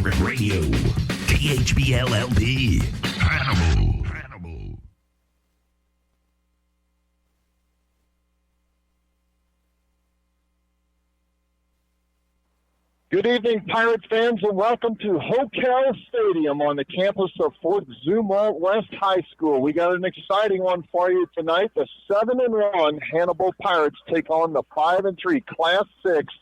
Pirate Radio. THBLLP. Hannibal. Good evening, Pirate fans, and welcome to Hotel Stadium on the campus of Fort Zumwalt West High School. We got an exciting one for you tonight. The 7-1 Hannibal Pirates take on the 5-3 Class 6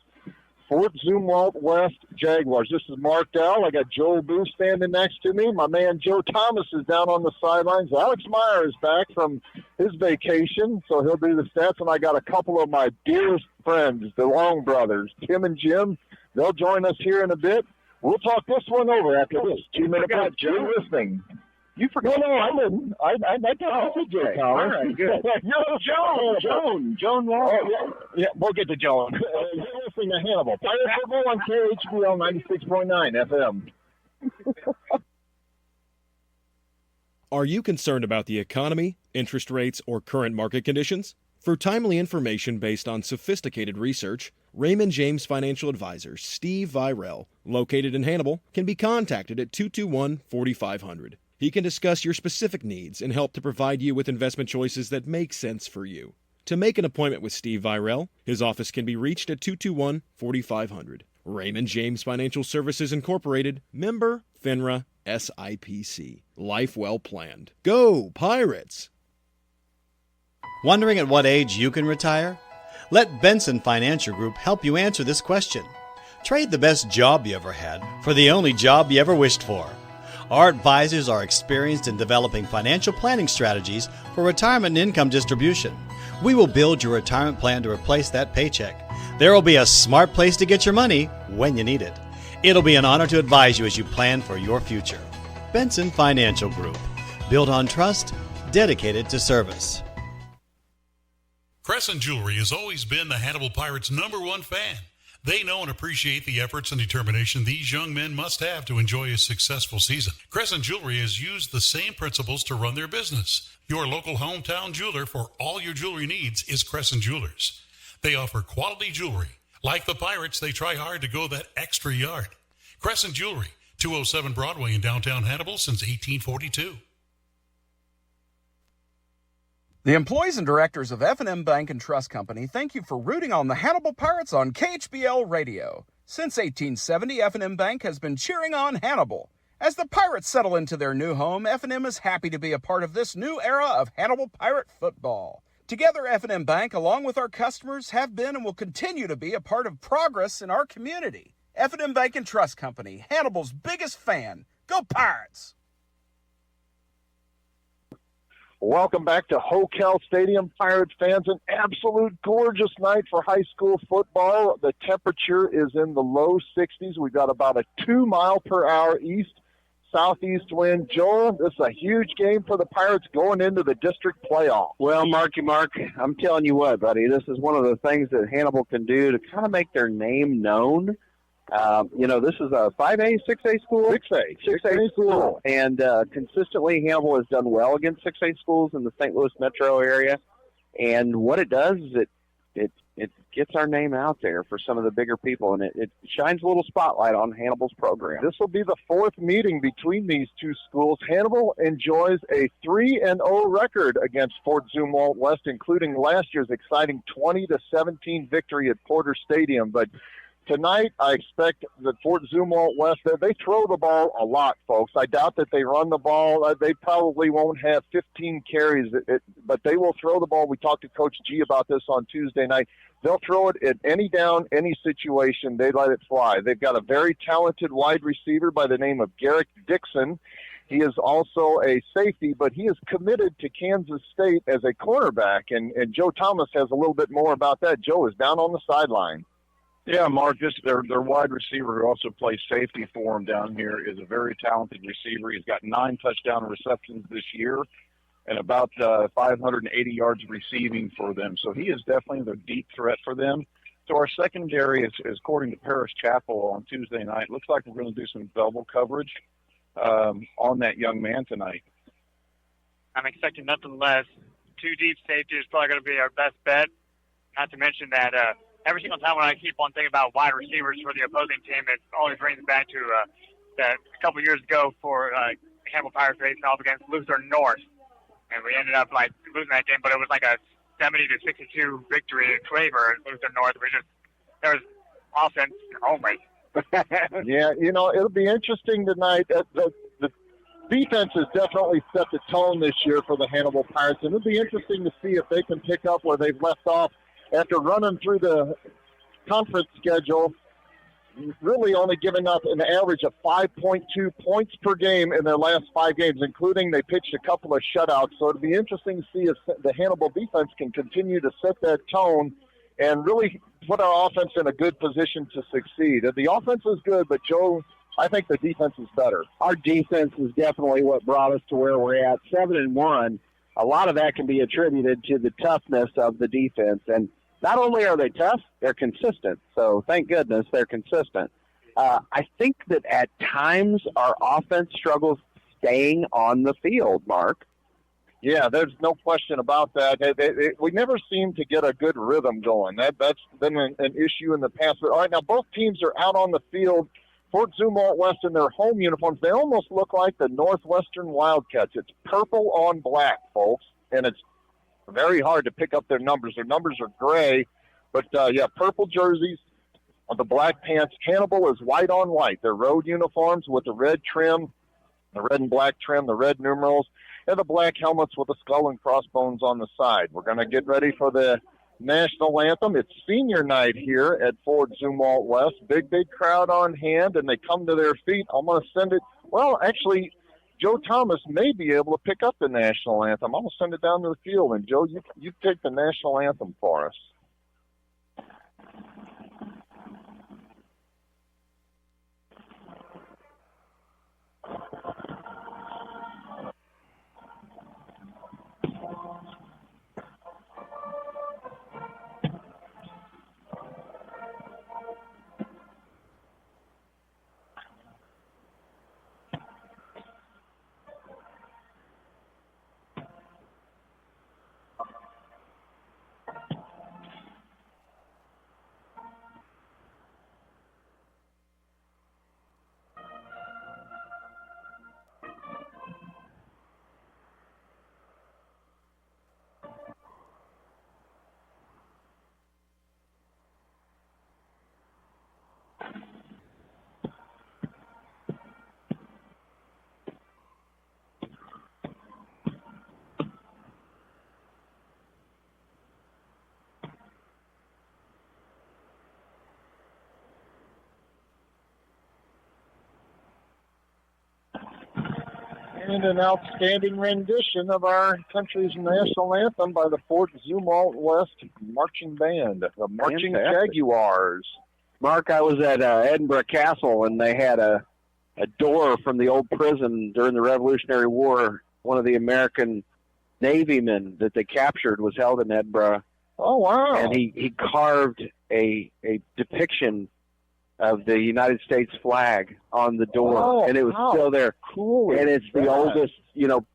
Fort Zumwalt West Jaguars. This is Mark Dowell. I got Joel Booth standing next to me. My man Joe Thomas is down on the sidelines. Alex Meyer is back from his vacation, so he'll do the stats. And I got a couple of my dearest friends, the Long brothers, Tim and Jim. They'll join us here in a bit. We'll talk this one over after this 2-minute break. You're listening. You forgot? No, I didn't. I thought you said Joe Thomas. All right, good. Joan Wall. Yeah, we'll get to Joan. You're listening to Hannibal. Pirate Football on KHBL 96.9 FM. Are you concerned about the economy, interest rates, or current market conditions? For timely information based on sophisticated research, Raymond James Financial Advisor Steve Virel, located in Hannibal, can be contacted at 221-4500. He can discuss your specific needs and help to provide you with investment choices that make sense for you. To make an appointment with Steve Virel, his office can be reached at 221-4500. Raymond James Financial Services Incorporated, member FINRA SIPC. Life well planned. Go Pirates! Wondering at what age you can retire? Let Benson Financial Group help you answer this question. Trade the best job you ever had for the only job you ever wished for. Our advisors are experienced in developing financial planning strategies for retirement and income distribution. We will build your retirement plan to replace that paycheck. There will be a smart place to get your money when you need it. It'll be an honor to advise you as you plan for your future. Benson Financial Group. Built on trust, dedicated to service. Crescent Jewelry has always been the Hannibal Pirates' #1 fan. They know and appreciate the efforts and determination these young men must have to enjoy a successful season. Crescent Jewelry has used the same principles to run their business. Your local hometown jeweler for all your jewelry needs is Crescent Jewelers. They offer quality jewelry. Like the Pirates, they try hard to go that extra yard. Crescent Jewelry, 207 Broadway in downtown Hannibal since 1842. The employees and directors of F&M Bank and Trust Company thank you for rooting on the Hannibal Pirates on KHBL Radio. Since 1870, F&M Bank has been cheering on Hannibal. As the Pirates settle into their new home, F&M is happy to be a part of this new era of Hannibal Pirate football. Together, F&M Bank, along with our customers, have been and will continue to be a part of progress in our community. F&M Bank and Trust Company, Hannibal's biggest fan. Go Pirates! Welcome back to Hokel Stadium, Pirate fans. An absolute gorgeous night for high school football. The temperature is in the low 60s. We've got about a 2-mile-per-hour east-southeast wind. Joel, this is a huge game for the Pirates going into the district playoff. Well, Mark, I'm telling you what, buddy, this is one of the things that Hannibal can do to kind of make their name known. This is a 5A, 6A school? 6A school. And consistently, Hannibal has done well against 6A schools in the St. Louis metro area. And what it does is it gets our name out there for some of the bigger people, and it shines a little spotlight on Hannibal's program. This will be the fourth meeting between these two schools. Hannibal enjoys a 3-0 record against Fort Zumwalt West, including last year's exciting 20-17 victory at Porter Stadium. But tonight, I expect that Fort Zumwalt West, they throw the ball a lot, folks. I doubt that they run the ball. They probably won't have 15 carries, but they will throw the ball. We talked to Coach G about this on Tuesday night. They'll throw it at any down, any situation. They let it fly. They've got a very talented wide receiver by the name of Garrick Dixon. He is also a safety, but he is committed to Kansas State as a cornerback, and Joe Thomas has a little bit more about that. Joe is down on the sideline. Yeah, Mark, their wide receiver who also plays safety for him down here is a very talented receiver. He's got 9 touchdown receptions this year and about 580 yards receiving for them. So he is definitely the deep threat for them. So our secondary is according to Paris Chapel on Tuesday night. Looks like we're going to do some double coverage on that young man tonight. I'm expecting nothing less. 2 deep safety is probably going to be our best bet. Not to mention that every single time when I keep on thinking about wide receivers for the opposing team, it always brings back to that a couple years ago for Hannibal Pirates facing off against Luther North, and we ended up like losing that game, but it was like a 70-62 victory in favor of Luther North. There was offense only. Yeah, it'll be interesting tonight. The defense has definitely set the tone this year for the Hannibal Pirates, and it'll be interesting to see if they can pick up where they've left off after running through the conference schedule, really only giving up an average of 5.2 points per game in their last 5 games, including they pitched a couple of shutouts. So it'll be interesting to see if the Hannibal defense can continue to set that tone and really put our offense in a good position to succeed. The offense is good, but Joe, I think the defense is better. Our defense is definitely what brought us to where we're at, 7-1. A lot of that can be attributed to the toughness of the defense. And not only are they tough, they're consistent. So thank goodness they're consistent. I think that at times our offense struggles staying on the field, Mark. Yeah, there's no question about that. We never seem to get a good rhythm going. That's been an issue in the past. But all right, now both teams are out on the field. Fort Zumwalt West in their home uniforms. They almost look like the Northwestern Wildcats. It's purple on black, folks, and it's very hard to pick up their numbers. Their numbers are gray, but, purple jerseys on the black pants. Hannibal is white on white. They're road uniforms with the red trim, the red and black trim, the red numerals, and the black helmets with the skull and crossbones on the side. We're going to get ready for the national anthem. It's senior night here at Fort Zumwalt West. Big crowd on hand, and they come to their feet. I'm going to send it. Well, actually, Joe Thomas may be able to pick up the national anthem. I'm going to send it down to the field, and Joe, you pick the national anthem for us. And an outstanding rendition of our country's national anthem by the Fort Zumwalt West Marching Band, the Marching Jaguars. Mark, I was at Edinburgh Castle, and they had a door from the old prison during the Revolutionary War. One of the American Navymen that they captured was held in Edinburgh. Oh, wow. And he carved a depiction of the United States flag on the door, and it was still there. Cool. And it's the oldest,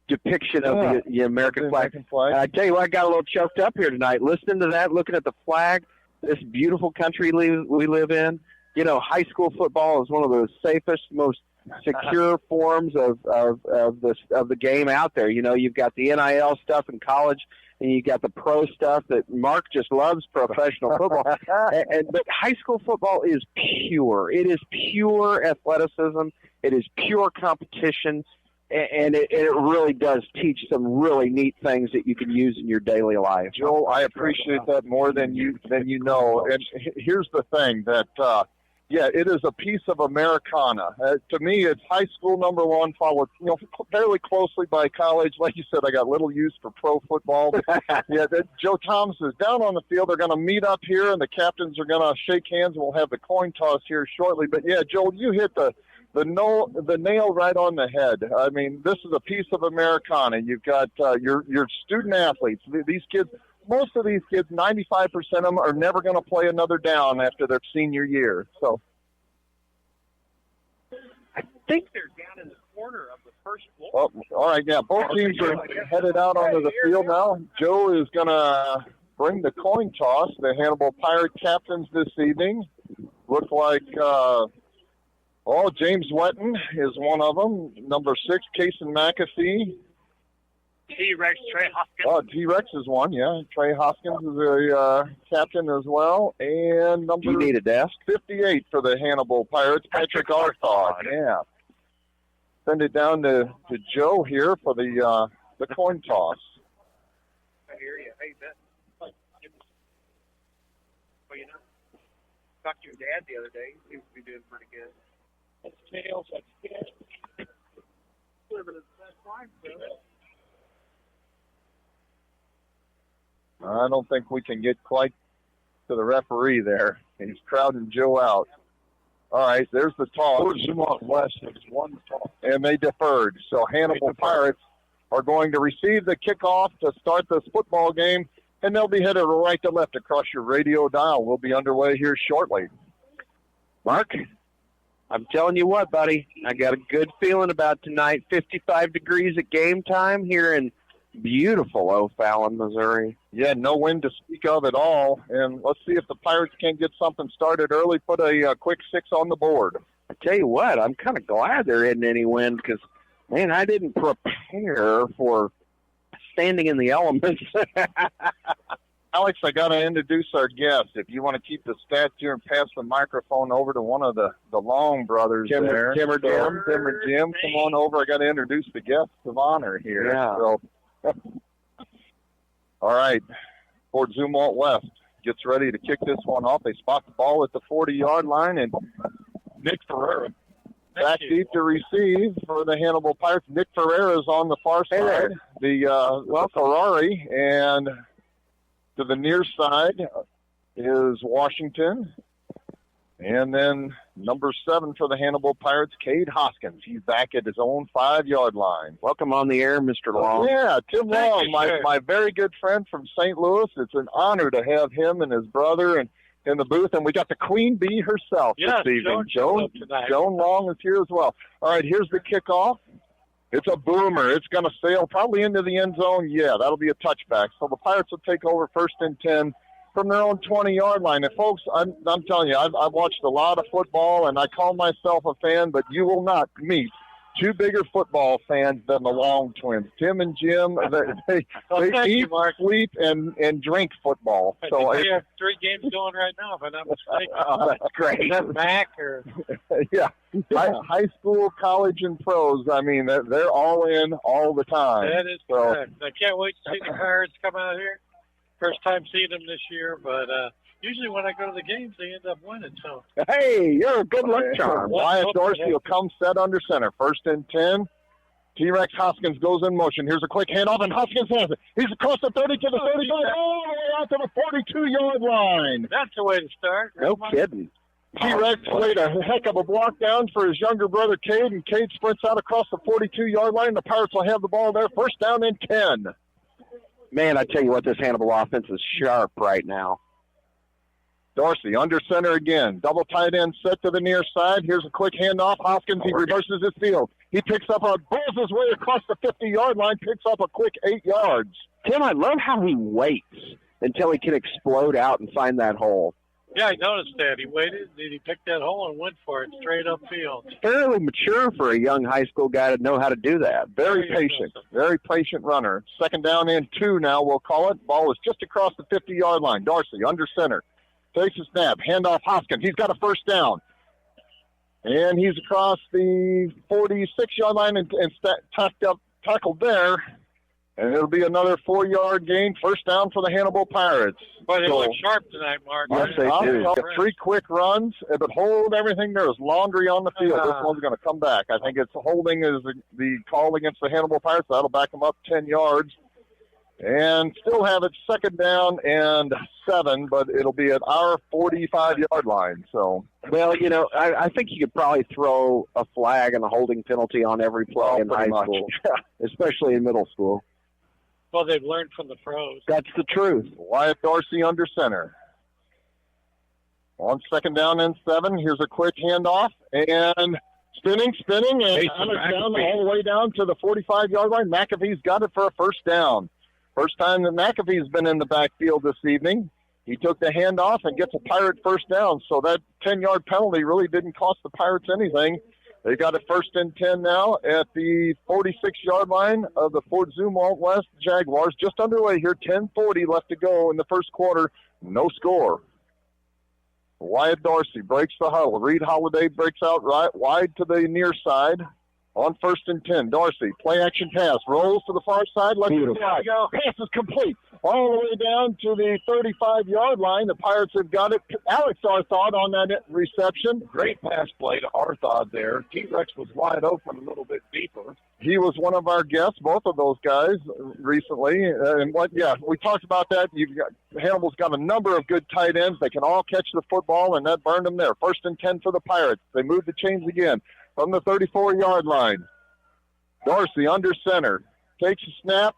depiction of the American flag. And I tell you what, I got a little choked up here tonight listening to that, looking at the flag, this beautiful country we live in. High school football is one of the safest, most secure forms of the game out there. You've got the NIL stuff in college, and you got the pro stuff that Mark just loves, professional football. But high school football is pure. It is pure athleticism. It is pure competition, and it really does teach some really neat things that you can use in your daily life. Joel, I appreciate that more than you know. And here's the thing that. It is a piece of Americana. To me, it's high school number one, followed fairly closely by college. Like you said, I got little use for pro football. But Joe Thomas is down on the field. They're going to meet up here, and the captains are going to shake hands, and we'll have the coin toss here shortly. But Joel, you hit the nail right on the head. I mean, this is a piece of Americana. You've got your student athletes. These kids. Most of these kids, 95% of them, are never going to play another down after their senior year. So, I think they're down in the corner of the first floor. Oh, all right, both teams are headed out onto the field now. Joe is going to bring the coin toss. The Hannibal Pirate captains this evening look like Oh, James Wetton is one of them. Number 6, Kason McAfee. T-Rex, Trey Hoskins. Oh, T-Rex is one, yeah. Trey Hoskins is a captain as well. And number You need a desk? 58 for the Hannibal Pirates, Patrick Arthod. Yeah. Send it down to Joe here for the coin toss. I hear you. Hey, Ben. Well, you know, talked to your dad the other day. He seems to be doing pretty good. That's tails. That's good. Living his best life, brother. I don't think we can get quite to the referee there. He's crowding Joe out. All right, there's the toss. West is one toss. And they deferred. So Hannibal Pirates are going to receive the kickoff to start this football game, and they'll be headed right to left across your radio dial. We'll be underway here shortly. Mark, I'm telling you what, buddy. I got a good feeling about tonight. 55 degrees at game time here in beautiful O'Fallon, Missouri. Yeah, no wind to speak of at all. And let's see if the Pirates can get something started early, put a quick 6 on the board. I tell you what, I'm kind of glad there isn't any wind because, man, I didn't prepare for standing in the elements. Alex, I got to introduce our guest. If you want to keep the stats here and pass the microphone over to one of the Long brothers Tim there. or Jim. Tim or Jim, come on over. I got to introduce the guest of honor here. Yeah. So, all right. Fort Zumwalt West gets ready to kick this one off. They spot the ball at the 40-yard line, and Nick Ferreira back deep to receive for the Hannibal Pirates. Nick Ferreira is on the far side. The Ferrari, and to the near side is Washington. And then number 7 for the Hannibal Pirates, Cade Hoskins. He's back at his own 5-yard line. Welcome on the air, Mr. Long. Yeah, Tim Long, my very good friend from St. Louis. It's an honor to have him and his brother in the booth. And we got the Queen Bee herself this evening. Joan Long is here as well. All right, here's the kickoff. It's a boomer. It's going to sail probably into the end zone. Yeah, that'll be a touchback. So the Pirates will take over 1st and 10 from their own 20-yard line. And, folks, I'm telling you, I've watched a lot of football, and I call myself a fan, but you will not meet 2 bigger football fans than the Long twins. Tim and Jim, they eat, sleep, and drink football. So we have 3 games going right now, if I'm not mistaken. Oh, that's great. Is that Mac or? Yeah. High school, college, and pros. I mean, they're all in all the time. That is correct. I can't wait to see the Pirates come out here. First time seeing them this year, but usually when I go to the games, they end up winning. So hey, you're a good luck charm. Wyatt Dorsey will come set under center. 1st and 10. T-Rex Hoskins goes in motion. Here's a quick handoff, and Hoskins has it. He's across the 30 to the 35, all the way out to the 42-yard line. That's the way to start. No kidding. T-Rex laid a heck of a block down for his younger brother, Cade, and Cade sprints out across the 42-yard line. The Pirates will have the ball there. 1st down and 10. Man, I tell you what, this Hannibal offense is sharp right now. Dorsey under center again. Double tight end set to the near side. Here's a quick handoff. Hoskins, he reverses his field. He picks up bulls his way across the 50-yard line, picks up a quick 8 yards. Tim, I love how he waits until he can explode out and find that hole. Yeah, I noticed that. He waited, and he picked that hole and went for it straight upfield. Fairly mature for a young high school guy to know how to do that. Very patient runner. 2nd down and 2 now, we'll call it. Ball is just across the 50-yard line. Dorsey under center. Takes a snap. Handoff Hoskins. He's got a 1st down. And he's across the 46-yard line and tackled there. And it'll be another 4-yard gain. 1st down for the Hannibal Pirates. But they look sharp tonight, Mark. Yes, they do. 3 quick runs, but hold everything. There's laundry on the field. This one's going to come back. I think it's holding is the call against the Hannibal Pirates. That'll back them up 10 yards. And still have it 2nd down and 7, but it'll be at our 45-yard line. So, well, you know, I think you could probably throw a flag and a holding penalty on every play in high school, especially in middle school. Well, they've learned from the pros. That's the truth. Wyatt Dorsey under center. On 2nd down and 7, here's a quick handoff, and spinning, and down all the way down to the 45-yard line. McAfee's got it for a 1st down. First time that McAfee's been in the backfield this evening. He took the handoff and gets a Pirate first down. So that 10-yard penalty really didn't cost the Pirates anything. They got it 1st and 10 now at the 46-yard line of the Fort Zumwalt West Jaguars. Just underway here, 10:40 left to go in the first quarter. No score. Wyatt Dorsey breaks the huddle. Reed Holiday breaks out right wide to the near side. On 1st and 10, Dorsey, play action pass, rolls to the far side, lets it fly. Pass is complete. All the way down to the 35-yard line. The Pirates have got it. Alex Arthod on that reception. Great pass play to Arthod there. T-Rex was wide open a little bit deeper. He was one of our guests, both of those guys, recently. We talked about that. Hannibal's got a number of good tight ends. They can all catch the football, and that burned them there. 1st and 10 for the Pirates. They move the chains again. From the 34-yard line. Dorsey under center. Takes a snap.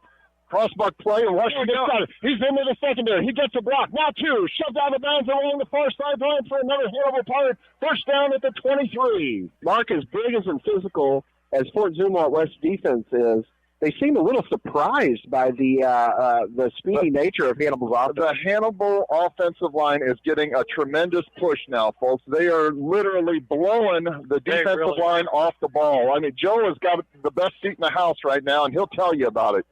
Crossbuck play. And Washington got it. He's into the secondary. He gets a block. Now 2. Shoved out of bounds along the far sideline for another Hannibal Pirate. First down at the 23. Mark, as big as and physical as Fort Zumwalt West defense is, they seem a little surprised by the speedy nature of Hannibal's offense. The Hannibal offensive line is getting a tremendous push now, folks. They are literally blowing the defensive line off the ball. I mean, Joe has got the best seat in the house right now, and he'll tell you about it.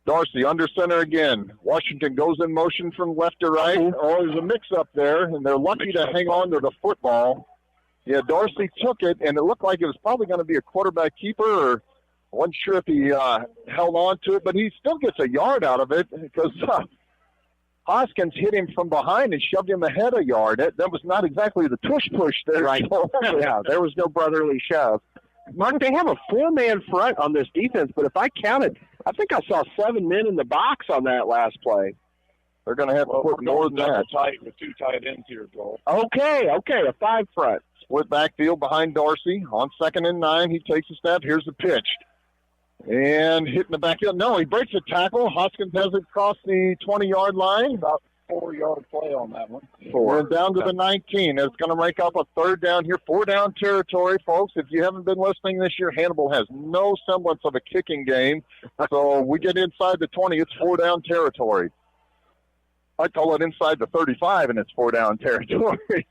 Dorsey under center again. Washington goes in motion from left to right. Oh, there's a mix-up there, and they're lucky to hang on to the football. Yeah, Dorsey took it, and it looked like it was probably going to be a quarterback keeper, or I wasn't sure if he held on to it, but he still gets a yard out of it because Hoskins hit him from behind and shoved him ahead a yard. That was not exactly the tush-push there. Right. Yeah, there was no brotherly shove. Mark, they have a 4-man front on this defense, but if I counted, I think I saw 7 men in the box on that last play. They're going to have to put more than that. Tight with 2 tight ends here, Joel. Okay, a 5 front. Split backfield behind Dorsey. On 2nd and 9, he takes a snap. Here's the pitch. And hitting the backfield. No, he breaks a tackle. Hoskins has it across the 20-yard line. About 4-yard play on that one. We're down to the 19. It's going to make up a 3rd down here. 4-down territory, folks. If you haven't been listening this year, Hannibal has no semblance of a kicking game. So we get inside the 20, it's 4-down territory. I call it inside the 35, and it's 4-down territory.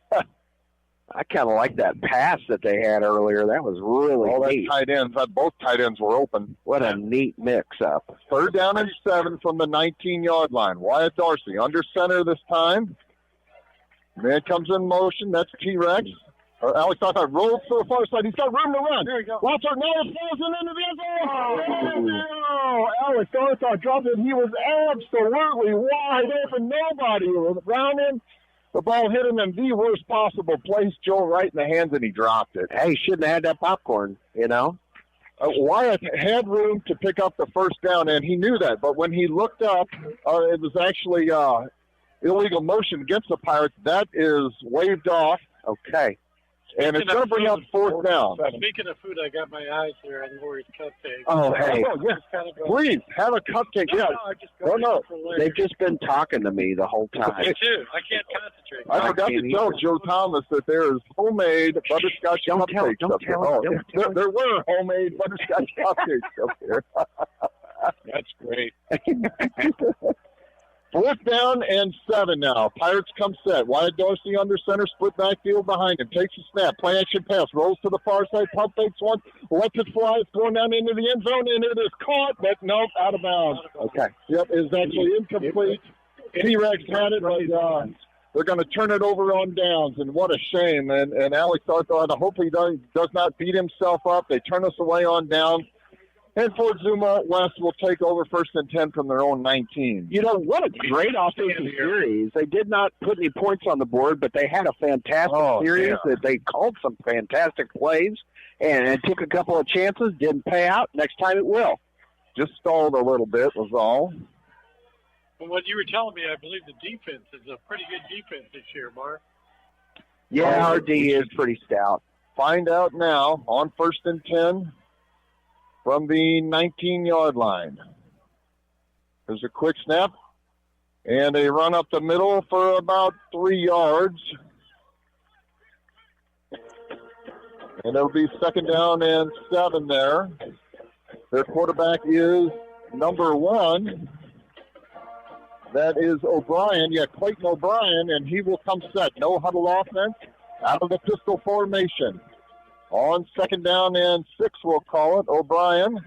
I kind of like that pass that they had earlier. That was really neat. Tight ends. Both tight ends were open. What a neat mix-up. 3rd down and 7 from the 19-yard line. Wyatt Dorsey under center this time. Man comes in motion. That's T-Rex. Alex Arthur rolls to the far side. He's got room to run. There you go. Lots of now it falls into the end zone. Oh, Alex Arthur dropped it. He was absolutely wide open. Nobody was around him. The ball hit him in the worst possible place, Joe, right in the hands, and he dropped it. Hey, shouldn't have had that popcorn, you know? Wyatt had room to pick up the first down, and he knew that. But when he looked up, it was actually illegal motion against the Pirates. That is waved off. Okay. And it's going to bring up 4th down. Speaking of food, I got my eyes here on Lori's cupcake. Oh, hey. Oh, yes. Please, have a cupcake. No, they've just been talking to me the whole time. Me too. I can't concentrate. I forgot to tell Joe Thomas that there is homemade butterscotch cupcakes up here. There were homemade butterscotch cupcakes up here. That's great. 4th down and 7 now. Pirates come set. Wyatt Dorsey under center, split backfield behind him. Takes a snap. Play action pass. Rolls to the far side. Pump fakes one. Lets it fly. It's going down into the end zone, and it is caught. But nope, out of bounds. Okay. Yep, it's actually incomplete. T-Rex had it, but they're going to turn it over on downs, and what a shame. And Alex Arthur, I hope he does not beat himself up. They turn us away on downs. And Fort Zumwalt West will take over 1st and 10 from their own 19. You know, what a great offensive series. They did not put any points on the board, but they had a fantastic series. That they called some fantastic plays and took a couple of chances. Didn't pay out. Next time it will. Just stalled a little bit was all. Well, what you were telling me, I believe the defense is a pretty good defense this year, Mark. Yeah, our D is pretty stout. Find out now on 1st and 10. From the 19-yard line. There's a quick snap. And a run up the middle for about 3 yards. And it'll be 2nd down and 7 there. Their quarterback is number 1. That is O'Brien. Yeah, Clayton O'Brien, and he will come set. No huddle offense out of the pistol formation. On second down and 6, we'll call it. O'Brien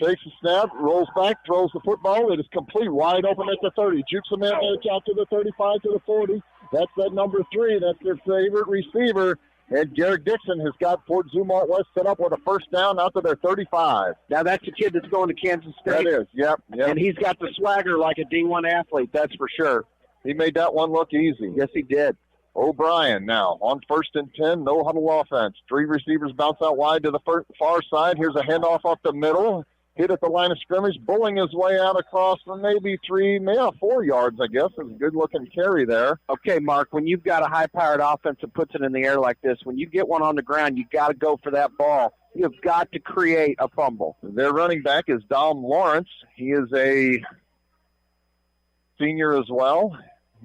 takes a snap, rolls back, throws the football. It is complete, wide open at the 30. Jukes a man out to the 35, to the 40. That's that number 3. That's their favorite receiver. And Garrett Dixon has got Fort Zumwalt West set up with a first down out to their 35. Now, that's a kid that's going to Kansas State. That is, yep. And he's got the swagger like a D1 athlete, that's for sure. He made that one look easy. Yes, he did. O'Brien now on first and 10, no huddle offense. 3 receivers bounce out wide to the far side. Here's a handoff up the middle. Hit at the line of scrimmage, bulling his way out across for maybe 4 yards, I guess. It's a good-looking carry there. Okay, Mark, when you've got a high-powered offense that puts it in the air like this, when you get one on the ground, you got to go for that ball. You've got to create a fumble. Their running back is Dom Lawrence. He is a senior as well,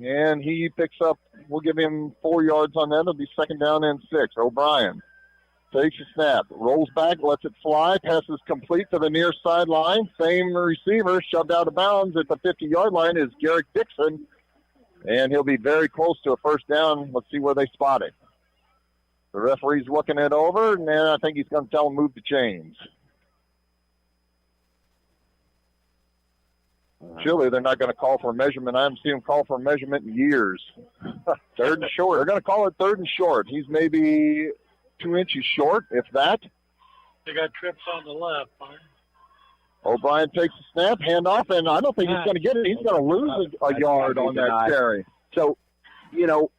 and he picks up, we'll give him 4 yards on that. It'll be second down and 6. O'Brien takes a snap, rolls back, lets it fly, passes complete to the near sideline. Same receiver shoved out of bounds at the 50-yard line is Garrett Dixon, and he'll be very close to a first down. Let's see where they spot it. The referee's looking it over, and then I think he's going to tell him move the chains. Surely they're not going to call for a measurement. I haven't seen him call for a measurement in years. Third and short. They're going to call it third and short. He's maybe 2 inches short, if that. They got trips on the left, Mark. O'Brien takes a snap, handoff, and I don't think he's going to get it. He's going to lose a yard on that carry. So, you know,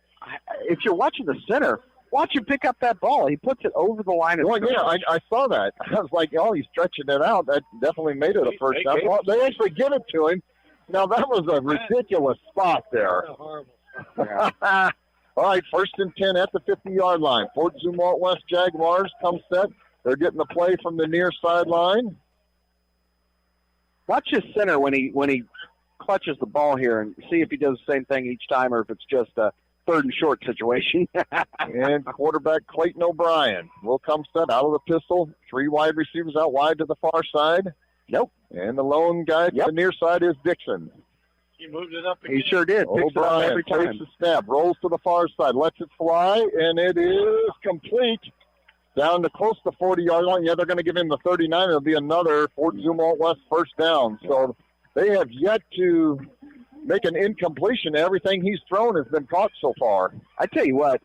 if you're watching the center, watch him pick up that ball. He puts it over the line of scrimmage. Yeah, I saw that. I was like, oh, he's stretching it out. That definitely made it a first down. Well, they actually give it to him. Now, that was a ridiculous spot there. Horrible. Yeah. All right, first and 10 at the 50-yard line. Fort Zumwalt West Jaguars come set. They're getting the play from the near sideline. Watch his center when he clutches the ball here and see if he does the same thing each time or if it's just a third and short situation. And quarterback Clayton O'Brien will come set out of the pistol. 3 wide receivers out wide to the far side. Nope. And the lone guy to the near side is Dixon. He moved it up again. He sure did. O'Brien every time. takes the snap, rolls to the far side, lets it fly, and it is complete down to close to 40-yard line. Yeah, they're going to give him the 39. It'll be another Fort Zumwalt West first down. So they have yet to make an incompletion. Everything he's thrown has been caught so far. I tell you what,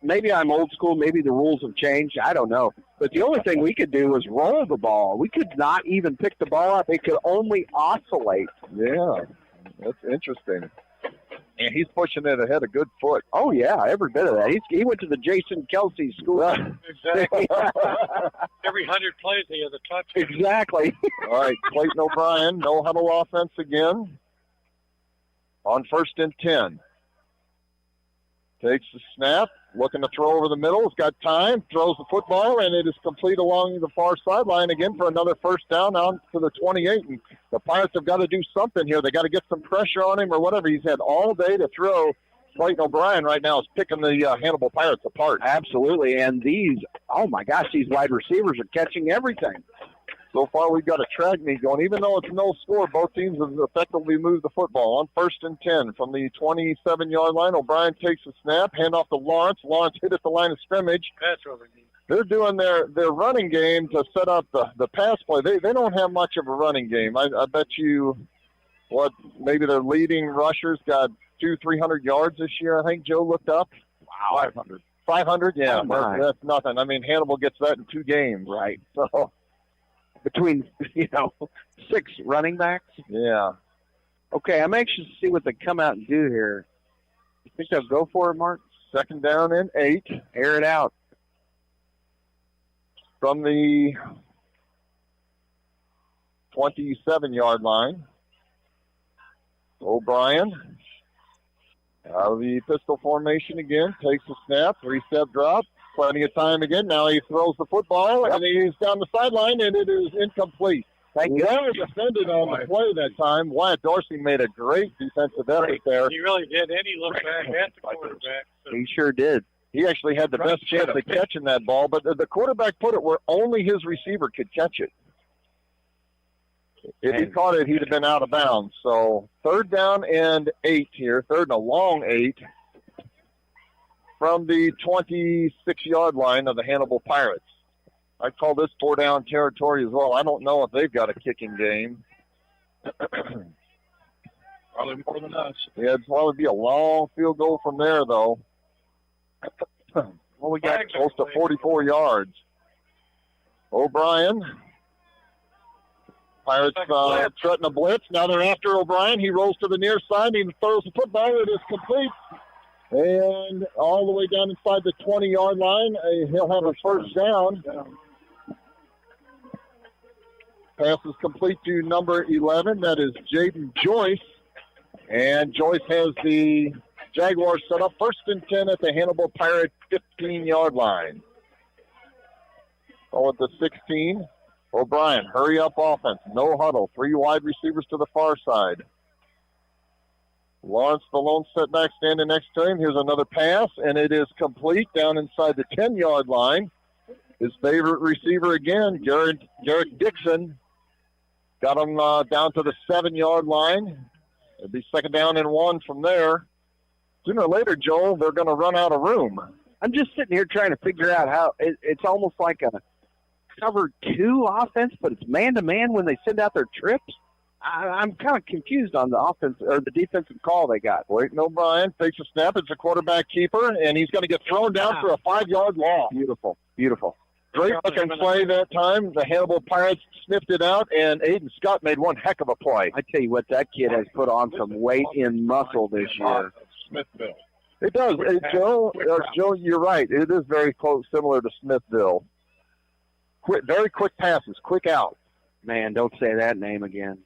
maybe I'm old school. Maybe the rules have changed. I don't know. But the only thing we could do was roll the ball. We could not even pick the ball up. It could only oscillate. Yeah, that's interesting. And he's pushing it ahead a good foot. Oh, yeah, every bit of that. He went to the Jason Kelsey school. Exactly. Every 100 plays, he has a touch. Exactly. All right, Clayton O'Brien, no huddle offense again. On first and 10. Takes the snap, looking to throw over the middle. He's got time, throws the football, and it is complete along the far sideline again for another first down out to the 28. And the Pirates have got to do something here. They got to get some pressure on him or whatever. He's had all day to throw. Clayton O'Brien right now is picking the Hannibal Pirates apart. Absolutely, and these wide receivers are catching everything. So far, we've got a track meet going. Even though it's no score, both teams have effectively moved the football. On first and 10 from the 27-yard line, O'Brien takes a snap, handoff to Lawrence. Lawrence hit at the line of scrimmage. That's what we need. They're doing their running game to set up the pass play. They don't have much of a running game. I bet you, maybe their leading rushers got 200-300 yards this year, I think Joe looked up. Wow. 500. 500? Yeah, that's nothing. I mean, Hannibal gets that in 2 games. Right. So between 6 running backs. Yeah. Okay, I'm anxious to see what they come out and do here. You think they'll go for it, Mark? Second down and 8. Air it out. From the 27-yard line, O'Brien out of the pistol formation again, takes a snap, 3-step drop. Plenty of time again. Now he throws the football, and he's down the sideline, and it is incomplete. Well defended on the play that time. Wyatt Dorsey made a great defensive effort there. He really did, and he looked back at the quarterback. So. He sure did. He actually had the best chance of catching that ball, but the quarterback put it where only his receiver could catch it. If he caught it, he'd have been out of bounds. So 3rd down and 8 here. 3rd and a long 8 from the 26-yard line of the Hannibal Pirates. I call this 4-down territory as well. I don't know if they've got a kicking game. Probably more than us. Yeah, it'd probably be a long field goal from there, though. Well, we got close to 44 yards. O'Brien. Pirates threaten a blitz. Now they're after O'Brien. He rolls to the near side. He throws the football. It is complete. And all the way down inside the 20-yard line. He'll have a first down. Pass is complete to number 11. That is Jaden Joyce. And Joyce has the Jaguars set up 1st and 10 at the Hannibal Pirate 15-yard line. Oh, at the 16. O'Brien, hurry up offense. No huddle. 3 wide receivers to the far side. Lawrence, the lone setback, standing next to him. Here's another pass, and it is complete down inside the 10-yard line. His favorite receiver again, Garrett Dixon. Got him down to the 7-yard line. It'll be 2nd down and 1 from there. Sooner or later, Joel, they're going to run out of room. I'm just sitting here trying to figure out how it's almost like a cover 2 offense, but it's man-to-man when they send out their trips. I'm kind of confused on the offense or the defensive call they got. Waiting O'Brien takes a snap. It's a quarterback keeper, and he's going to get thrown down for a 5-yard loss. Beautiful, beautiful. Great looking play that time. The Hannibal Pirates sniffed it out, and Aiden Scott made one heck of a play. I tell you what, that kid has put on some weight in muscle this year. Smithville. It does. Joe, you're right. It is very close, similar to Smithville. Very quick passes, quick out. Man, don't say that name again.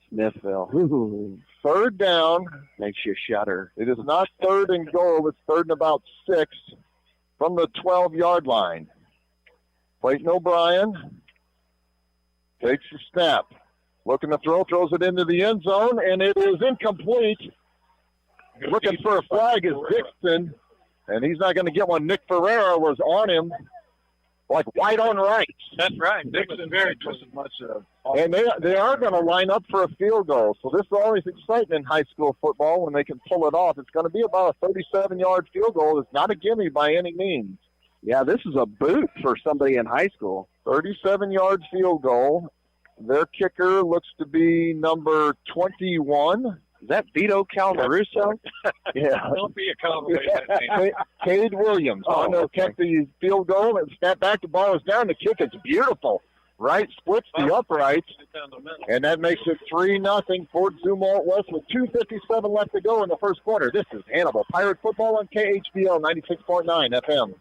Smithville. Ooh. 3rd down. Makes you shudder. It is not 3rd and goal. It's 3rd and about 6 from the 12-yard line. Clayton O'Brien takes the snap. Looking to throw, throws it into the end zone, and it is incomplete. Looking for a flag is Dixon, and he's not going to get one. Nick Ferreira was on him, like white on right. That's right. Dixon very just as much. And they are going to line up for a field goal. So this is always exciting in high school football when they can pull it off. It's going to be about a 37-yard field goal. It's not a gimme by any means. Yeah, this is a boot for somebody in high school. 37-yard field goal. Their kicker looks to be number 21. Is that Vito Calvaruso? Yeah. Don't be a compliment. Cade Williams. Kept the field goal and snap back. The ball is down. The kick is beautiful. Right splits the uprights, and that makes it 3-0 Fort Zumwalt West with 2:57 left to go in the first quarter. This is Hannibal Pirate Football on KHBL 96.9 FM.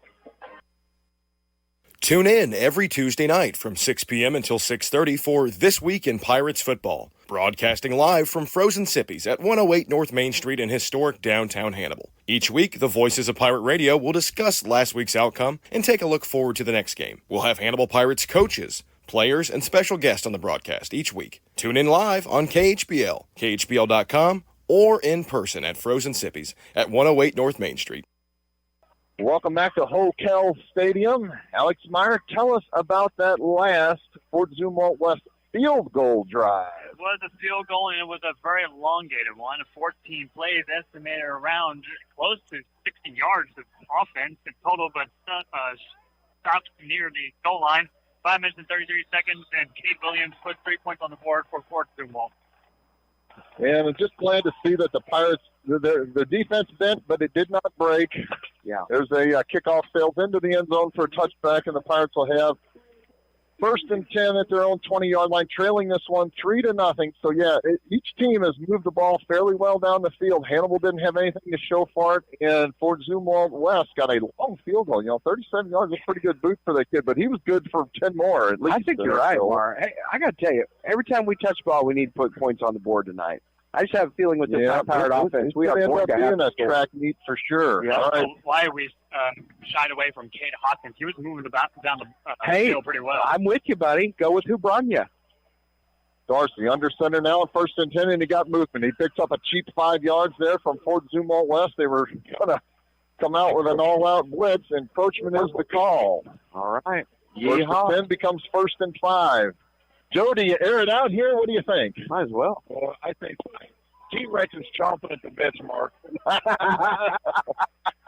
Tune in every Tuesday night from 6 p.m. until 6:30 for This Week in Pirates Football, broadcasting live from Frozen Sippies at 108 North Main Street in historic downtown Hannibal. Each week, the Voices of Pirate Radio will discuss last week's outcome and take a look forward to the next game. We'll have Hannibal Pirates coaches, players, and special guests on the broadcast each week. Tune in live on KHBL, KHBL.com, or in person at Frozen Sippies at 108 North Main Street. Welcome back to Hokel Stadium. Alex Meyer, tell us about that last Fort Zumwalt West field goal drive. It was a field goal, and it was a very elongated one. 14 plays, estimated around close to 60 yards of offense in total, but stopped near the goal line. 5 minutes and 33 seconds, and Kate Williams put 3 points on the board for Fort Zumwalt. And I'm just glad to see that the Pirates, their defense bent, but it did not break. Yeah. There's a kickoff sails into the end zone for a touchback, and the Pirates will have 1st and 10 at their own 20-yard line, trailing this one 3-0. So, yeah, each team has moved the ball fairly well down the field. Hannibal didn't have anything to show for it, and Fort Zumwalt West got a long field goal. 37 yards is a pretty good boot for that kid, but he was good for 10 more at least. I think you're right, Mar. Hey, I got to tell you, every time we touch ball, we need to put points on the board tonight. I just have a feeling with the high-powered offense, we are going to being a track meet for sure. Yeah. Right. Why we shied away from Cade Hawkins. He was moving down the field pretty well. I'm with you, buddy. Go with who brung you. Darcy under center now at 1st and 10, and he got movement. He picks up a cheap 5 yards there from Fort Zumwalt West. They were going to come out with an all-out blitz, and encroachment is the call. All right. 1st and 10 becomes 1st and 5. Joe, do you air it out here? What do you think? Might as well. Well, I think T-Rex is chomping at the bits, Mark.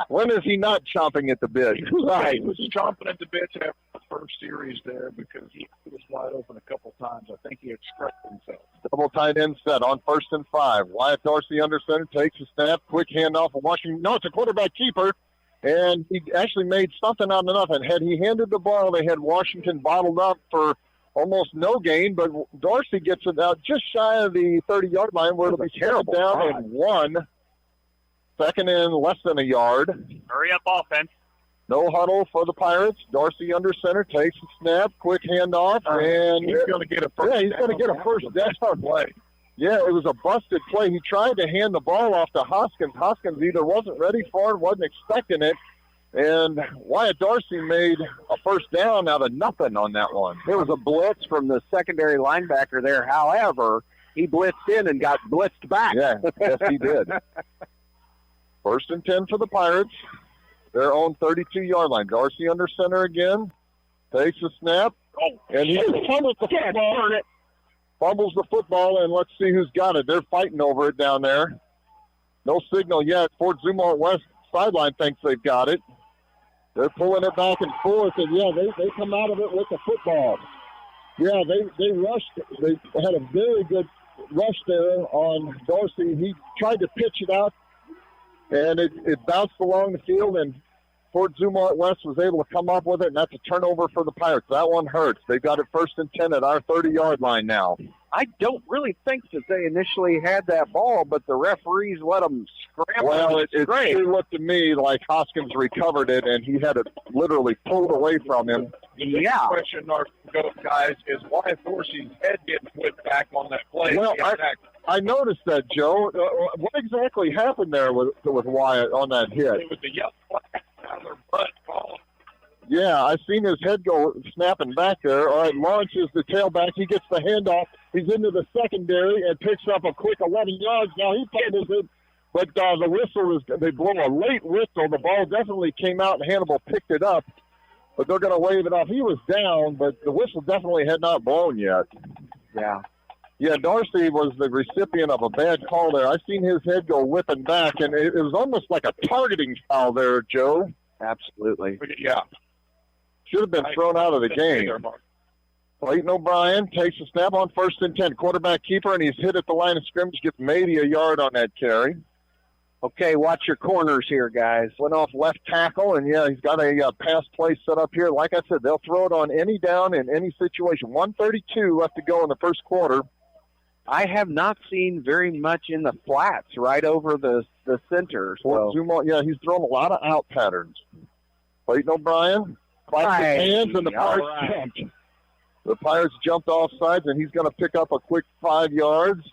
When is he not chomping at the bit? Right. He was chomping at the bits after the first series there because he was wide open a couple times. I think he had stretched himself. Double tight end set on 1st and 5. Wyatt Dorsey under center takes a snap. Quick handoff of Washington. No, it's a quarterback keeper. And he actually made something out of nothing. Had he handed the ball, they had Washington bottled up for almost no gain, but Dorsey gets it out just shy of the 30-yard line where it'll be terrible. Down and 1. Second and less than a yard. Hurry up offense. No huddle for the Pirates. Dorsey under center takes a snap, quick handoff, and he's going to get a first down. Yeah, he's going to get a first down play. Yeah, it was a busted play. He tried to hand the ball off to Hoskins. Hoskins either wasn't ready for it, wasn't expecting it, and Wyatt Dorsey made a first down out of nothing on that one. There was a blitz from the secondary linebacker there. However, he blitzed in and got blitzed back. Yeah, yes, he did. 1st and 10 for the Pirates. Their own 32-yard line. Dorsey under center again. Takes a snap. And he fumbles the football. Fumbles the football, and let's see who's got it. They're fighting over it down there. No signal yet. Fort Zumwalt West sideline thinks they've got it. They're pulling it back and forth, and, yeah, they come out of it with the football. Yeah, they rushed. They had a very good rush there on Dorsey. He tried to pitch it out, and it bounced along the field, and Fort Zumwalt West was able to come up with it, and that's a turnover for the Pirates. That one hurts. They've got it 1st and 10 at our 30-yard line now. I don't really think that they initially had that ball, but the referees let them scramble. Well, it sure looked to me like Hoskins recovered it, and he had it literally pulled away from him. The next question, guys, is why Dorsey's head getting whipped back on that play? Well, I noticed that, Joe. What exactly happened there with Wyatt on that hit? It was the yellow flag out of their butt ball. Yeah, I seen his head go snapping back there. All right, launches the tailback. He gets the handoff. He's into the secondary and picks up a quick 11 yards. Now he fumbles it, but the whistle they blow a late whistle. The ball definitely came out, and Hannibal picked it up, but they're going to wave it off. He was down, but the whistle definitely had not blown yet. Yeah. Yeah, Dorsey was the recipient of a bad call there. I seen his head go whipping back, and it was almost like a targeting foul there, Joe. Absolutely. Yeah. Should have been thrown out of the game. Clayton O'Brien takes a snap on 1st and 10. Quarterback keeper, and he's hit at the line of scrimmage, gets maybe a yard on that carry. Okay, watch your corners here, guys. Went off left tackle, and, yeah, he's got a pass play set up here. Like I said, they'll throw it on any down in any situation. 1:32 left to go in the first quarter. I have not seen very much in the flats right over the center. So. Yeah, he's thrown a lot of out patterns. Clayton O'Brien claps his hands, and the Pirates jumped. The Pirates jumped off sides, and he's going to pick up a quick 5 yards.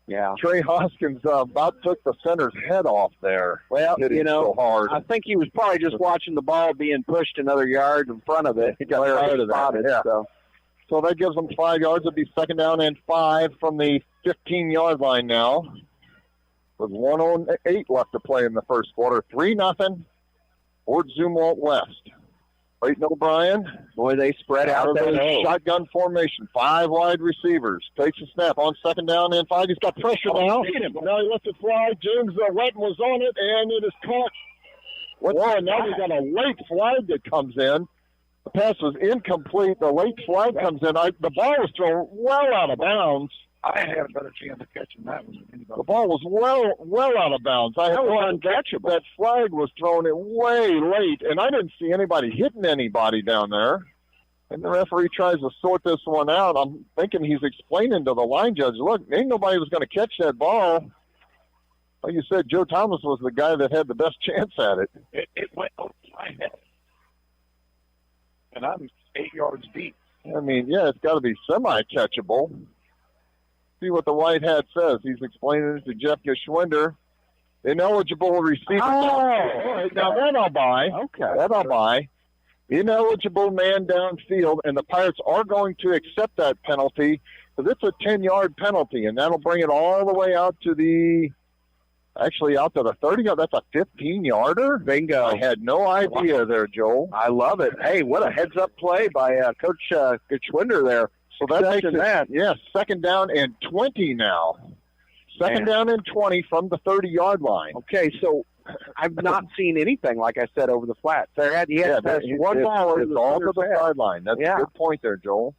Yeah. Trey Hoskins about took the center's head off there. Well, so hard. I think he was probably just watching the ball being pushed another yard in front of it. He got tired of that. Yeah. So that gives them 5 yards. It'll be 2nd down and 5 from the 15-yard line now. With 1:08 left to play in the first quarter. 3-0. Fort Zumwalt West. Clayton O'Brien. Boy, they spread out that shotgun formation. 5 wide receivers. Takes a snap on 2nd down and 5. He's got pressure now. Now he lets it fly. James Wetton was on it, and it is caught. Now we got a late flag that comes in. The pass was incomplete. The late flag comes in. The ball was thrown well out of bounds. I had a better chance of catching that one than anybody. The ball was well out of bounds. That was uncatchable. That flag was thrown in way late, and I didn't see anybody hitting anybody down there. And the referee tries to sort this one out. I'm thinking he's explaining to the line judge, look, ain't nobody was going to catch that ball. Like you said, Joe Thomas was the guy that had the best chance at it. It went over my head. And I'm 8 yards deep. I mean, yeah, it's got to be semi-catchable. See what the white hat says. He's explaining it to Jeff Geschwinder. Ineligible receiver. Now that I'll buy. Okay. That I'll buy. Ineligible man downfield, and the Pirates are going to accept that penalty because it's a 10-yard penalty, and that'll bring it all the way out to the 30. That's a 15-yarder. Bingo. I had no idea there, Joel. I love it. Hey, what a heads-up play by Coach Geschwinder there. So that makes it, that. yeah, second down and 20 now. Second down and 20 from the 30-yard line. Okay, so I've not seen anything, like I said, over the flat. He had to pass one ball over It's all to the center sideline. That's a good point there, Joel.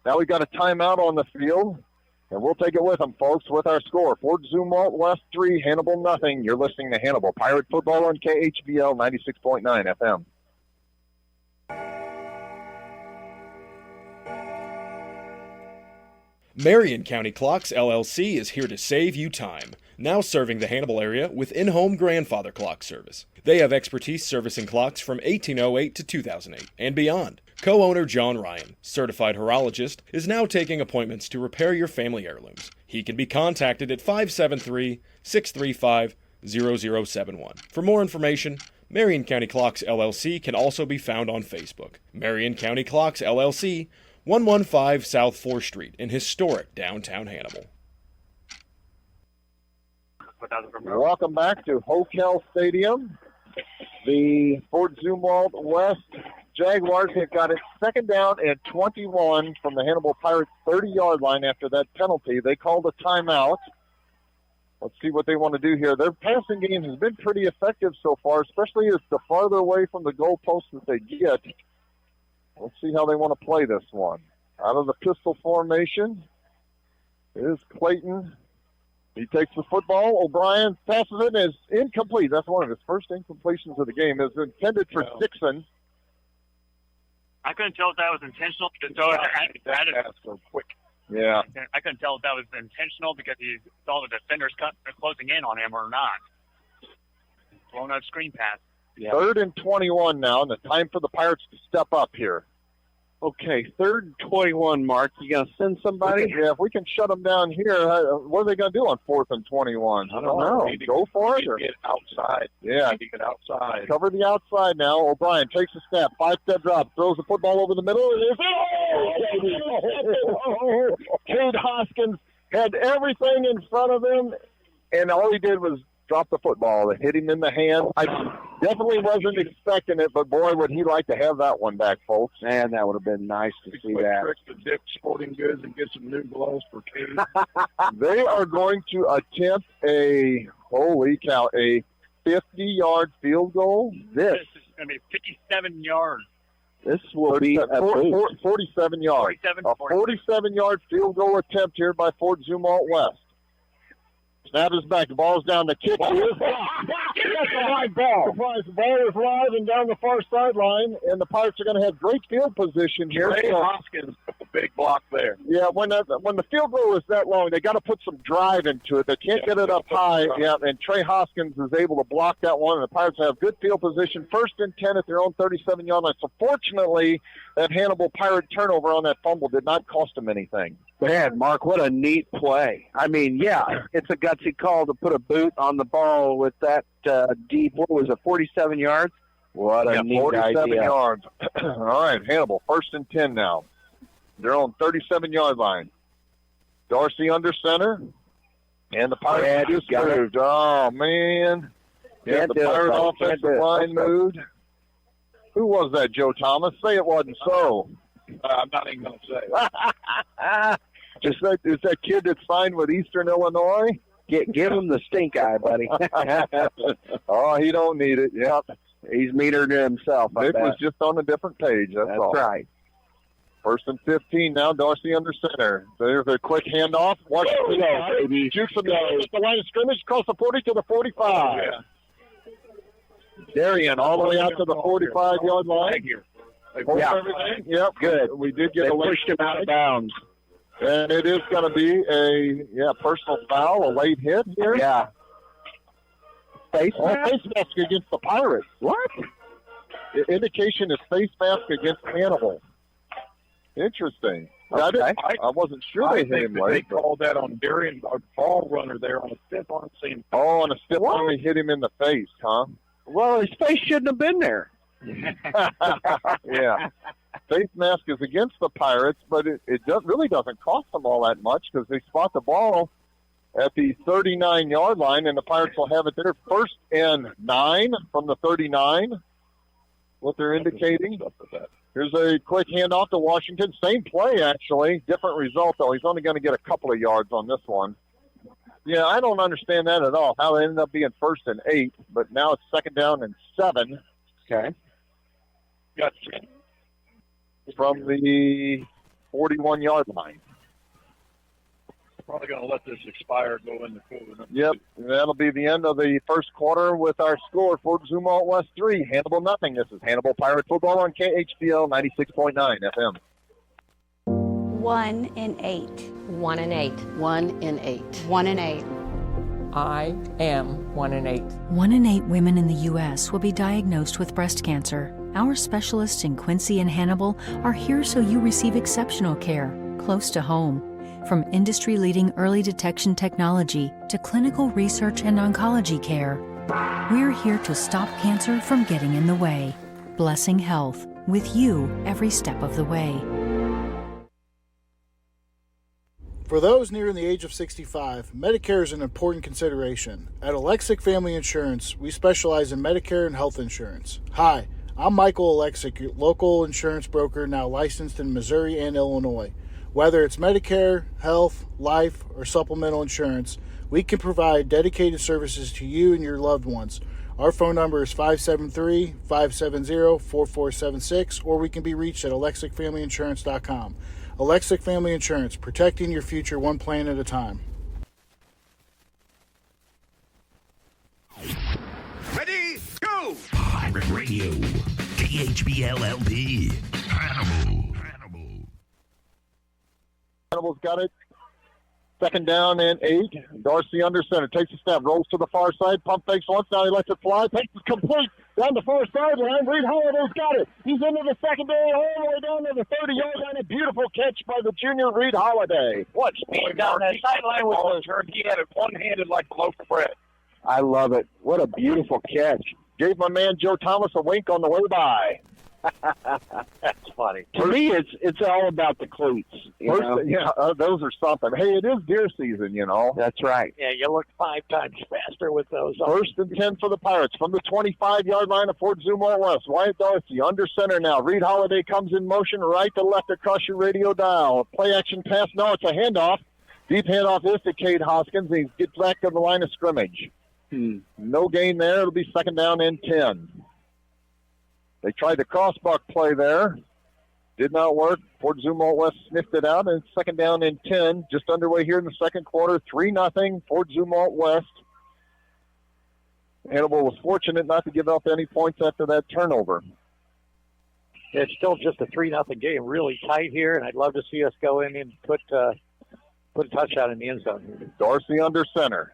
Now we've got a timeout on the field, and we'll take it with them, folks, with our score. Fort Zumwalt West 3, Hannibal nothing. You're listening to Hannibal Pirate Football on KHBL 96.9 FM. Marion County Clocks LLC is here to save you time. Now serving the Hannibal area with in-home grandfather clock service. They have expertise servicing clocks from 1808 to 2008 and beyond. Co-owner John Ryan, certified horologist, is now taking appointments to repair your family heirlooms. He can be contacted at 573-635-0071. For more information, Marion County Clocks LLC can also be found on Facebook. Marion County Clocks LLC, 115 South 4th Street in historic downtown Hannibal. Welcome back to Hokel Stadium. The Fort Zumwalt West Jaguars have got it second down and 21 from the Hannibal Pirates 30-yard line after that penalty. They called a timeout. Let's see what they want to do here. Their passing game has been pretty effective so far, especially as the farther away from the goalpost that they get. Let's see how they want to play this one. Out of the pistol formation is Clayton. He takes the football. O'Brien passes it and is incomplete. That's one of his first incompletions of the game. It's intended for Dixon. I couldn't tell if that was intentional. Quick. Yeah. I couldn't tell if that was intentional because he saw the defenders closing in on him or not. Blown up screen pass. Yeah. 3rd and 21 now, and the time for the Pirates to step up here. Okay, 3rd and 21, Mark. You going to send somebody? Yeah, if we can shut them down here, what are they going to do on 4th and 21? I don't know. Go for it? Or? Get outside. Yeah. Get outside. Cover the outside now. O'Brien takes a step, 5-step drop, throws the football over the middle. Cade Hoskins had everything in front of him, and all he did was drop the football. It hit him in the hand. I definitely wasn't expecting it, but boy, would he like to have that one back, folks. Man, that would have been nice to see that. Trick to Dick Sporting Goods and get some new gloves for Katie. They are going to attempt a 50-yard field goal. This is going to be 57 yards. This will be a 47 yards. 47-yard field goal attempt here by Fort Zumwalt West. Snap is back. The ball's down. The kick is. That's a high ball. The ball is live and down the far sideline, and the Pirates are going to have great field position here. Trey Hoskins put the big block there. Yeah, when the field goal is that long, they got to put some drive into it. They can't get it up high. Yeah, and Trey Hoskins is able to block that one, and the Pirates have good field position. 1st and 10 at their own 37-yard line. So fortunately, that Hannibal Pirate turnover on that fumble did not cost them anything. Man, Mark, what a neat play. I mean, yeah, it's a gutsy call to put a boot on the ball with that deep, what was it, 47 yards? What a neat 47 idea. yards. All right, Hannibal, 1st and 10 now. They're on 37-yard line. Dorsey under center, and the Pirates just moved. Oh, man. Yeah, the Pirate offensive line moved. Who was that, Joe Thomas? Say it wasn't so. I'm not even going to say Is that kid that signed with Eastern Illinois? Give him the stink eye, buddy. Oh, he don't need it. Yep. He's meaner to himself. It was just on a different page. That's all. Right. 1st and 15 now. Darcy under center. There's a quick handoff. Watch it go, baby. Shoots from the line of scrimmage, across the 40 to the 45. Yeah. Darian all the way out to the 45-yard line. Yeah. Yep. Good. We did get they a pushed him out of bounds. And it is going to be a personal foul, a late hit here. Yeah. Face mask against the Pirates. What? The indication is face mask against Hannibal. Interesting. Okay. I wasn't sure they hit him late. They called that on Darian, a ball runner there on a stiff arm seam. Oh, on a stiff arm, he hit him in the face, huh? Well, his face shouldn't have been there. Yeah. Face mask is against the Pirates, but it really doesn't cost them all that much because they spot the ball at the 39-yard line, and the Pirates will have it there. 1st and 9 from the 39. what they're indicating. Here's a quick handoff to Washington. Same play, actually. Different result, though. He's only going to get a couple of yards on this one. Yeah, I don't understand that at all, how they ended up being 1st and 8, but now it's 2nd down and 7. Okay. Gotcha. From the 41-yard line. Probably going to let this expire, go in the quarter. Yep, that'll be the end of the first quarter with our score. Fort Zumwalt West 3, Hannibal nothing. This is Hannibal Pirate Football on KHBL 96.9 FM. 1 in 8. 1 in 8. 1 in 8. 1 in 8. I am 1 in 8. 1 in 8 women in the U.S. will be diagnosed with breast cancer. Our specialists in Quincy and Hannibal are here so you receive exceptional care, close to home. From industry-leading early detection technology to clinical research and oncology care, we're here to stop cancer from getting in the way. Blessing Health, with you every step of the way. For those nearing the age of 65, Medicare is an important consideration. At Alexic Family Insurance, we specialize in Medicare and health insurance. Hi, I'm Michael Alexic, your local insurance broker now licensed in Missouri and Illinois. Whether it's Medicare, health, life, or supplemental insurance, we can provide dedicated services to you and your loved ones. Our phone number is 573-570-4476, or we can be reached at alexicfamilyinsurance.com. Alexic Family Insurance, protecting your future one plan at a time. Ready, go! Pirate Radio, KHBLLP, Hannibal. Hannibal's got it. 2nd down and 8. Dorsey under center. Takes a step. Rolls to the far side. Pump fakes once. Now he lets it fly. Takes it complete. Down the far sideline. Reed Holliday's got it. He's into the secondary all the way down to the 30-yard line. A beautiful catch by the junior Reed Holiday. What speed down that sideline with those. He had it one-handed like a loaf of bread. I love it. What a beautiful catch. Gave my man Joe Thomas a wink on the way by. That's funny. To me, it's all about the cleats. Those are something. Hey, it is deer season, you know. That's right. Yeah, you look 5 times faster with those. 1st and 10 for the Pirates from the 25-yard line of Fort Zumwalt West. Wyatt Dorsey under center now. Reed Holiday comes in motion right to left across your radio dial. Play action pass. No, it's a handoff. Deep handoff is to Cade Hoskins. He gets back to the line of scrimmage. No gain there. It'll be 2nd down and 10. They tried the crossbuck play there. Did not work. Fort Zumwalt West sniffed it out, and it's 2nd down and 10. Just underway here in the second quarter. 3-0 Fort Zumwalt West. Hannibal was fortunate not to give up any points after that turnover. It's still just a 3-0 game. Really tight here, and I'd love to see us go in and put a touchdown in the end zone. Dorsey under center.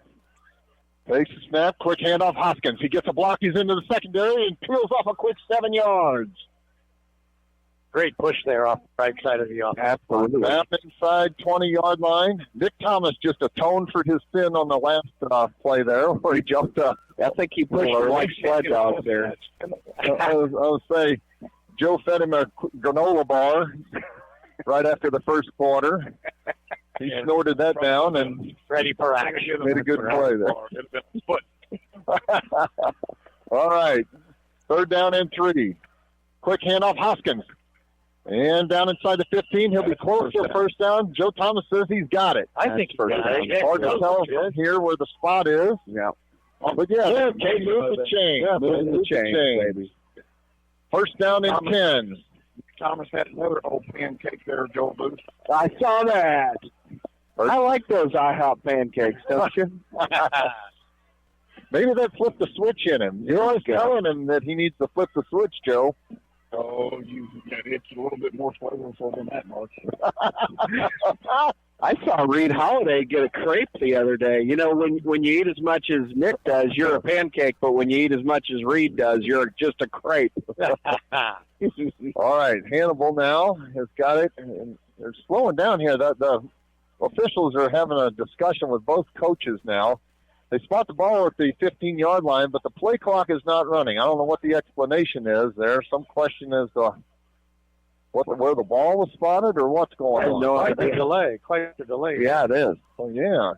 Takes a snap, quick handoff, Hoskins. He gets a block, he's into the secondary, and peels off a quick 7 yards. Great push there off the right side of the offense. Absolutely. Snap inside 20-yard line. Nick Thomas just atoned for his sin on the last play there, where he jumped up. I think he pushed the white sled dog there. I was say, Joe fed him a granola bar right after the first quarter. He snorted that down and ready for action. Made a good play there. All right. 3rd down and 3. Quick handoff, Hoskins. And down inside the 15. He'll be close to a 1st down. Joe Thomas says he's got it. I think first down. Hard to tell here where the spot is. Yeah. But yeah, move the chain. Yeah, move the chain, baby. 1st down and 10. Thomas had another old pancake there, Joe Booth. I saw that. I like those IHOP pancakes, don't you? Maybe that flipped the switch in him. You're always telling him that he needs to flip the switch, Joe. Oh, it's a little bit more flavorful than that, Mark. I saw Reed Holiday get a crepe the other day. You know, when you eat as much as Nick does, you're a pancake, but when you eat as much as Reed does, you're just a crepe. All right, Hannibal now has got it. And they're slowing down here. The officials are having a discussion with both coaches now. They spot the ball at the 15-yard line, but the play clock is not running. I don't know what the explanation is there. Some question as to where the ball was spotted or what's going on. Quite the delay. Yeah, it is. So, yeah.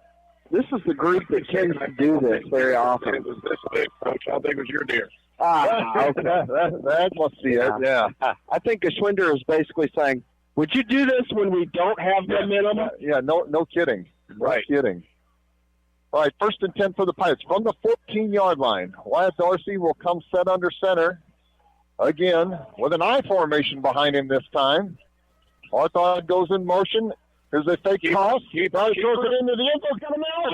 This is the group that tends to do this very often. It was this big, Coach. How big was your deer? Okay. That must be it, yeah. I think Geschwinder is basically saying, would you do this when we don't have momentum? Yeah, no kidding. Right. No kidding. All right, 1st and 10 for the Pirates from the 14-yard line. Wyatt Dorsey will come set under center again with an I formation behind him this time. Arthod goes in motion. Here's a fake toss. Bryce throws it into the end zone. Got him out.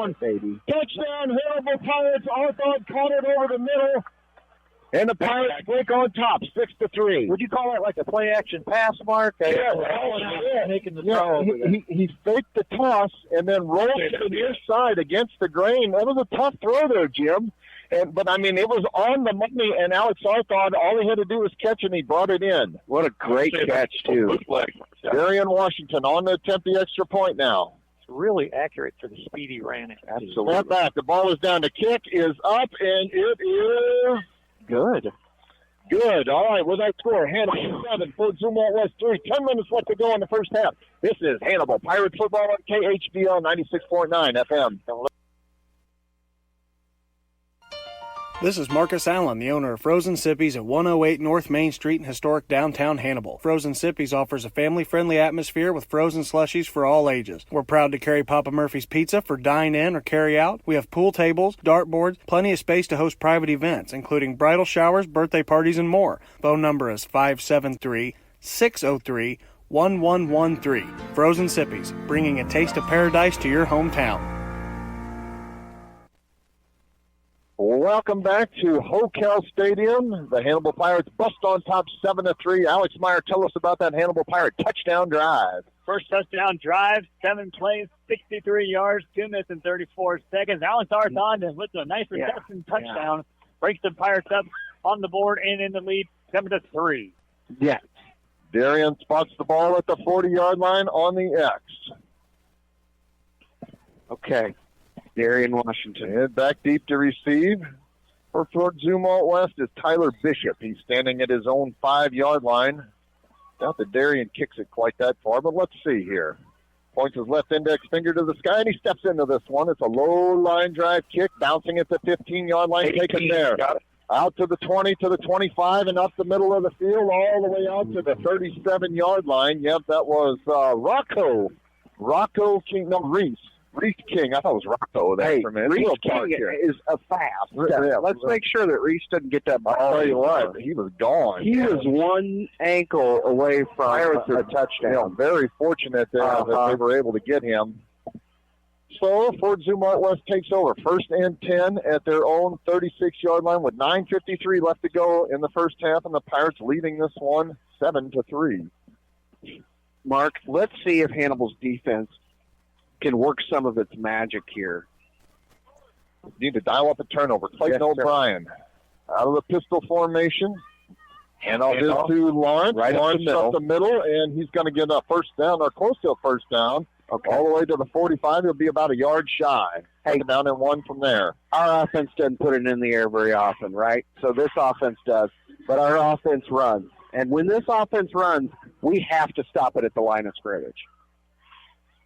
Touchdown! Baby. Touchdown, Hannibal Pirates. Arthod caught it over the middle. And the Pirates break on top, 6-3. Would you call that like a play-action pass, Mark? Making the throw. He faked the toss and then rolled to the near side against the grain. That was a tough throw there, Jim. But I mean, it was on the money, and Alex Arthod, all he had to do was catch, and he brought it in. What a great catch, too. Darian Washington on to attempt the extra point now. It's really accurate for the speed he ran it. Absolutely. Step back. The ball is down. The kick is up, and it is good. Good. All right, with that score, Hannibal 7, Fort Zumwalt West 3. 10 minutes left to go in the first half. This is Hannibal Pirate Football on KHBL 96.9 FM. This is Marcus Allen, the owner of Frozen Sippies at 108 North Main Street in historic downtown Hannibal. Frozen Sippies offers a family-friendly atmosphere with frozen slushies for all ages. We're proud to carry Papa Murphy's Pizza for dine-in or carry-out. We have pool tables, dartboards, plenty of space to host private events, including bridal showers, birthday parties, and more. Phone number is 573-603-1113. Frozen Sippies, bringing a taste of paradise to your hometown. Welcome back to Hokel Stadium. The Hannibal Pirates bust on top 7-3. Alex Meyer, tell us about that Hannibal Pirate touchdown drive. First touchdown drive, 7 plays, 63 yards, 2 minutes and 34 seconds. Alex Arthod with a nice reception touchdown. Breaks the Pirates up on the board and in the lead, 7-3. Yeah. Darian spots the ball at the 40-yard line on the X. Okay. Darian Washington. And back deep to receive for Fort Zumwalt West is Tyler Bishop. He's standing at his own 5-yard line. Doubt that Darian kicks it quite that far, but let's see here. Points his left index finger to the sky, and he steps into this one. It's a low line drive kick, bouncing at the 15-yard line, taken there. Out to the 20, to the 25, and up the middle of the field, all the way out to the 37-yard line. Yep, that was Rocco King, no, Reese King. I thought it was Rocco there for a minute. Reese King is a fast. Let's make sure that Reese doesn't get that ball. I'll tell you what, he was gone. He was one ankle away from a touchdown. Very fortunate there that they were able to get him. So Fort Zumwalt West takes over. 1st and 10 at their own 36-yard line with 9:53 left to go in the first half, and the Pirates leading this one 7-3. Mark, let's see if Hannibal's defense can work some of its magic here. Need to dial up a turnover. Clayton O'Brien out of the pistol formation. Hand off this to Lawrence. Lawrence up the middle, and he's going to get a first down or close to a first down. Okay. All the way to the 45. He'll be about a yard shy. Down and 1 from there. Our offense doesn't put it in the air very often, right? So this offense does. But our offense runs. And when this offense runs, we have to stop it at the line of scrimmage.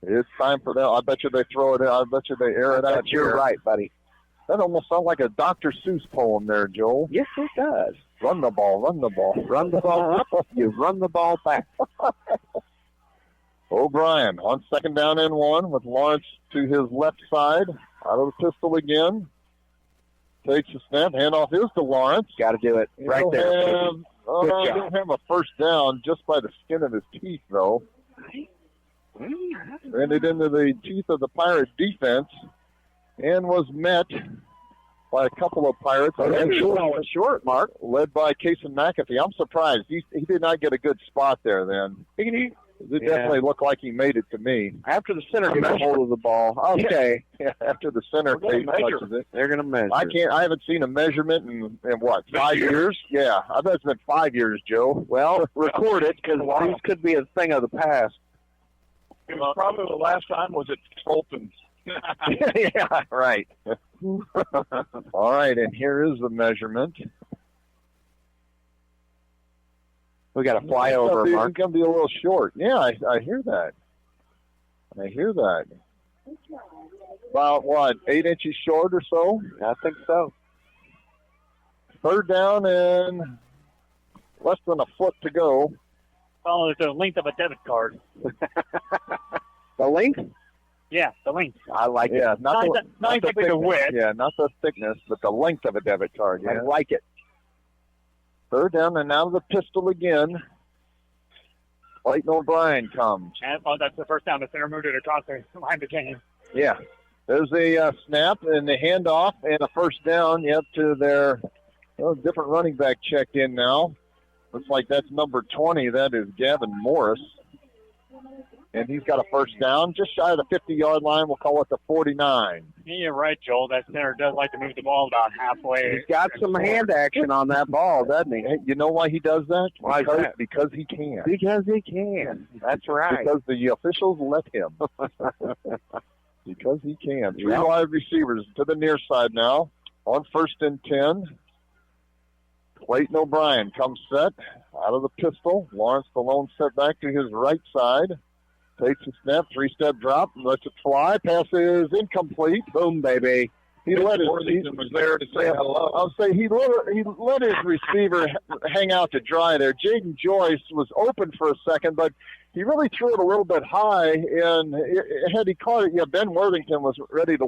It's time for them. I bet you they throw it in. I bet you they air it out. You're right, buddy. That almost sounds like a Dr. Seuss poem there, Joel. Yes, it does. Run the ball, run the ball. Run the ball up, you run the ball back. O'Brien on 2nd down and 1 with Lawrence to his left side. Out of the pistol again. Takes a snap. Handoff is to Lawrence. Got to do it right there. He'll have a first down just by the skin of his teeth, though. Ran it into the teeth of the Pirate defense and was met by a couple of Pirates. Short, Mark. Led by Kason McAfee. I'm surprised. He did not get a good spot there then. It definitely looked like he made it to me. After the center gets a hold of the ball. Okay. Yeah, after the center touches it. They're going to measure. I haven't seen a measurement in what, 5 years? Yeah, I bet it's been 5 years, Joe. Well, record it because these could be a thing of the past. It was probably the last time was at Colton's. Yeah, right. All right, and here is the measurement. We got a flyover, Mark. It's going to be a little short. Yeah, I hear that. About, 8 inches short or so? I think so. Third down and less than a foot to go. Oh, it's the length of a debit card. The length? Yeah, the length. I like it. Yeah, Not exactly the width. Yeah, not the thickness, but the length of a debit card. Yeah. I like it. Third down and now the pistol again. Clayton O'Brien comes. And, that's the first down. The center moved it across the line of game. Yeah. There's a snap and the handoff and a first down. Yep, to their different running back checked in now. Looks like that's number 20. That is Gavin Morris. And he's got a first down just shy of the 50-yard line. We'll call it the 49. Yeah, you're right, Joel. That center does like to move the ball about halfway. He's got some hand action on that ball, doesn't he? Hey, you know why he does that? Why is that? Because he can. Because he can. That's right. Because the officials let him. Because he can. Three wide receivers to the near side now. On 1st and 10. Clayton O'Brien comes set out of the pistol. Lawrence Stallone set back to his right side. Takes a snap, 3-step drop, lets it fly. Pass is incomplete. Boom, baby. He let his Worthington was there to say hello. I'll say he let his receiver hang out to dry there. Jaden Joyce was open for a second, but he really threw it a little bit high, and had he caught it, Ben Worthington was ready to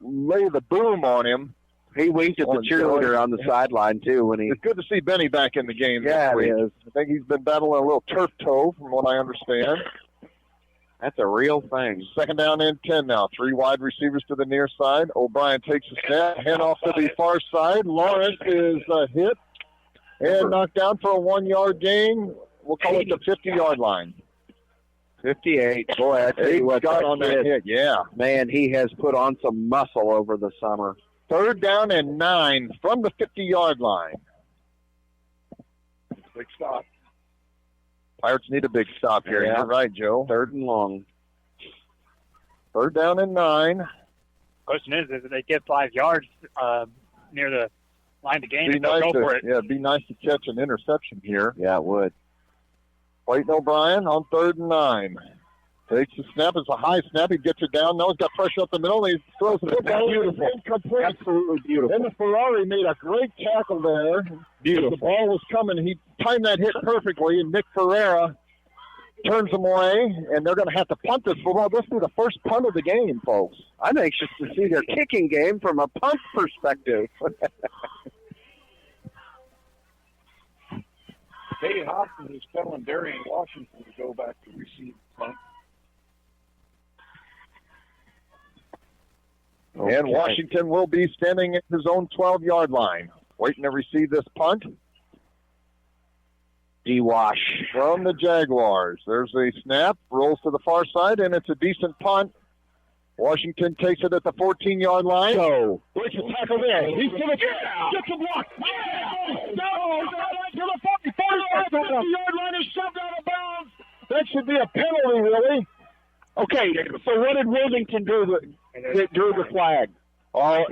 lay the boom on him. He winked at the cheerleader on the sideline, too. When It's good to see Benny back in the game Yeah, this week. it is. I think he's been battling a little turf toe, from what I understand. That's a real thing. Second down and 10 now. 3 wide receivers to the near side. O'Brien takes a snap, hand off to the far side. Lawrence is hit and knocked down for a 1-yard gain. We'll call it the 50-yard line. 58. Boy, I tell you what, got on that hit. Yeah. Man, he has put on some muscle over the summer. Third down and 9 from the 50-yard line. Big stop. Pirates need a big stop here. Yeah. You're right, Joe. Third and long. Third down and 9. Question is if they get 5 yards near the line of game, Be they'll nice go for it. Yeah, it'd be nice to catch an interception here. Yeah, it would. Clayton O'Brien on 3rd and 9. Takes the snap. It's a high snap. He gets it down. Now he's got pressure up the middle. He throws it. Beautiful. Incomplete. Absolutely beautiful. And the Ferrari made a great tackle there. Beautiful. The ball was coming. He timed that hit perfectly, and Nick Ferreira turns him away, and they're going to have to punt this football. This will be the first punt of the game, folks. I'm anxious to see their kicking game from a punt perspective. Dave Hopkins is telling Darian Washington to go back to receive the punt. Okay. And Washington will be standing at his own 12-yard line, waiting to receive this punt. D-Wash from the Jaguars. There's a snap, rolls to the far side, and it's a decent punt. Washington takes it at the 14-yard line. Go. Breaks a tackle there. He's going to get the block. No, to the 40-yard line is shoved out of bounds. That should be a penalty, really. Okay, so what did Worthington do that drew the flag? Oh,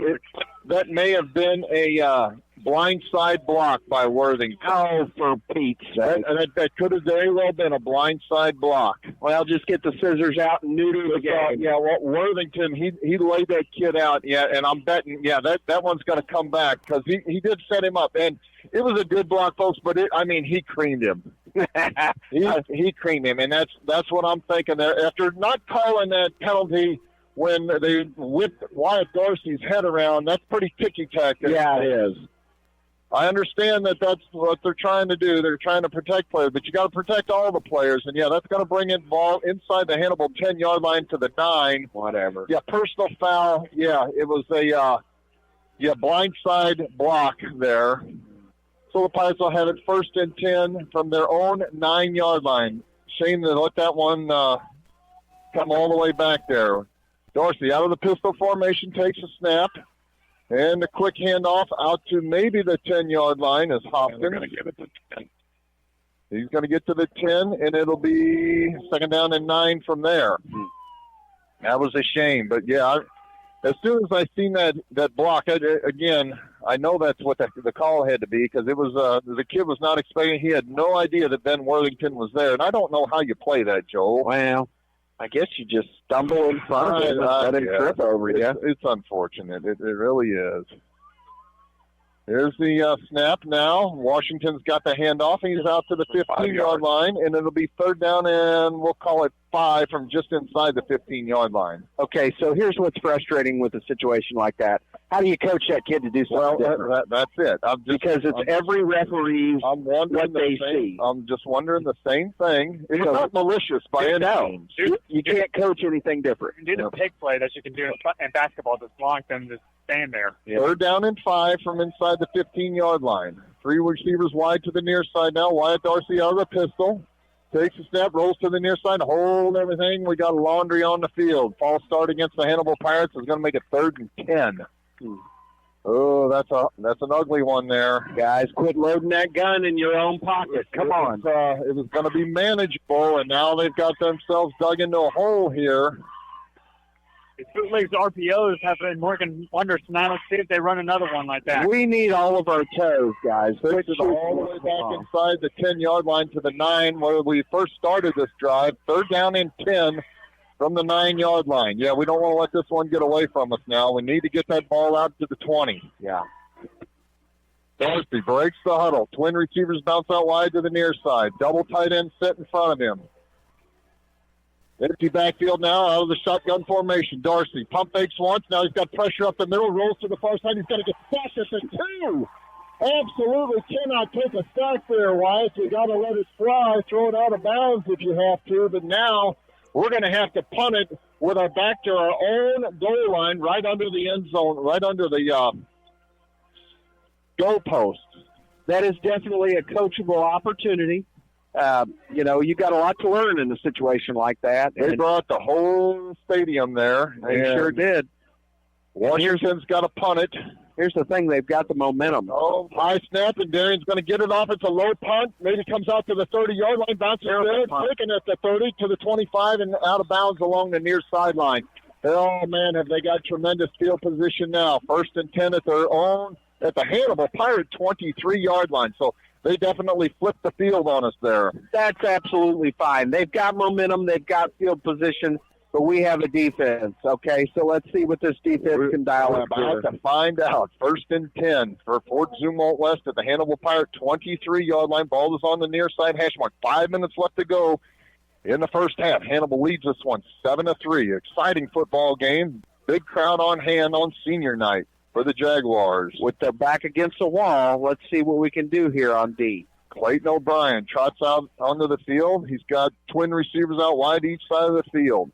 that may have been a blindside block by Worthington. Oh, for Pete's sake. That could have very well been a blindside block. Well, just get the scissors out and neuter the game. Yeah, well, Worthington, he laid that kid out, and I'm betting, that one's going to come back because he did set him up. And it was a good block, folks, but he creamed him. he creamed him, and that's what I'm thinking there. After not calling that penalty when they whipped Wyatt Dorsey's head around, that's pretty ticky-tack. Yeah, it is. I understand that's what they're trying to do. They're trying to protect players, but you got to protect all the players. And, that's going to bring in ball inside the Hannibal 10-yard line to the 9. Whatever. Yeah, personal foul. Yeah, it was a blindside block there. So the Pirates will have it 1st and 10 from their own 9-yard line. Shame to let that one come all the way back there. Dorsey out of the pistol formation takes a snap. And a quick handoff out to maybe the 10-yard line is Hopkins. They're going to give it to 10. He's going to get to the 10, and it'll be 2nd down and 9 from there. That was a shame. But, as soon as I seen that block, I know that's what the call had to be because it was the kid was not expecting. He had no idea that Ben Worthington was there. And I don't know how you play that, Joel. Well, I guess you just stumble in front of him and let him trip over you. It's unfortunate. It really is. Here's the snap now. Washington's got the handoff. He's out to the 15-yard line, and it'll be third down, and we'll call it 5 from just inside the 15-yard line. Okay, so here's what's frustrating with a situation like that. How do you coach that kid to do something different? That's it. Because every referee's what they see. I'm just wondering the same thing. It's not malicious by any means. You can't coach anything different. Do the pick play that you can do in basketball that's long than just stand there. Yeah. Third down and 5 from inside the 15-yard line. 3 receivers wide to the near side now. Wyatt Dorsey out of the pistol. Takes a step, rolls to the near side, hold everything. We got laundry on the field. False start against the Hannibal Pirates is going to make it 3rd and 10. Oh, that's an ugly one there. Guys, quit loading that gun in your own pocket. Come on. It was going to be manageable, and now they've got themselves dug into a hole here. The Bootleg's RPOs have been working wonders tonight. Let's see if they run another one like that. We need all of our toes, guys. Takes it all the way back inside the 10-yard line to the 9 where we first started this drive. Third down and 10 from the 9-yard line. Yeah, we don't want to let this one get away from us now. We need to get that ball out to the 20. Yeah. Dorsey breaks the huddle. Twin receivers bounce out wide to the near side. Double tight end set in front of him. Empty backfield now out of the shotgun formation. Dorsey pump fakes once. Now he's got pressure up the middle. Rolls to the far side. He's going to get sacked at the 2. Absolutely cannot take a sack there, Wyatt. You got to let it fly. Throw it out of bounds if you have to. But now we're going to have to punt it with our back to our own goal line, right under the end zone, right under the goal post. That is definitely a coachable opportunity. You got a lot to learn in a situation like that. They brought the whole stadium there. They sure did. Washington's got to punt it. Here's the thing. They've got the momentum. Oh, high snap, and Darian's going to get it off. It's a low punt. Maybe comes out to the 30-yard line, bounces there, taking it at the 30 to the 25 and out of bounds along the near sideline. Oh, man, have they got tremendous field position now. 1st and 10 at their own, at the Hannibal Pirate 23-yard line. So they definitely flipped the field on us there. That's absolutely fine. They've got momentum. They've got field position, but we have a defense, okay? So let's see what this defense can dial up. We're about to find out. 1st and 10 for Fort Zumwalt West at the Hannibal Pirate 23-yard line. Ball is on the near side hash mark. 5 minutes left to go in the first half. Hannibal leads this one 7-3. Exciting football game. Big crowd on hand on senior night for the Jaguars. With their back against the wall, let's see what we can do here on D. Clayton O'Brien trots out onto the field. He's got twin receivers out wide each side of the field.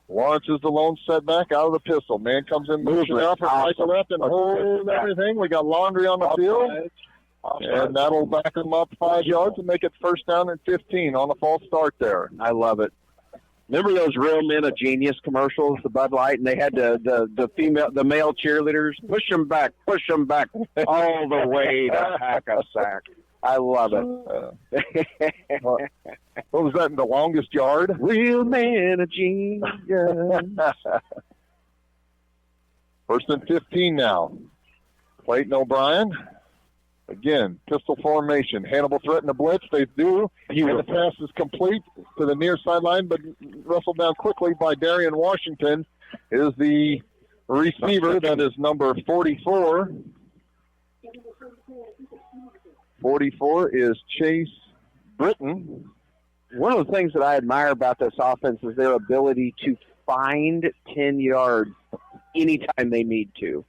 Lawrence is the lone setback out of the pistol. Man comes in, moves it up from right to left and holds everything. We got laundry on the field. And that'll back them up 5 yards and make it 1st down and 15 on a false start there. I love it. Remember those Real Men of Genius commercials, the Bud Light, and they had the male cheerleaders push them back all the way to hack a sack. I love it. What was that in the longest yard? Real Men of Genius. 1st and 15 now. Clayton O'Brien. Again, pistol formation. Hannibal threatened to blitz. They do. And the pass is complete to the near sideline, but wrestled down quickly by Darian Washington is the receiver. That is number 44. 44 is Chase Britton. One of the things that I admire about this offense is their ability to find 10 yards anytime they need to.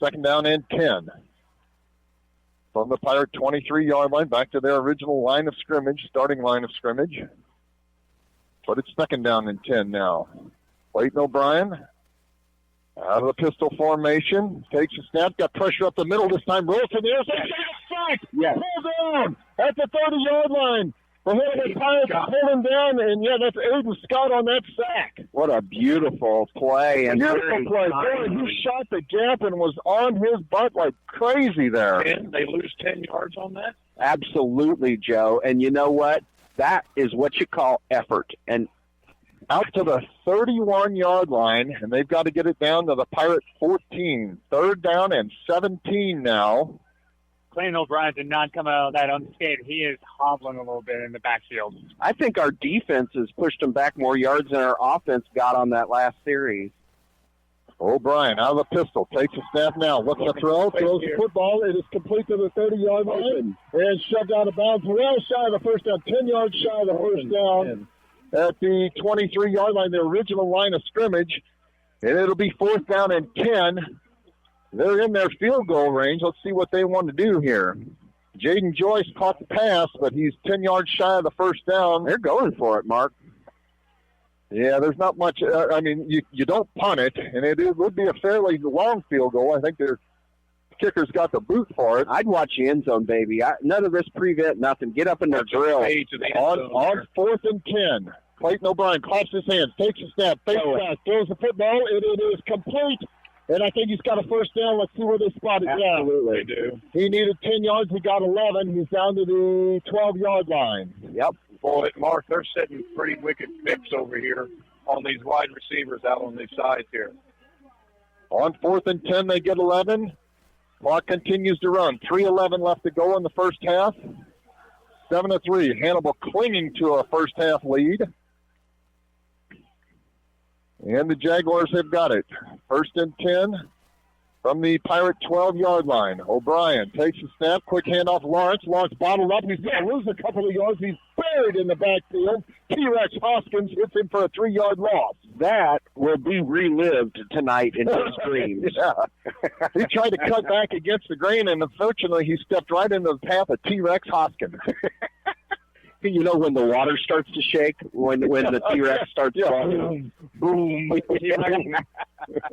2nd down and 10. From the Pirate 23-yard line back to their original line of scrimmage, starting line of scrimmage. But it's 2nd down and 10 now. Clayton O'Brien out of the pistol formation. Takes a snap, got pressure up the middle this time. Rolls to the air. Sacked! Yes. Pulled down at the 30-yard line. The Hannibal Pirates pulled him down, and that's Aiden Scott on that sack. What a beautiful play. And beautiful play. Boy, he shot the gap and was on his butt like crazy there. And they lose 10 yards on that? Absolutely, Joe. And you know what? That is what you call effort. And out to the 31-yard line, and they've got to get it down to the Pirate 14. 3rd down and 17 now. Clayton O'Brien did not come out of that unscathed. He is hobbling a little bit in the backfield. I think our defense has pushed them back more yards than our offense got on that last series. O'Brien out of the pistol, takes a snap now, looking to throw, throws the football. It is complete to the 30-yard line and shoved out of bounds. Well shy of the first down, 10 yards shy of the first down at the 23-yard line, the original line of scrimmage. And it'll be 4th down and 10. They're in their field goal range. Let's see what they want to do here. Jaden Joyce caught the pass, but he's 10 yards shy of the first down. They're going for it, Mark. Yeah, there's not much. You don't punt it, and it would be a fairly long field goal. I think their kicker's got the boot for it. I'd watch the end zone, baby. None of this prevent, nothing. Get up in their drill. On 4th and 10. Clayton O'Brien claps his hands, takes a snap, fakes back, throws the football, and it is complete. And I think he's got a first down. Let's see where they spot it. Absolutely. They do. He needed 10 yards. He got 11. He's down to the 12-yard line. Yep. Boy, Mark, they're setting pretty wicked picks over here on these wide receivers out on these sides here. On 4th and 10, they get 11. Clock continues to run. 3:11 left to go in the first half. 7-3. Hannibal clinging to a first-half lead. And the Jaguars have got it. 1st and 10 from the Pirate 12-yard line. O'Brien takes a snap. Quick handoff Lawrence. Lawrence bottled up. He's going to lose a couple of yards. He's buried in the backfield. T-Rex Hoskins hits him for a 3-yard loss. That will be relived tonight in his dreams. Yeah. He tried to cut back against the grain, and unfortunately he stepped right into the path of T-Rex Hoskins. You know when the water starts to shake, when the T-Rex starts falling? Boom.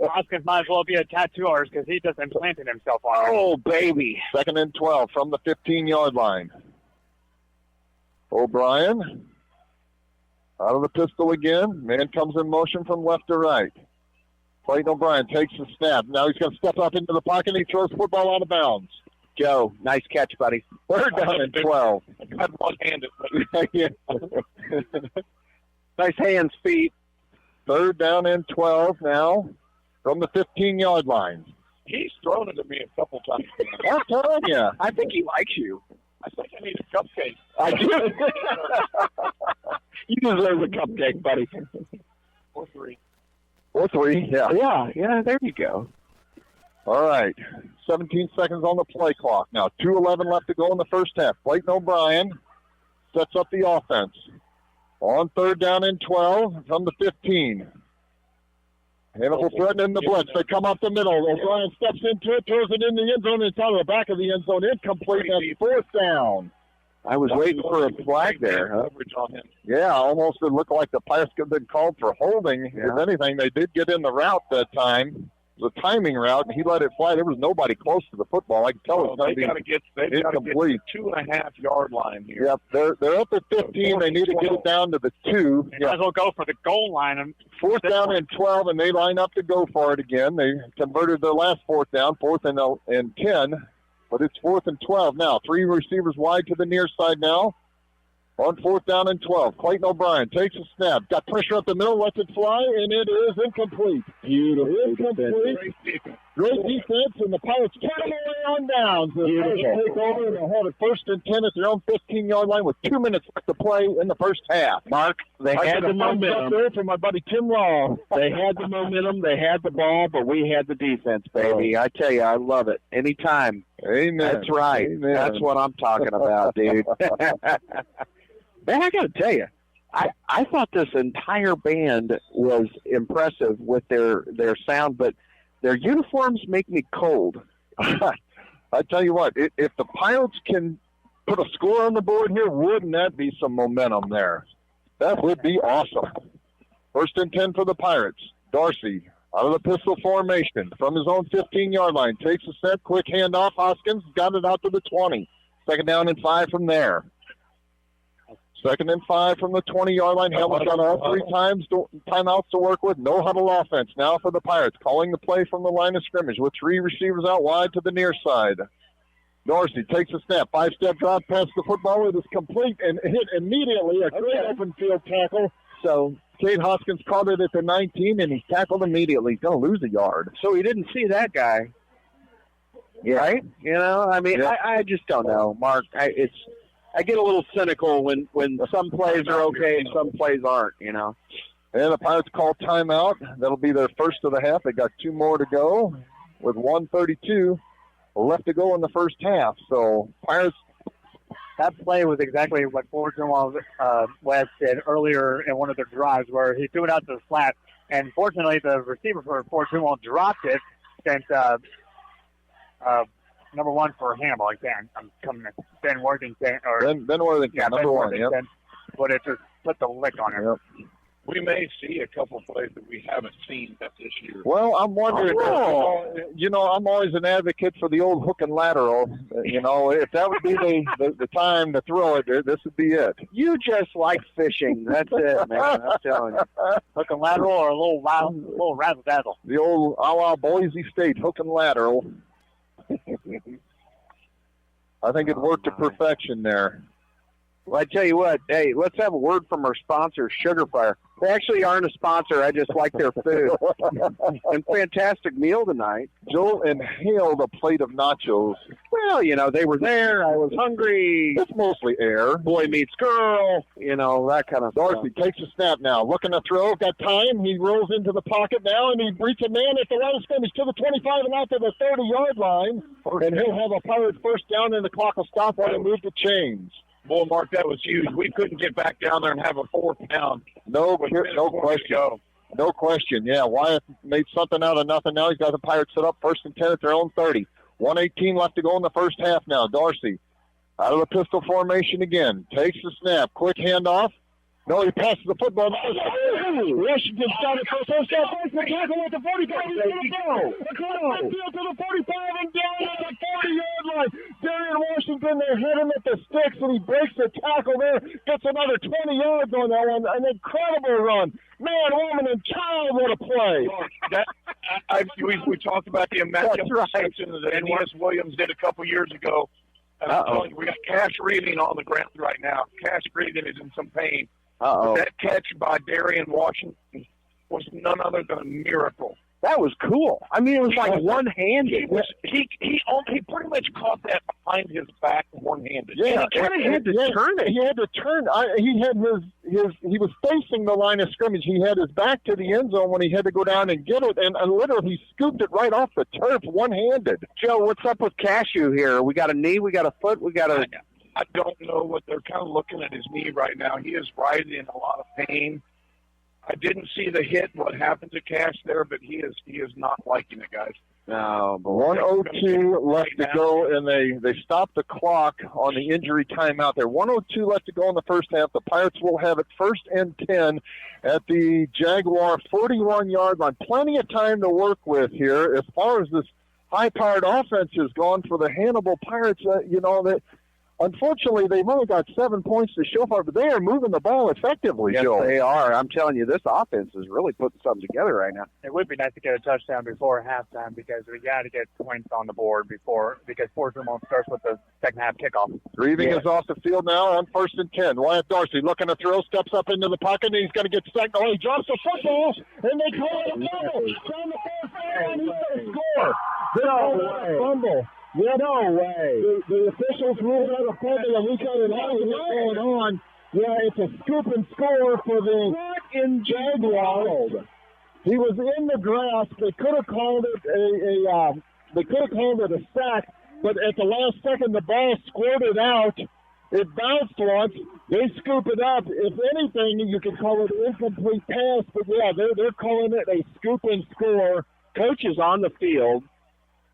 Hoskins might as well be a tattoo artist because he just implanted himself on it. Oh, baby. 2nd and 12 from the 15-yard line. O'Brien out of the pistol again. Man comes in motion from left to right. Clayton O'Brien takes the snap. Now he's going to step up into the pocket and he throws the football out of bounds. Joe, nice catch, buddy. 3rd down and 12. I'm one-handed. Nice hands, feet. 3rd down and 12 now from the 15-yard line. He's thrown it at me a couple times. I'm telling you. I think he likes you. I think I need a cupcake. I do. You deserve a cupcake, buddy. 4-3. 4-3, yeah. Yeah, there you go. All right. 17 seconds on the play clock. Now 2:11 left to go in the first half. Clayton O'Brien sets up the offense. On 3rd down and 12 from the 15. Hannibal threatening the blitz. They come up the middle. O'Brien steps into it, throws it in the end zone. It's out of the back of the end zone. Incomplete. That's 4th down. I was waiting for a flag there. Huh? Yeah, almost it looked like the Pirates could have been called for holding. Yeah. If anything, they did get in the route that time. It was a timing route, and he let it fly. There was nobody close to the football. I can tell it's going to be incomplete. 2.5-yard line here. Yep, they're up at 15. They need to get it down to the 2. They might as well go for the goal line. And 4th down and 12, and they line up to go for it again. They converted their last 4th down, 4th and 10, but it's 4th and 12 now. 3 receivers wide to the near side now. On 4th down and 12, Clayton O'Brien takes a snap. Got pressure up the middle, lets it fly, and it is incomplete. Beautiful. Incomplete. Great defense, and the Pirates turn them away on downs. The Pirates take over, and they'll have it 1st and 10 at their own 15-yard line with 2 minutes left to play in the first half. Mark, they had the momentum. There for my buddy Tim Law. They had the momentum, they had the ball, but we had the defense, baby. I tell you, I love it. Anytime. Amen. That's right. Amen. That's what I'm talking about, dude. Man, I got to tell you, I thought this entire band was impressive with their sound, but their uniforms make me cold. I tell you what, if the Pirates can put a score on the board here, wouldn't that be some momentum there? That would be awesome. 1st and 10 for the Pirates. Dorsey out of the pistol formation from his own 15-yard line. Takes a step, quick handoff. Hoskins got it out to the 20. 2nd down and 5 from there. 2nd and 5 from the 20-yard line. Hamill's got all 3 timeouts to work with. No huddle offense now for the Pirates. Calling the play from the line of scrimmage with 3 receivers out wide to the near side. Dorsey takes a snap. 5-step drop past the football. It is complete and hit immediately. A great open field tackle. So Cade Hoskins caught it at the 19, and he tackled immediately. He's going to lose a yard. So he didn't see that guy. Yeah. Right? You know, I mean, I just don't know, Mark. I get a little cynical when some plays are okay and some plays aren't, you know. And the Pirates call timeout. That'll be their first of the half. They got 2 more to go with 1:32 left to go in the first half. So Pirates. That play was exactly what Fort Zumwalt West did earlier in one of their drives, where he threw it out to the flat, and fortunately the receiver for Fort Zumwalt dropped it. Since number 1 for Hannibal again, I'm coming to Ben Worthington Ben Worthington, number 1. Yep. But it just put the lick on him. Yep. We may see a couple plays that we haven't seen this year. Well, I'm wondering, I'm always an advocate for the old hook and lateral. If that would be the time to throw it, this would be it. You just like fishing. That's it, man. I'm telling you. Hook and lateral or a little razzle-dazzle. The old a la Boise State hook and lateral. I think it worked to perfection there. Well, I tell you what, hey, let's have a word from our sponsor, Sugar Fire. They actually aren't a sponsor. I just like their food. And fantastic meal tonight. Joel inhaled a plate of nachos. Well, they were there. I was hungry. It's mostly air. Boy meets girl. That kind of Darcy stuff. takes a snap now. Looking to throw. Got time. He rolls into the pocket now, and he reaches a man at the line of scrimmage to the 25 and out to the 30-yard line. And he'll have a Pirate first down, and the clock will stop while they move the chains. Boy, Mark, that was huge. We couldn't get back down there and have a 4th down. No question. No question. Yeah, Wyatt made something out of nothing. Now he's got the Pirates set up 1st and 10 at their own 30. 1:18 left to go in the first half now. Darcy out of the pistol formation again. Takes the snap. Quick handoff. No, he passes the football. Washington's got it for a first down. First and tackle at the 45. He's going to go. Across the field to the 45 and down at the 40-yard line. Darian Washington, they hit him at the sticks, and he breaks the tackle there. Gets another 20 yards on that one. An incredible run. Man, woman, and child, what a play. We talked about the matchup reception that N.S. Williams did a couple years ago. I'm telling you, we got Cash breathing on the ground right now. Cash breathing is in some pain. But that catch by Darian Washington was none other than a miracle. That was cool. I mean, it was like one-handed. He pretty much caught that behind his back one-handed. Yeah, he kind of had to turn it. He had to turn. He was facing the line of scrimmage. He had his back to the end zone when he had to go down and get it, and literally he scooped it right off the turf one-handed. Joe, what's up with Cashew here? We got a knee, we got a foot, we got a... I don't know what they're kind of looking at his knee right now. He is writhing in a lot of pain. I didn't see the hit, what happened to Cash there, but he is not liking it, guys. No, but 1:02 left to go, and they stopped the clock on the injury timeout there. 1:02 left to go in the first half. The Pirates will have it 1st and 10 at the Jaguar 41-yard line. Plenty of time to work with here. As far as this high-powered offense has gone for the Hannibal Pirates, that. Unfortunately, they've only got 7 points to show for it, but they are moving the ball effectively, yes, Joe. They are. I'm telling you, this offense is really putting something together right now. It would be nice to get a touchdown before halftime because we got to get points on the board because Fort Zumwalt starts with the second half kickoff. Grieving is off the field now on 1st and 10. Wyatt Darcy looking to throw, steps up into the pocket, and he's going to get sacked. Oh, he drops the football, and they call it a fumble. Down the first and he's going to score. No fumble. Yeah, no way. The officials ruled out a fumble, and we got an argument going on. Yeah, it's a scoop and score for the Jaguars. He was in the grass. They could have called it a sack, but at the last second, the ball squirted out. It bounced once. They scoop it up. If anything, you could call it an incomplete pass, but yeah, they're calling it a scoop and score. Coach is on the field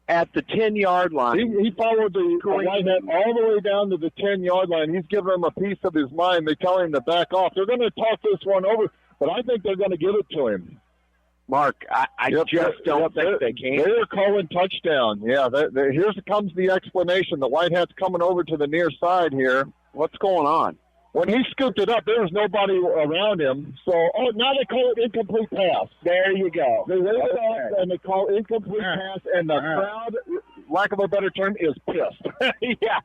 at the 10-yard line. He followed the Whitehead all the way down to the 10-yard line. He's giving them a piece of his mind. They tell him to back off. They're going to talk this one over, but I think they're going to give it to him. Mark, I just don't think they can. They're calling touchdown. Yeah, here comes the explanation. The Whitehead's coming over to the near side here. What's going on? When he scooped it up, there was nobody around him. So, now they call it incomplete pass. There you go. And they call it incomplete pass, and the crowd, lack of a better term, is pissed. Yeah.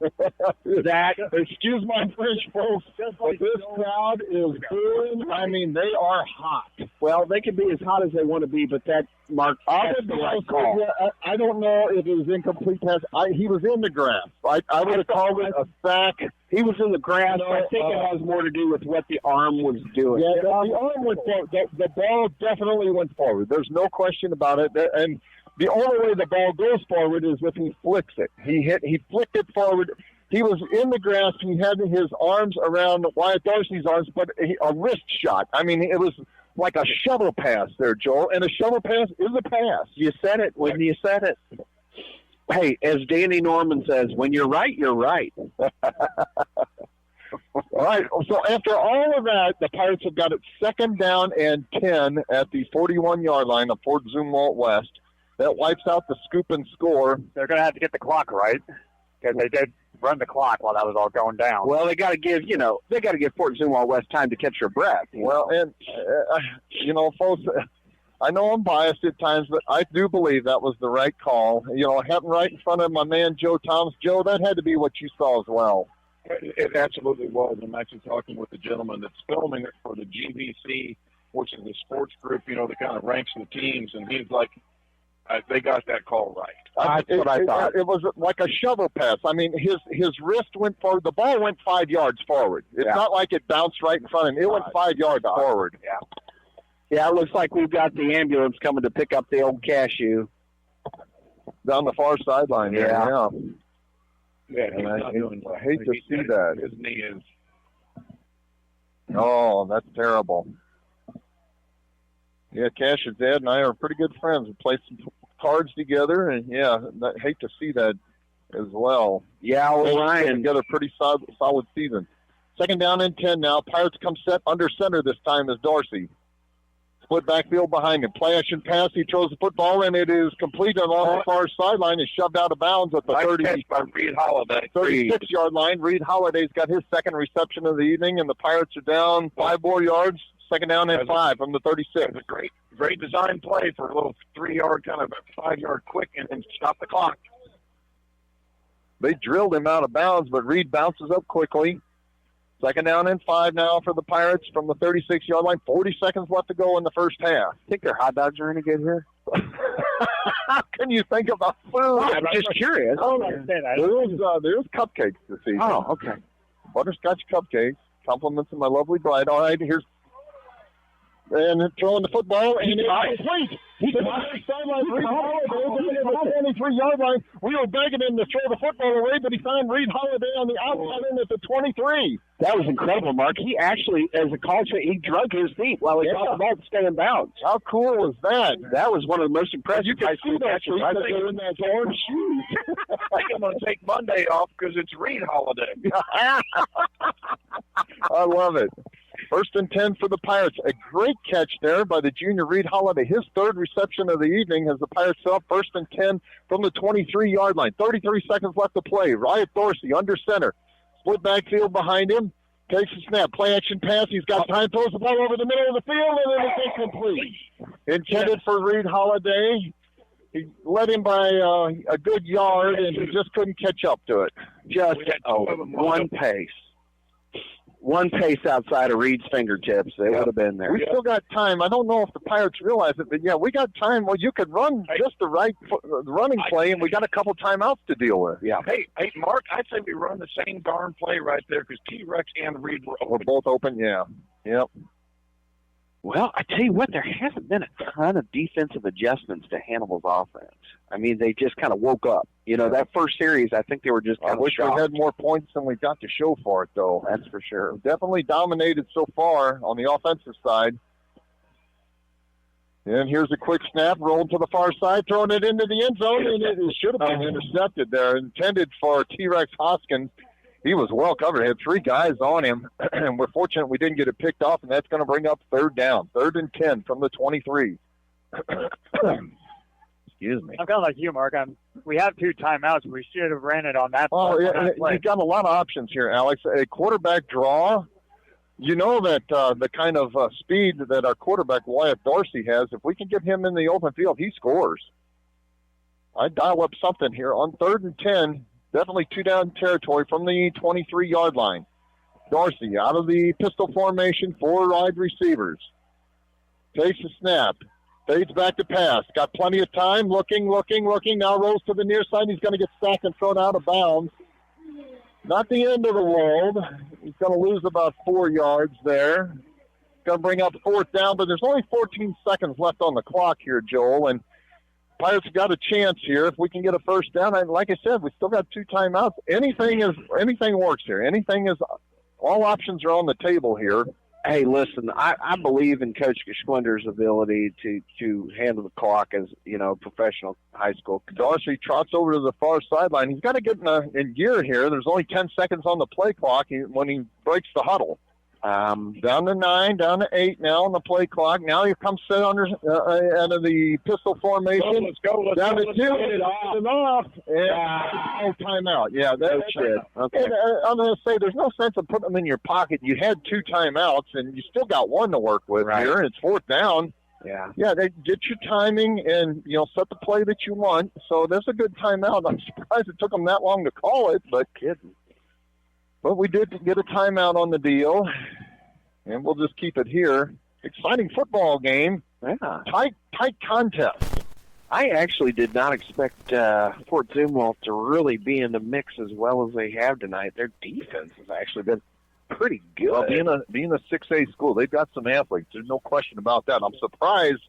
That, excuse my French, folks, but this crowd is booing. I mean, they are hot. Well, they can be as hot as they want to be, but that, Mark, that's the right call. I don't know if it was incomplete pass. He was in the grass. I would have called it a sack. He was in the grass. I think it has more to do with what the arm was doing. Yeah, the arm went forward. The ball definitely went forward. There's no question about it. And the only way the ball goes forward is if he flicks it. He flicked it forward. He was in the grass. He had his arms around Wyatt Dorsey's arms, but a wrist shot. I mean, it was like a shovel pass there, Joel. And a shovel pass is a pass. You said it when you said it. Hey, as Danny Norman says, when you're right, you're right. All right, so after all of that, the Pirates have got it 2nd down and 10 at the 41-yard line of Fort Zumwalt West. That wipes out the scoop and score. They're going to have to get the clock right because they did run the clock while that was all going down. Well, they got to give Fort Zumwalt West time to catch their breath. Well, and folks, I know I'm biased at times, but I do believe that was the right call. It happened right in front of my man Joe Thomas. Joe, that had to be what you saw as well. It absolutely was. I'm actually talking with the gentleman that's filming it for the GVC, which is the sports group, that kind of ranks the teams, and he's like, they got that call right. That's what I thought. It was like a shovel pass. I mean, his wrist went forward. The ball went 5 yards forward. It's not like it bounced right in front of him. It went 5 yards forward. Yeah. Yeah, it looks like we've got the ambulance coming to pick up the old cashew. Down the far sideline there, yeah. Yeah, and I hate to see that. His knee is. Oh, that's terrible. Yeah, Cash and Dad and I are pretty good friends. We played some cards together, and I hate to see that as well. Yeah, Ryan together pretty solid season. 2nd down and 10 now. Pirates come set under center this time as Dorsey. Split backfield behind him. Play action pass. He throws the football, and it is complete and off the far sideline. Is shoved out of bounds at the 36-yard line. Reed Holiday's got his 2nd reception of the evening, and the Pirates are down 5 more yards. 2nd down and 5 from the 36. It's a great design play for a little 3-yard, kind of a 5-yard quick, and then stop the clock. They drilled him out of bounds, but Reed bounces up quickly. 2nd down and 5 now for the Pirates from the 36-yard line. 40 seconds left to go in the first half. Think their hot dogs are any good here? How can you think about food? I'm just curious. There's cupcakes this evening. Oh, okay. Butterscotch cupcakes. Compliments of my lovely bride. All right, here's and throwing the football, and it's complete. He's on the sideline. Reed Holiday on the 23-yard line. We were begging him to throw the football away, but he found Reed Holiday on the outside end at the 23. That was incredible, Mark. He actually, as a culture, he drug his feet while he got the ball to stay in bounds. How cool was that? That was one of the most impressive. You can see that feet that they're in those orange shoes. I think I'm going to take Monday off because it's Reed Holiday. I love it. 1st and 10 for the Pirates. A great catch there by the junior Reed Holiday. His 3rd reception of the evening as the Pirates set up 1st and 10 from the 23-yard line. 33 seconds left to play. Wyatt Dorsey under center. Split backfield behind him. Takes a snap. Play action pass. He's got time. Throws the ball over the middle of the field, and it is incomplete. Intended for Reed Holiday. He led him by a good yard, and he just couldn't catch up to it. Just one pace. One pace outside of Reed's fingertips, it would have been there. We still got time. I don't know if the Pirates realize it, but we got time. Well, you could run just the right running play, and we got a couple timeouts to deal with. Yeah. Hey, Mark, I'd say we run the same darn play right there because T-Rex and Reed were open. We're both open, yeah. Yep. Well, I tell you what, there hasn't been a ton of defensive adjustments to Hannibal's offense. I mean, they just kind of woke up. That first series, I think they were just kind of shocked. We had more points than we got to show for it, though. That's for sure. Definitely dominated so far on the offensive side. And here's a quick snap, rolled to the far side, throwing it into the end zone, and it should have been intercepted there. Intended for T-Rex Hoskins. He was well covered. He had 3 guys on him, and we're fortunate we didn't get it picked off, and that's going to bring up 3rd down. 3rd and 10 from the 23. Excuse me. I'm kind of like you, Mark. We have 2 timeouts. We should have ran it on that. Oh, yeah, you've got a lot of options here, Alex. A quarterback draw. You know that the kind of speed that our quarterback Wyatt Dorsey has, if we can get him in the open field, he scores. I dial up something here. On 3rd and 10, definitely 2-down territory from the 23-yard line. Dorsey out of the pistol formation, 4 wide receivers. Takes the snap. Fades back to pass. Got plenty of time. Looking. Now rolls to the near side. He's going to get sacked and thrown out of bounds. Not the end of the world. He's going to lose about 4 yards there. Going to bring up 4th down, but there's only 14 seconds left on the clock here, Joel. And Pirates have got a chance here. If we can get a 1st down, like I said, we still got 2 timeouts. Anything works here. All options are on the table here. Hey, listen, I believe in Coach Geschwinder's ability to handle the clock as, professional high school. Dorsey trots over to the far sideline. He's got to get in gear here. There's only 10 seconds on the play clock when he breaks the huddle. Down to 9, down to 8 now on the play clock. Now here comes set under out of the pistol formation. Let's go. Down to 2. Get it off. And timeout. Yeah, that's it. Okay. I'm going to say there's no sense of putting them in your pocket. You had 2 timeouts, and you still got 1 to work with here, and it's 4th down. Yeah, they get your timing and, set the play that you want. So that's a good timeout. I'm surprised it took them that long to call it, but we did get a timeout on the deal, and we'll just keep it here. Exciting football game. Yeah. Tight contest. I actually did not expect Fort Zumwalt to really be in the mix as well as they have tonight. Their defense has actually been pretty good. Well, being a 6A school, they've got some athletes. There's no question about that. I'm surprised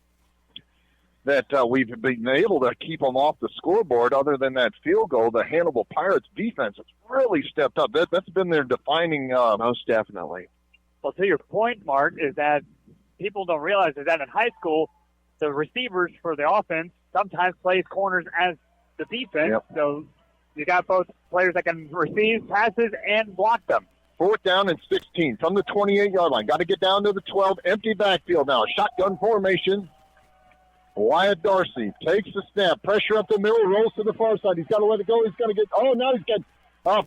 that we've been able to keep them off the scoreboard. Other than that field goal, the Hannibal Pirates defense has really stepped up. That's been their defining. Most definitely. Well, to your point, Mark, is that people don't realize is that in high school, the receivers for the offense sometimes plays corners as the defense. Yep. So you got both players that can receive passes and block them. 4th down and 16 from the 28-yard line. Got to get down to the 12. Empty backfield now. Shotgun formation. Wyatt Dorsey takes the snap. Pressure up the middle. Rolls to the far side. He's got to let it go. He's going to get... Oh, now he's got...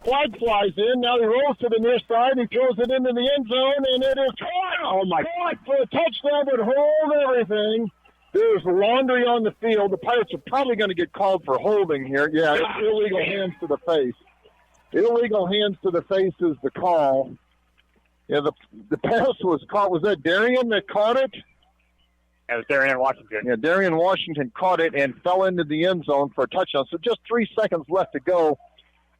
flag flies in. Now he rolls to the near side. He throws it into the end zone, and it is caught. Oh, my God. For a touchdown, but hold everything. There's laundry on the field. The Pirates are probably going to get called for holding here. Yeah, it's illegal hands to the face. Illegal hands to the face is the call. Yeah, the pass was caught. Was that Darian that caught it? It was Darian Washington. Yeah, Darian Washington caught it and fell into the end zone for a touchdown. So just 3 seconds left to go.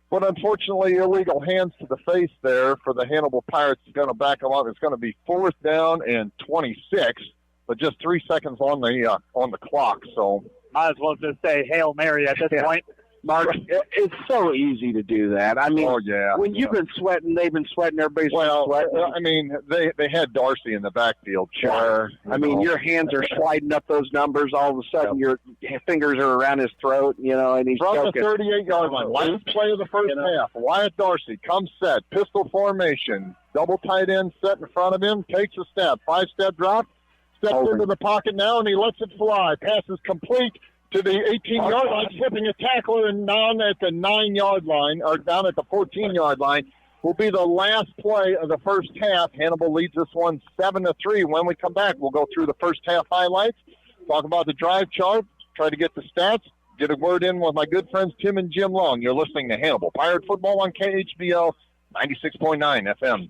But unfortunately, illegal hands to the face there for the Hannibal Pirates is going to back them up. It's going to be 4th down and 26, but just 3 seconds on the clock. So might as well just say Hail Mary at this point. Mark, it's so easy to do that. I mean, when you've been sweating, they've been sweating, everybody's been sweating. I mean, they had Dorsey in the backfield. Sure. I mean, your hands are sliding up those numbers. All of a sudden, your fingers are around his throat, and he's from choking. the 38-yard line. Last play of the first half. Wyatt Dorsey comes set. Pistol formation. Double tight end set in front of him. Takes a step. 5-step drop. Steps into the pocket now, and he lets it fly. Passes complete to the 18-yard line, slipping a tackler, and down at the 9-yard line, or down at the 14-yard line, will be the last play of the first half. Hannibal leads this one 7-3. When we come back, we'll go through the first half highlights, talk about the drive chart, try to get the stats, get a word in with my good friends Tim and Jim Long. You're listening to Hannibal Pirate Football on KHBL 96.9 FM.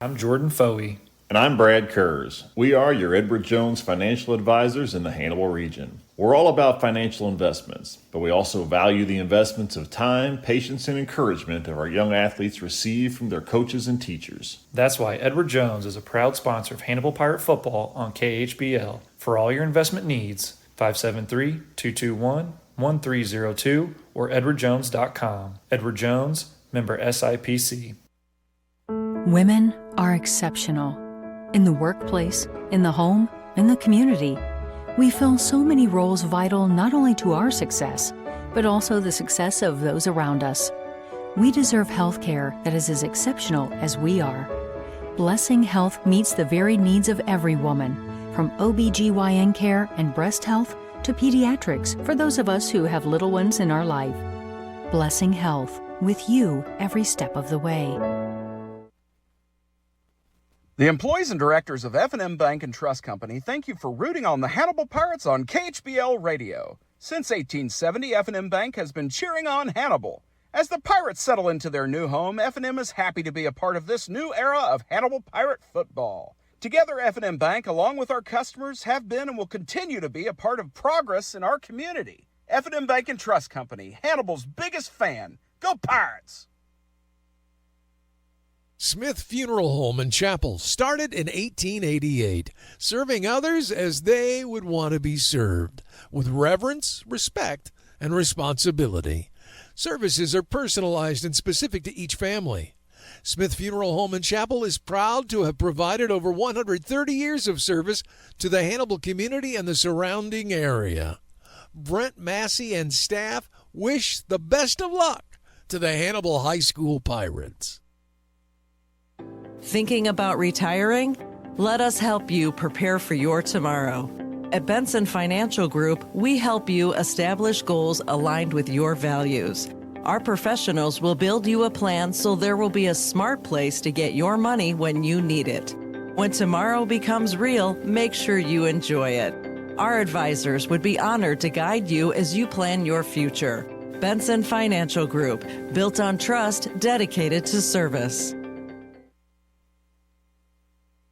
I'm Jordan Foey. And I'm Brad Kurz. We are your Edward Jones financial advisors in the Hannibal region. We're all about financial investments, but we also value the investments of time, patience, and encouragement that our young athletes receive from their coaches and teachers. That's why Edward Jones is a proud sponsor of Hannibal Pirate Football on KHBL. For all your investment needs, 573-221-1302 or edwardjones.com. Edward Jones, member SIPC. Women are exceptional. In the workplace, in the home, in the community, we fill so many roles vital not only to our success, but also the success of those around us. We deserve health care that is as exceptional as we are. Blessing Health meets the varied needs of every woman, from OBGYN care and breast health to pediatrics for those of us who have little ones in our life. Blessing Health, with you every step of the way. The employees and directors of F&M Bank and Trust Company thank you for rooting on the Hannibal Pirates on KHBL Radio. Since 1870, F&M Bank has been cheering on Hannibal. As the Pirates settle into their new home, F&M is happy to be a part of this new era of Hannibal Pirate football. Together, F&M Bank, along with our customers, have been and will continue to be a part of progress in our community. F&M Bank and Trust Company, Hannibal's biggest fan. Go Pirates! Smith Funeral Home and Chapel started in 1888, serving others as they would want to be served, with reverence, respect, and responsibility. Services are personalized and specific to each family. Smith Funeral Home and Chapel is proud to have provided over 130 years of service to the Hannibal community and the surrounding area. Brent Massey and staff wish the best of luck to the Hannibal High School Pirates. Thinking about retiring? Let us help you prepare for your tomorrow. At Benson Financial Group, we help you establish goals aligned with your values. Our professionals will build you a plan so there will be a smart place to get your money when you need it. When tomorrow becomes real, make sure you enjoy it. Our advisors would be honored to guide you as you plan your future. Benson Financial Group, built on trust, dedicated to service.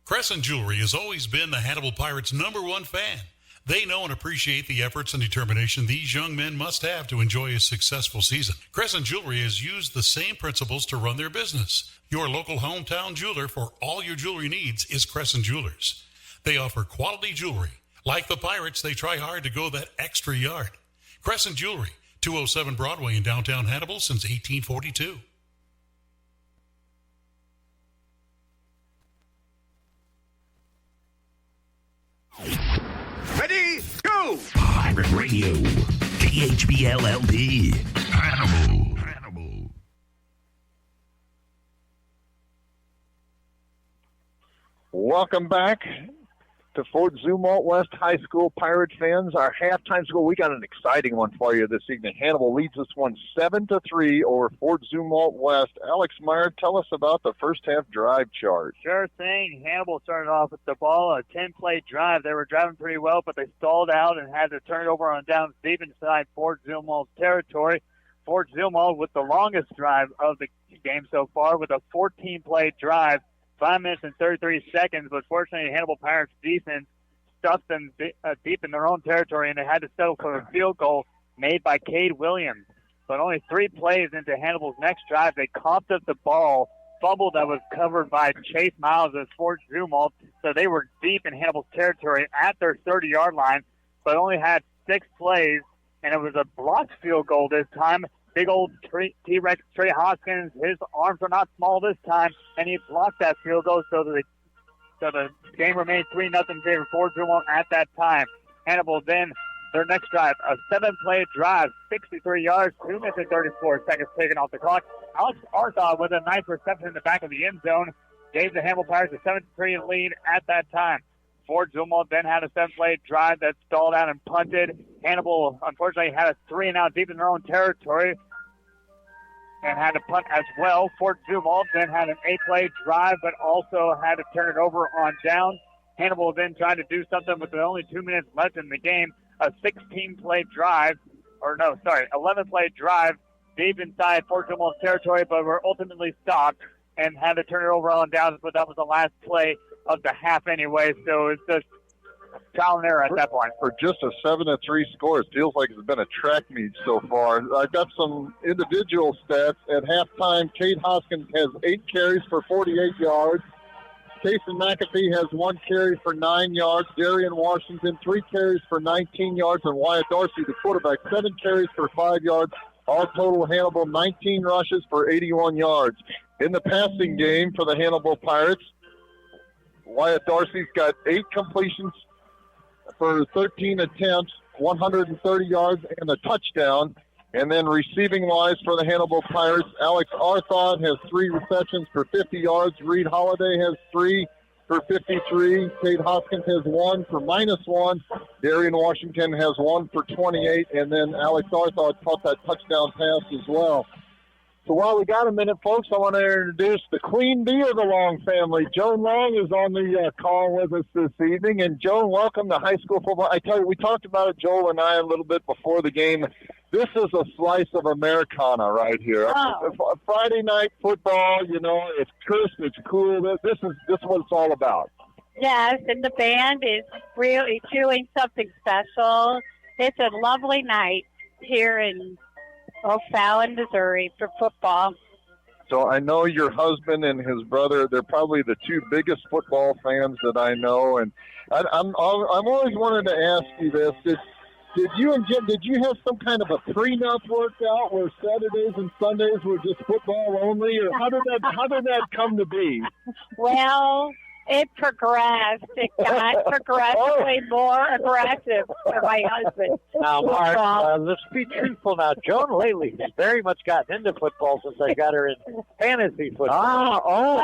Crescent Jewelry has always been the Hannibal Pirates' #1 fan. They know and appreciate the efforts and determination these young men must have to enjoy a successful season. Crescent Jewelry has used the same principles to run their business. Your local hometown jeweler for all your jewelry needs is Crescent Jewelers. They offer quality jewelry. Like the Pirates, they try hard to go that extra yard. Crescent Jewelry, 207 Broadway in downtown Hannibal since 1842. Ready, go! Pirate Radio, KHBLLD, Hannibal. Welcome back to Fort Zumwalt West High School Pirate fans. Our halftime score, we got an exciting one for you this evening. Hannibal leads this one 7-3 over Fort Zumwalt West. Alex Meyer, tell us about the first half drive chart. Sure thing. Hannibal started off with the ball, a 10-play drive. They were driving pretty well, but they stalled out and had to turn it over on downs deep inside Fort Zumwalt's territory. Fort Zumwalt with the longest drive of the game so far with a 14-play drive. 5 minutes and 33 seconds, but fortunately Hannibal Pirates defense stuffed them deep in their own territory, and they had to settle for a field goal made by Cade Williams. But only 3 plays into Hannibal's next drive, they coughed up the ball, fumble that was covered by Chase Miles of Fort Zumwalt, so they were deep in Hannibal's territory at their 30-yard line, but only had 6 plays, and it was a blocked field goal this time. Big old T-Rex Trey Hoskins, his arms are not small this time, and he blocked that field goal so the game remained 3-0 in favor of Fort Zumwalt at that time. Hannibal then, their next drive, a 7-play drive, 63 yards, 2 minutes and 34 seconds taken off the clock. Alex Arthur with a nice reception in the back of the end zone gave the Hannibal Pirates a 7-3 lead at that time. Fort Zumwalt then had a 7-play drive that stalled out and punted. Hannibal, unfortunately, had a 3-and-out deep in their own territory and had to punt as well. Fort Zumwalt then had an 8-play drive, but also had to turn it over on downs. Hannibal then tried to do something with only 2 minutes left in the game. A 16-play drive, 11-play drive deep inside Fort Zumwalt's territory, but were ultimately stopped and had to turn it over on downs, but that was the last play of the half anyway, so it's just trial and error at that point. For just a 7-3 score, it feels like it's been a track meet so far. I've got some individual stats. At halftime, Cade Hoskins has 8 carries for 48 yards. Jason McAfee has 1 carry for 9 yards. Darian Washington, 3 carries for 19 yards. And Wyatt Dorsey, the quarterback, 7 carries for 5 yards. All total Hannibal, 19 rushes for 81 yards. In the passing game for the Hannibal Pirates, Wyatt Dorsey's got 8 completions for 13 attempts, 130 yards, and a touchdown. And then receiving-wise for the Hannibal Pirates, Alex Arthod has 3 receptions for 50 yards. Reed Holiday has 3 for 53. Cade Hoskins has 1 for -1. Darian Washington has 1 for 28. And then Alex Arthod caught that touchdown pass as well. So while we got a minute, folks, I want to introduce the queen bee of the Long family. Joan Long is on the call with us this evening. And Joan, welcome to high school football. I tell you, we talked about it, Joel and I, a little bit before the game. This is a slice of Americana right here. Oh. Friday night football, you know, it's crisp, it's cool. This is what it's all about. Yes, and the band is really doing something special. It's a lovely night here in O'Fallon, Missouri for football. So I know your husband and his brother, they're probably the two biggest football fans that I know. And I'm always wanted to ask you this. Did you and Jim, did you have some kind of a prenup worked out where Saturdays and Sundays were just football only? Or how did that come to be? Well, it progressed. It got progressively more aggressive for my husband. Now, Mark, let's be truthful now. Joan lately has very much gotten into football since I got her in fantasy football.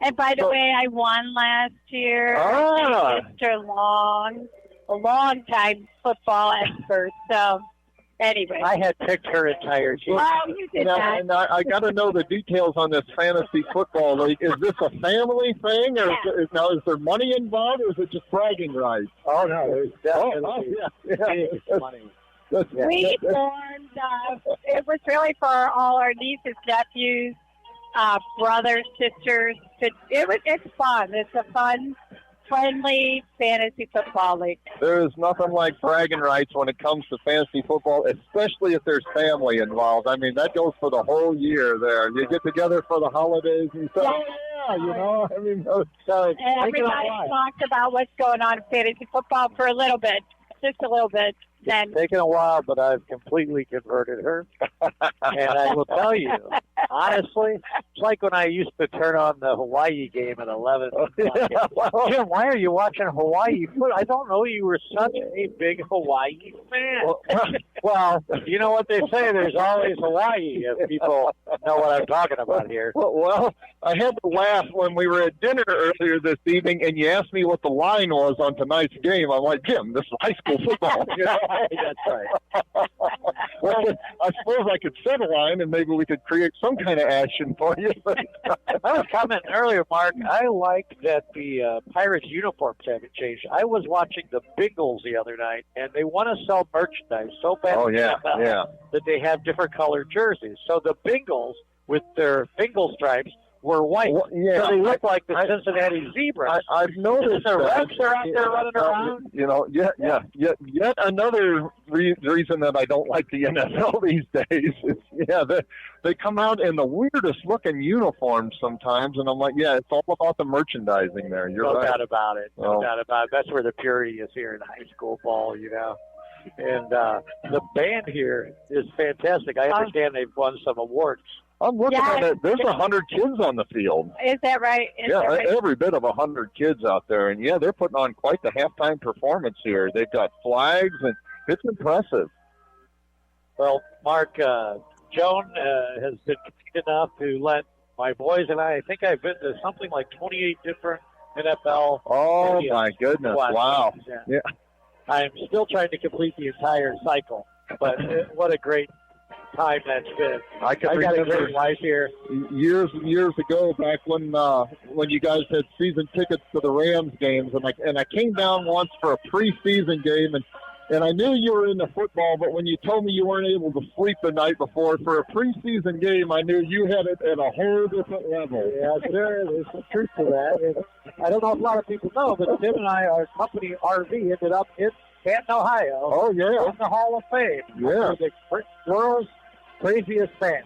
And by the way, I won last year. Mr. Long, a long-time football expert. So, anyway. I had picked her entire team. Oh, you did that. And I got to know the details on this fantasy football league. Is this a family thing, or is there money involved, or is it just bragging rights? Oh no, there's definitely money. We formed. It was really for all our nieces, nephews, brothers, sisters. It's fun. It's a fun, friendly fantasy football league. There is nothing like bragging rights when it comes to fantasy football, especially if there's family involved. I mean, that goes for the whole year there. You get together for the holidays and stuff. Yeah, you know, I mean, so and everybody talks about what's going on in fantasy football for a little bit, just a little bit. It's taken a while, but I've completely converted her. And I will tell you, honestly, it's like when I used to turn on the Hawaii game at 11. Jim, why are you watching Hawaii football? I don't know you were such a big Hawaii fan. Well, you know what they say, there's always Hawaii, if people know what I'm talking about here. Well, I had to laugh when we were at dinner earlier this evening, and you asked me what the line was on tonight's game. I'm like, Jim, this is high school football. You know? That's right. Well, I suppose I could set a line, and maybe we could create some kind of action for you. I was commenting earlier, Mark. I like that the Pirates uniforms haven't changed. I was watching the Bengals the other night, and they want to sell merchandise so bad that they have different colored jerseys. So the Bengals, with their Bengal stripes, were white. Well, so they look like the Cincinnati Zebras. I've noticed the Reds are out there running around. You know, yet another reason that I don't like the NFL these days is, they come out in the weirdest looking uniforms sometimes, and I'm like, it's all about the merchandising there. You're right. No doubt about it. No doubt about it. That's where the purity is here in high school ball, you know. And the band here is fantastic. I understand they've won some awards. I'm looking at it. There's 100 kids on the field. Is that right? Every bit of 100 kids out there. And, they're putting on quite the halftime performance here. They've got flags, and it's impressive. Well, Mark, Joan has been kind enough to let my boys and I think I've been to something like 28 different NFL. Oh, my goodness. Wow. Yeah. I'm still trying to complete the entire cycle, but what a great time that's been. I got a great wife here. Years and years ago, back when you guys had season tickets to the Rams games, and I came down once for a preseason game, and I knew you were into football, but when you told me you weren't able to sleep the night before for a preseason game, I knew you had it at a whole different level. Yeah, sure. There's some truth to that. And I don't know if a lot of people know, but Tim and I, our company RV, ended up in Canton, Ohio. Oh, yeah. In the Hall of Fame. Yeah. The world's craziest fan.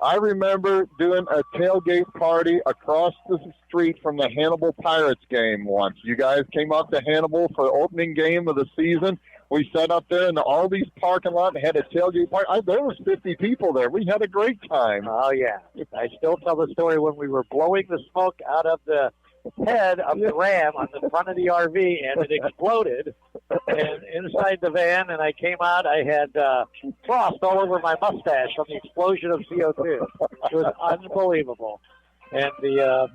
I remember doing a tailgate party across the street from the Hannibal Pirates game once. You guys came up to Hannibal for the opening game of the season. We sat up there in the Aldi's parking lot and had a tailgate party. There was 50 people there. We had a great time. Oh, yeah. I still tell the story when we were blowing the smoke out of the head of the ram on the front of the RV, and it exploded and inside the van, and I came out. I had frost all over my mustache from the explosion of CO2. It was unbelievable. And it was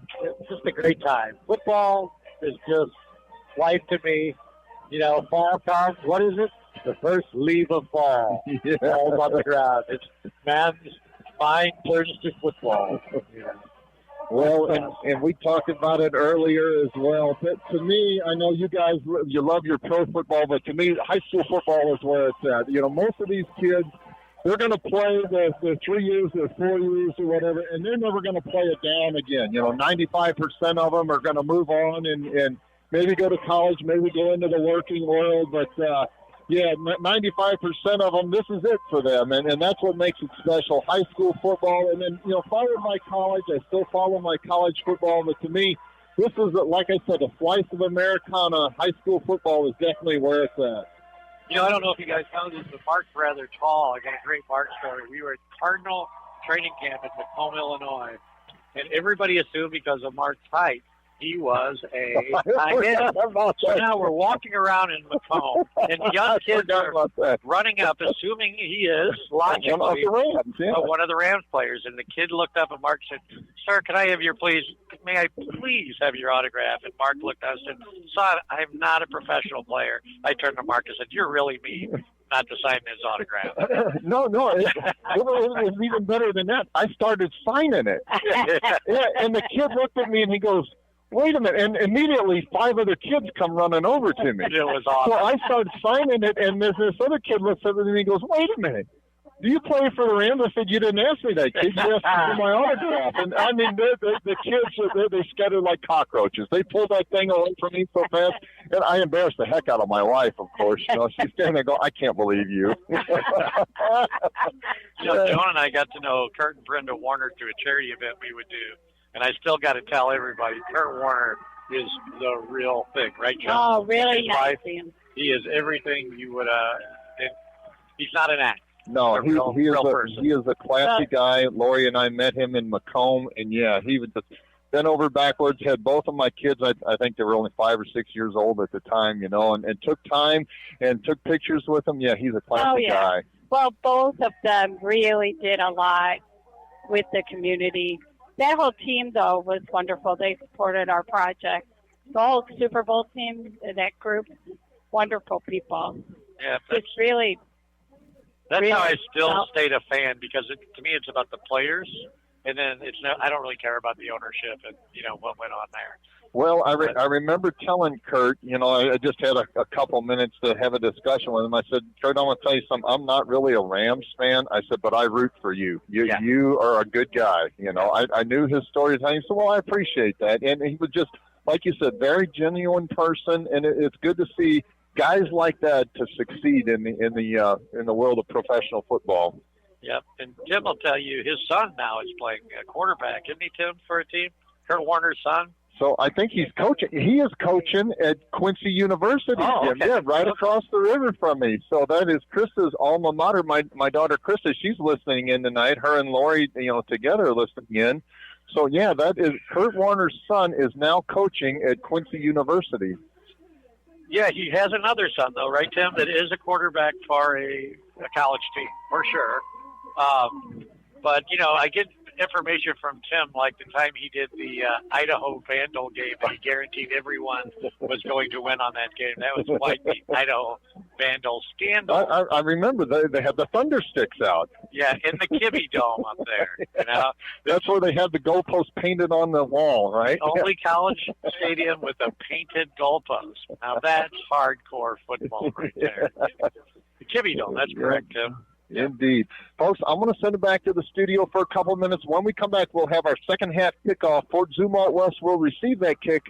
just a great time. Football is just life to me. You know, fall comes. What is it? The first leaf of fall falls on the ground. It's man's fine Thursday football. Well, and we talked about it earlier as well. But to me, I know you guys, you love your pro football, but to me, high school football is where it's at. You know, most of these kids, they're going to play the 3 years or 4 years or whatever, and they're never going to play it down again. You know, 95% of them are going to move on and maybe go to college, maybe go into the working world. But, 95% of them, this is it for them, and that's what makes it special. High school football, and then, followed my college. I still follow my college football, but to me, this is, like I said, a slice of Americana. High school football is definitely where it's at. I don't know if you guys know this, but Mark's rather tall. I got a great Mark story. We were at Cardinal training camp in Macomb, Illinois, and everybody assumed because of Mark's height, he was a tight end. So now we're walking around in Macomb, and young kids are running up, assuming he is logically one of the Rams players. And the kid looked up, and Mark said, "Sir, can I have may I please have your autograph?" And Mark looked at us and said, "Son, I'm not a professional player." I turned to Mark and said, "You're really mean not to sign his autograph." No, it was even better than that. I started signing it. And the kid looked at me and he goes, "Wait a minute," and immediately 5 other kids come running over to me. It was awesome. So I started signing it, and this other kid looks at me and he goes, "Wait a minute, do you play for the Rams?" I said, "You didn't ask me that, kid. You asked me for my autograph." And I mean, the kids, they scattered like cockroaches. They pulled that thing away from me so fast, and I embarrassed the heck out of my wife, of course. She's standing there going, "I can't believe you." Joan and I got to know Kurt and Brenda Warner through a charity event we would do. And I still got to tell everybody, Kurt Warner is the real thing, right, John? Oh, really nice. He is everything you would. He's not an act. No, he is a classy guy. Lori and I met him in Macomb, and he was just bent over backwards. Had both of my kids. I think they were only 5 or 6 years old at the time, and took time and took pictures with him. Yeah, he's a classy guy. Well, both of them really did a lot with the community. That whole team, though, was wonderful. They supported our project. The whole Super Bowl team, that group, wonderful people. Yeah, it's really. That's how I still stayed a fan, because to me it's about the players, and then I don't really care about the ownership and what went on there. Well, I remember telling Kurt, I just had a couple minutes to have a discussion with him. I said, "Kurt, I'm going to tell you something. I'm not really a Rams fan." I said, "But I root for you. You are a good guy." I knew his story. He said, "Well, I appreciate that." And he was just, like you said, very genuine person. And it's good to see guys like that to succeed in the world of professional football. Yep. And Tim will tell you, his son now is playing quarterback, isn't he, Tim, for a team? Kurt Warner's son. So I think he's coaching. He is coaching at Quincy University. Oh, okay. Yeah, right across the river from me. So that is Krista's alma mater. My daughter Krista, she's listening in tonight. Her and Lori, together are listening in. So yeah, that is Kurt Warner's son is now coaching at Quincy University. Yeah, he has another son though, right, Tim? That is a quarterback for a college team for sure. But I get information from Tim, like the time he did the Idaho Vandal game, that he guaranteed everyone was going to win on that game. That was quite the Idaho Vandal scandal. I remember they had the thunder sticks out. Yeah, in the Kibbe Dome up there. That's where they had the goalpost painted on the wall, right? Only college stadium with a painted goalpost. Now that's hardcore football right there. The Kibbe Dome, that's correct, Tim. Indeed. Folks, I'm going to send it back to the studio for a couple of minutes. When we come back, we'll have our second half kickoff. Fort Zumwalt West will receive that kick.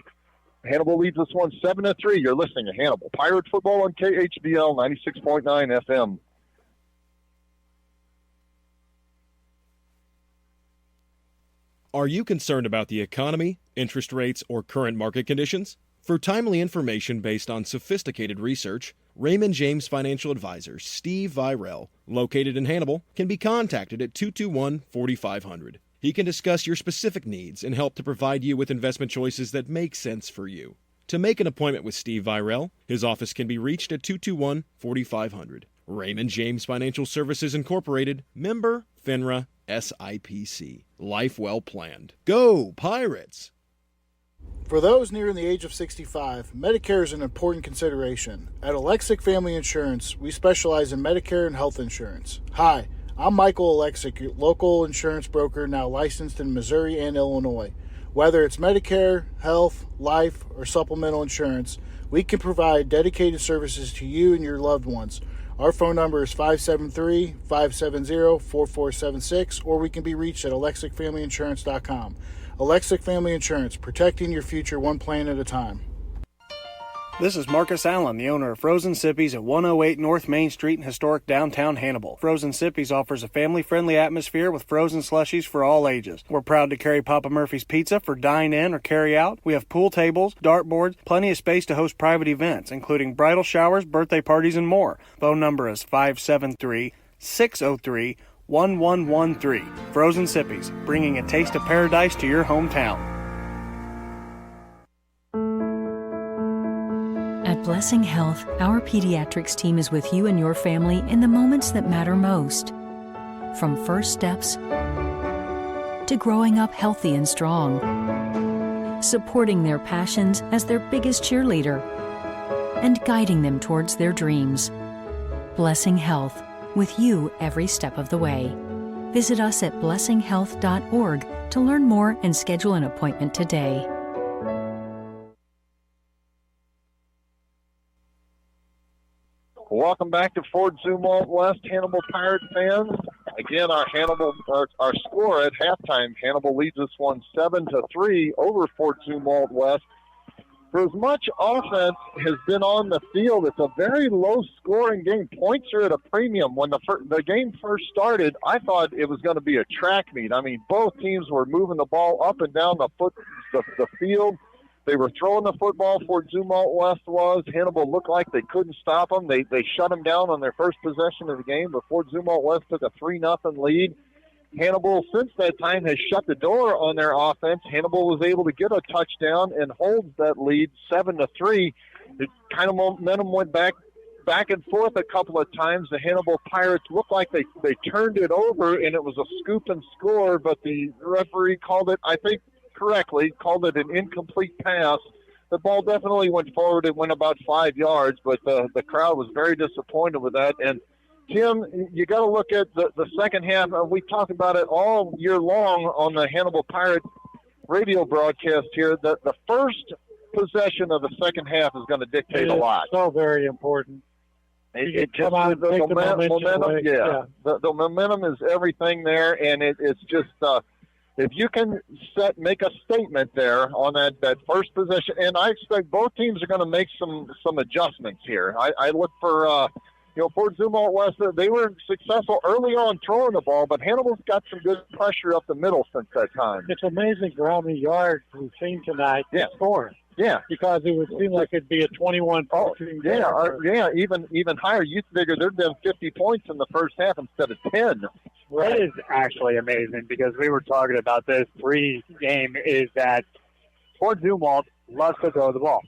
Hannibal leads this one 7-3. You're listening to Hannibal Pirate Football on KHBL 96.9 FM. Are you concerned about the economy, interest rates, or current market conditions? For timely information based on sophisticated research, Raymond James Financial Advisor Steve Virel, located in Hannibal, can be contacted at 221-4500. He can discuss your specific needs and help to provide you with investment choices that make sense for you. To make an appointment with Steve Virel, his office can be reached at 221-4500. Raymond James Financial Services Incorporated, member FINRA SIPC. Life well planned. Go Pirates! For those nearing the age of 65, Medicare is an important consideration. At Alexic Family Insurance, we specialize in Medicare and health insurance. Hi, I'm Michael Alexic, your local insurance broker now licensed in Missouri and Illinois. Whether it's Medicare, health, life, or supplemental insurance, we can provide dedicated services to you and your loved ones. Our phone number is 573-570-4476, or we can be reached at alexicfamilyinsurance.com. Alexic Family Insurance, protecting your future one plan at a time. This is Marcus Allen, the owner of Frozen Sippies at 108 North Main Street in historic downtown Hannibal. Frozen Sippies offers a family-friendly atmosphere with frozen slushies for all ages. We're proud to carry Papa Murphy's Pizza for dine-in or carry-out. We have pool tables, dartboards, plenty of space to host private events, including bridal showers, birthday parties, and more. Phone number is 573-603-1113. Frozen Sippies, bringing a taste of paradise to your hometown. At Blessing Health, our pediatrics team is with you and your family in the moments that matter most. From first steps to growing up healthy and strong, supporting their passions as their biggest cheerleader, and guiding them towards their dreams. Blessing Health, with you every step of the way. Visit us at blessinghealth.org to learn more and schedule an appointment today. Welcome back to Fort Zumwalt West, Hannibal Pirate fans. Again, our score at halftime, Hannibal leads us 7-3 over Fort Zumwalt West. For as much offense has been on the field, it's a very low-scoring game. Points are at a premium. When the game first started, I thought it was going to be a track meet. I mean, both teams were moving the ball up and down the field. They were throwing the football. Fort Zumwalt West was. Hannibal looked like they couldn't stop them. They shut them down on their first possession of the game, but Fort Zumwalt West took a 3-0 lead. Hannibal, since that time, has shut the door on their offense. Hannibal was able to get a touchdown and holds that lead 7-3. The kind of momentum went back and forth a couple of times. The Hannibal Pirates looked like they turned it over, and it was a scoop and score, but the referee called it, I think, correctly, called it an incomplete pass. The ball definitely went forward. It went about 5 yards, but the crowd was very disappointed with that. And Tim, you got to look at the second half. We talked about it all year long on the Hannibal Pirate radio broadcast here. The first possession of the second half is going to dictate a lot. So very important. The momentum is everything there, and it's just if you can make a statement there on that first possession, and I expect both teams are going to make some adjustments here. I look for Fort Zumwalt West. They were successful early on throwing the ball, but Hannibal's got some good pressure up the middle since that time. It's amazing for how many yards we've seen tonight scoring. Yeah, because it would seem like it'd be a 21. Even higher. You figure there'd been 50 points in the first half instead of 10. What is actually amazing, because we were talking about this pre-game, is that Fort Zumwalt loves to throw the ball.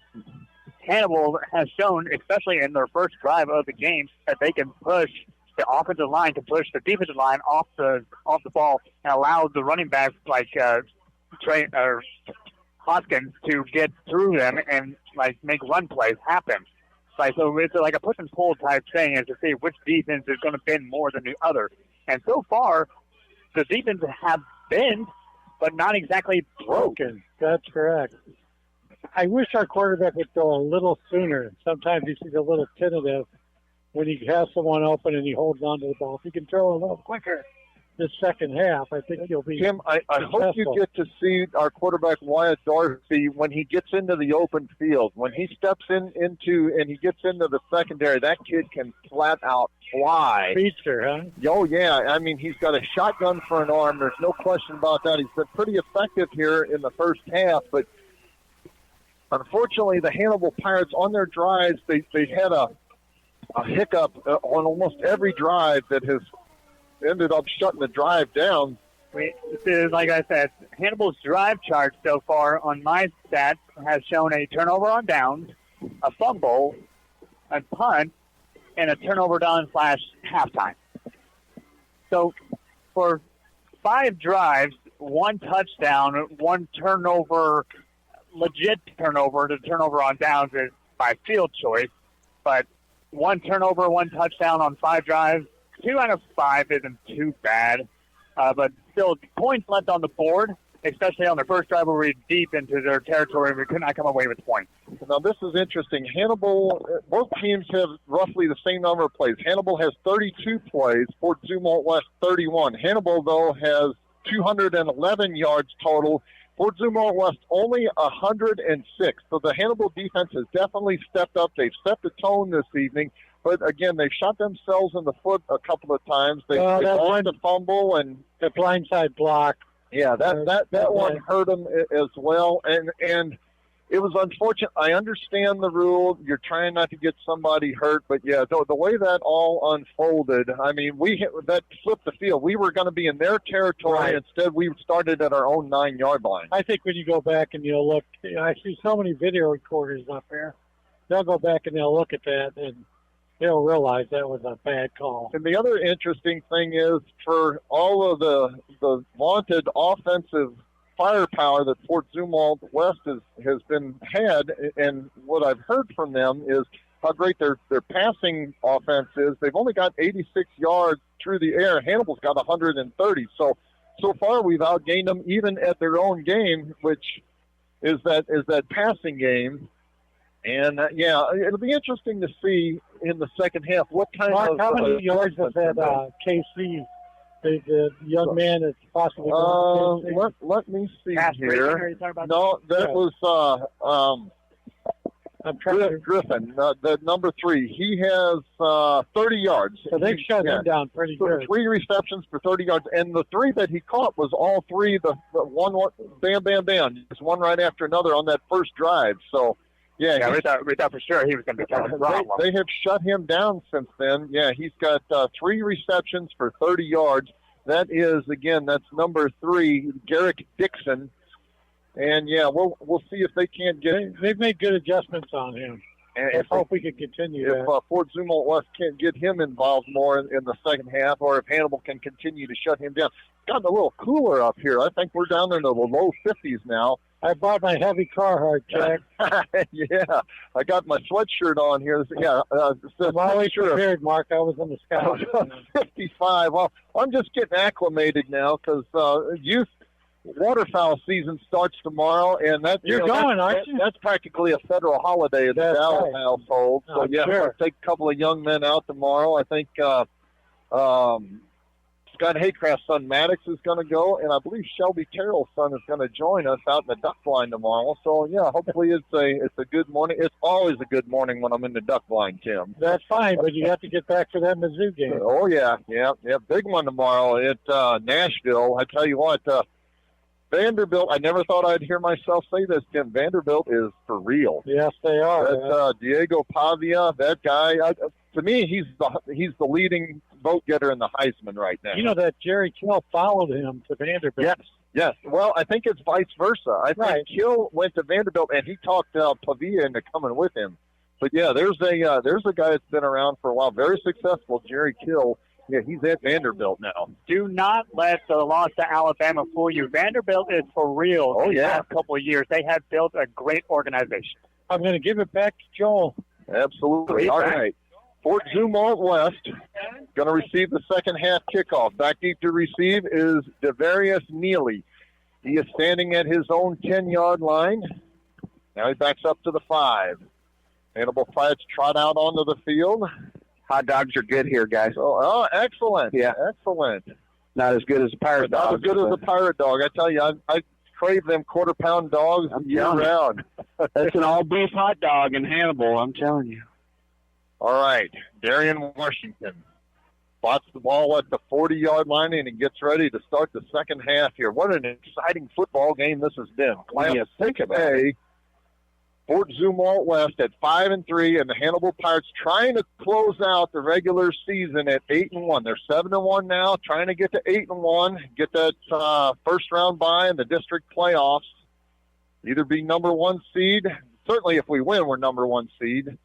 Hannibal has shown, especially in their first drive of the game, that they can push the offensive line to push the defensive line off the ball and allow the running backs like Hoskins to get through them and make run plays happen. So it's like a push and pull type thing, is to see which defense is going to bend more than the other. And so far, the defense have bent, but not exactly broken. That's correct. I wish our quarterback would throw a little sooner. Sometimes he's a little tentative when he has someone open and he holds on to the ball. If he can throw a little quicker this second half, I think he'll be Tim, I hope you get to see our quarterback Wyatt Dorsey when he gets into the open field. When he steps into and he gets into the secondary, that kid can flat out fly. Feature, huh? Oh, yeah. I mean, he's got a shotgun for an arm. There's no question about that. He's been pretty effective here in the first half, but unfortunately, the Hannibal Pirates, on their drives, they had a hiccup on almost every drive that has ended up shutting the drive down. Like I said, Hannibal's drive chart so far on my stats has shown a turnover on downs, a fumble, a punt, and a turnover down / halftime. So for 5 drives, 1 touchdown, 1 turnover, legit turnover. The turnover on downs is by field choice, but 1 turnover, 1 touchdown on 5 drives, 2 out of 5 isn't too bad, but still points left on the board, especially on their first drive where we were deep into their territory and we could not come away with points. Now, this is interesting. Hannibal, both teams have roughly the same number of plays. Hannibal has 32 plays, Fort Zumwalt West 31. Hannibal, though, has 211 yards total. Fort Zumwalt West only 106. So the Hannibal defense has definitely stepped up. They've set the tone this evening. But, again, they've shot themselves in the foot a couple of times. They've gone to fumble and the blindside block. Yeah, that one hurt them as well. And it was unfortunate. I understand the rule. You're trying not to get somebody hurt. But, yeah, the way that all unfolded, I mean, that flipped the field. We were going to be in their territory. Right. Instead, we started at our own 9-yard line. I think when you go back and you'll look, I see so many video recorders up there. They'll go back and they'll look at that and they'll realize that was a bad call. And the other interesting thing is for all of the vaunted offensive firepower that Fort Zumwalt West has had, and what I've heard from them is how great their passing offense is. They've only got 86 yards through the air. Hannibal's got 130. So far we've outgained them even at their own game, which is that passing game. And, it'll be interesting to see in the second half what kind of... How many yards was that KC, the young man that's possibly going to KC? Let me see here. No, that was Griffin, the number 3. He has 30 yards. So they've shut him down pretty good. 3 receptions for 30 yards. And the 3 that he caught was all 3, the one, bam, bam, bam. Just one right after another on that first drive. So... Yeah, we thought for sure he was going to become a problem. They have shut him down since then. Yeah, he's got 3 receptions for 30 yards. That is, again, that's number 3, Garrick Dixon. And, we'll see if they can't get... They've made good adjustments on him. And I hope we can continue that. If Fort Zumwalt West can't get him involved more in the second half, or if Hannibal can continue to shut him down. It's gotten a little cooler up here. I think we're down in the low 50s now. I bought my heavy Carhartt, Jack. Yeah, I got my sweatshirt on here. I'm always prepared, Mark. I was in the Scouts. 55. Well, I'm just getting acclimated now because youth waterfowl season starts tomorrow, and aren't you? That's practically a federal holiday in the Dallas household. So sure. I'll take a couple of young men out tomorrow. I think Scott Haycraft's son Maddox is going to go, and I believe Shelby Terrell's son is going to join us out in the duck blind tomorrow. So hopefully it's a good morning. It's always a good morning when I'm in the duck blind, Tim. That's fine, but you have to get back for that Mizzou game. Oh yeah, big one tomorrow at Nashville. I tell you what, Vanderbilt. I never thought I'd hear myself say this, Tim. Vanderbilt is for real. Yes, they are. That's Diego Pavia. That guy. To me, he's the leading vote getter in the Heisman right now. You know that Jerry Kill followed him to Vanderbilt. Yes. Well, I think it's vice versa. I think Kill went to Vanderbilt and he talked Pavia into coming with him. But there's a guy that's been around for a while, very successful, Jerry Kill. Yeah, he's at Vanderbilt now. Do not let the loss to Alabama fool you. Vanderbilt is for real. Oh, yeah. The past couple of years, they have built a great organization. I'm going to give it back to Joel. Absolutely. All right. Fort Zumwalt West going to receive the second half kickoff. Back deep to receive is Devarius Neely. He is standing at his own 10-yard line. Now he backs up to the 5. Hannibal Pirates trot out onto the field. Hot dogs are good here, guys. Oh, excellent. Yeah. Excellent. Not as good as a pirate dog. Not as good as a pirate dog. I tell you, I crave them quarter-pound dogs year-round. That's an all-beef hot dog in Hannibal, I'm telling you. All right, Darian Washington spots the ball at the 40-yard line, and he gets ready to start the second half here. What an exciting football game this has been. Class think about A, Fort Zumwalt West at 5-3, and the Hannibal Pirates trying to close out the regular season at 8-1. They're 7-1 now, trying to get to 8-1, get that first round bye in the district playoffs. Either be number 1 seed. Certainly, if we win, we're number 1 seed.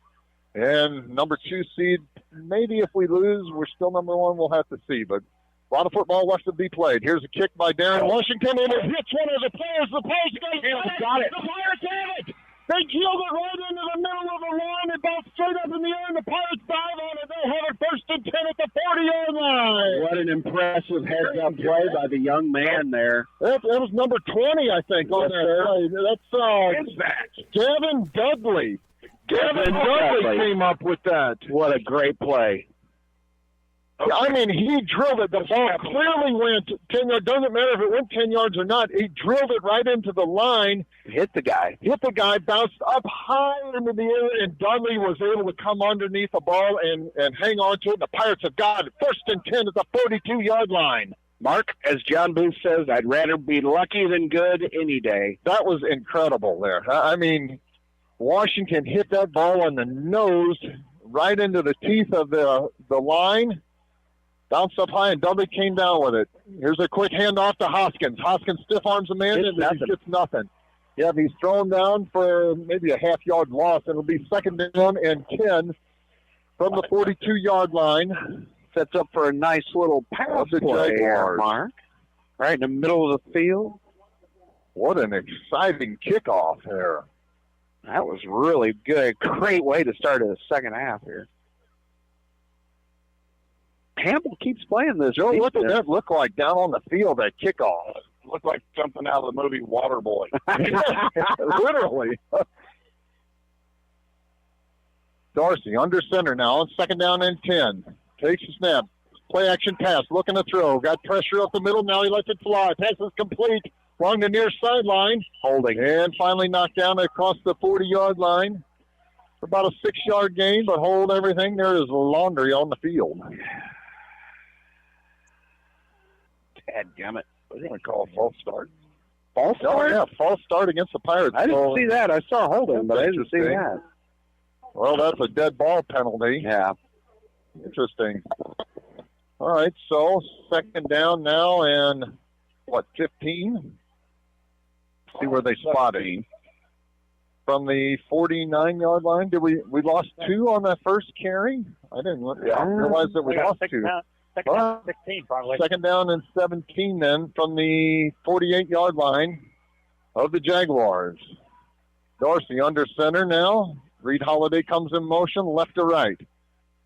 And number 2 seed, maybe if we lose, we're still number 1. We'll have to see. But a lot of football left to be played. Here's a kick by Darren Washington, and it hits one of the players. The players got it. Got it. The Pirates have it. They drilled it right into the middle of the line. It bounced straight up in the air, and the Pirates dive on it. They have it 1st and 10 at the 40-yard line. What an impressive heads-up play by the young man there. That was number 20, I think, on that play. That's Gavin Dudley. Gavin Dudley came up with that. What a great play. I mean, he drilled it. The ball clearly went 10 yards. Doesn't matter if it went 10 yards or not. He drilled it right into the line. Hit the guy, bounced up high into the air, and Dudley was able to come underneath the ball and hang on to it. The Pirates have got it 1st and 10 at the 42-yard line. Mark, as John Booth says, I'd rather be lucky than good any day. That was incredible there. I mean, Washington hit that ball on the nose right into the teeth of the line. Bounced up high, and Dudley came down with it. Here's a quick handoff to Hoskins. Hoskins stiff arms a man, and he gets nothing. Yeah, he's thrown down for maybe a half-yard loss. It'll be 2nd down and 10 from the 42-yard line. Sets up for a nice little pass play, Mark. Right in the middle of the field. What an exciting kickoff there. That was really good. Great way to start the second half here. Hannibal keeps playing this. Joe, what did that look like down on the field, that kickoff? It looked like something out of the movie Waterboy. Literally. Dorsey under center now on 2nd down and 10. Takes a snap. Play action pass. Looking to throw. Got pressure up the middle. Now he lets it fly. Pass is complete. Along the near sideline. Holding. And finally knocked down across the 40-yard line. For about a 6-yard gain, but hold everything. There is laundry on the field. Dadgummit. They're going to call a false start. False start? Yeah, false start against the Pirates. I didn't see that. I saw holding, but I didn't see that. Well, that's a dead ball penalty. Yeah. Interesting. All right, so 2nd down now and, 15? See where they spotted. From the 49-yard line, did we lost 2 on that first carry? I didn't realize that we lost 2. Second down, 16 probably. 2nd down and 17 then from the 48-yard line of the Jaguars. Dorsey under center now. Reed Holiday comes in motion, left to right.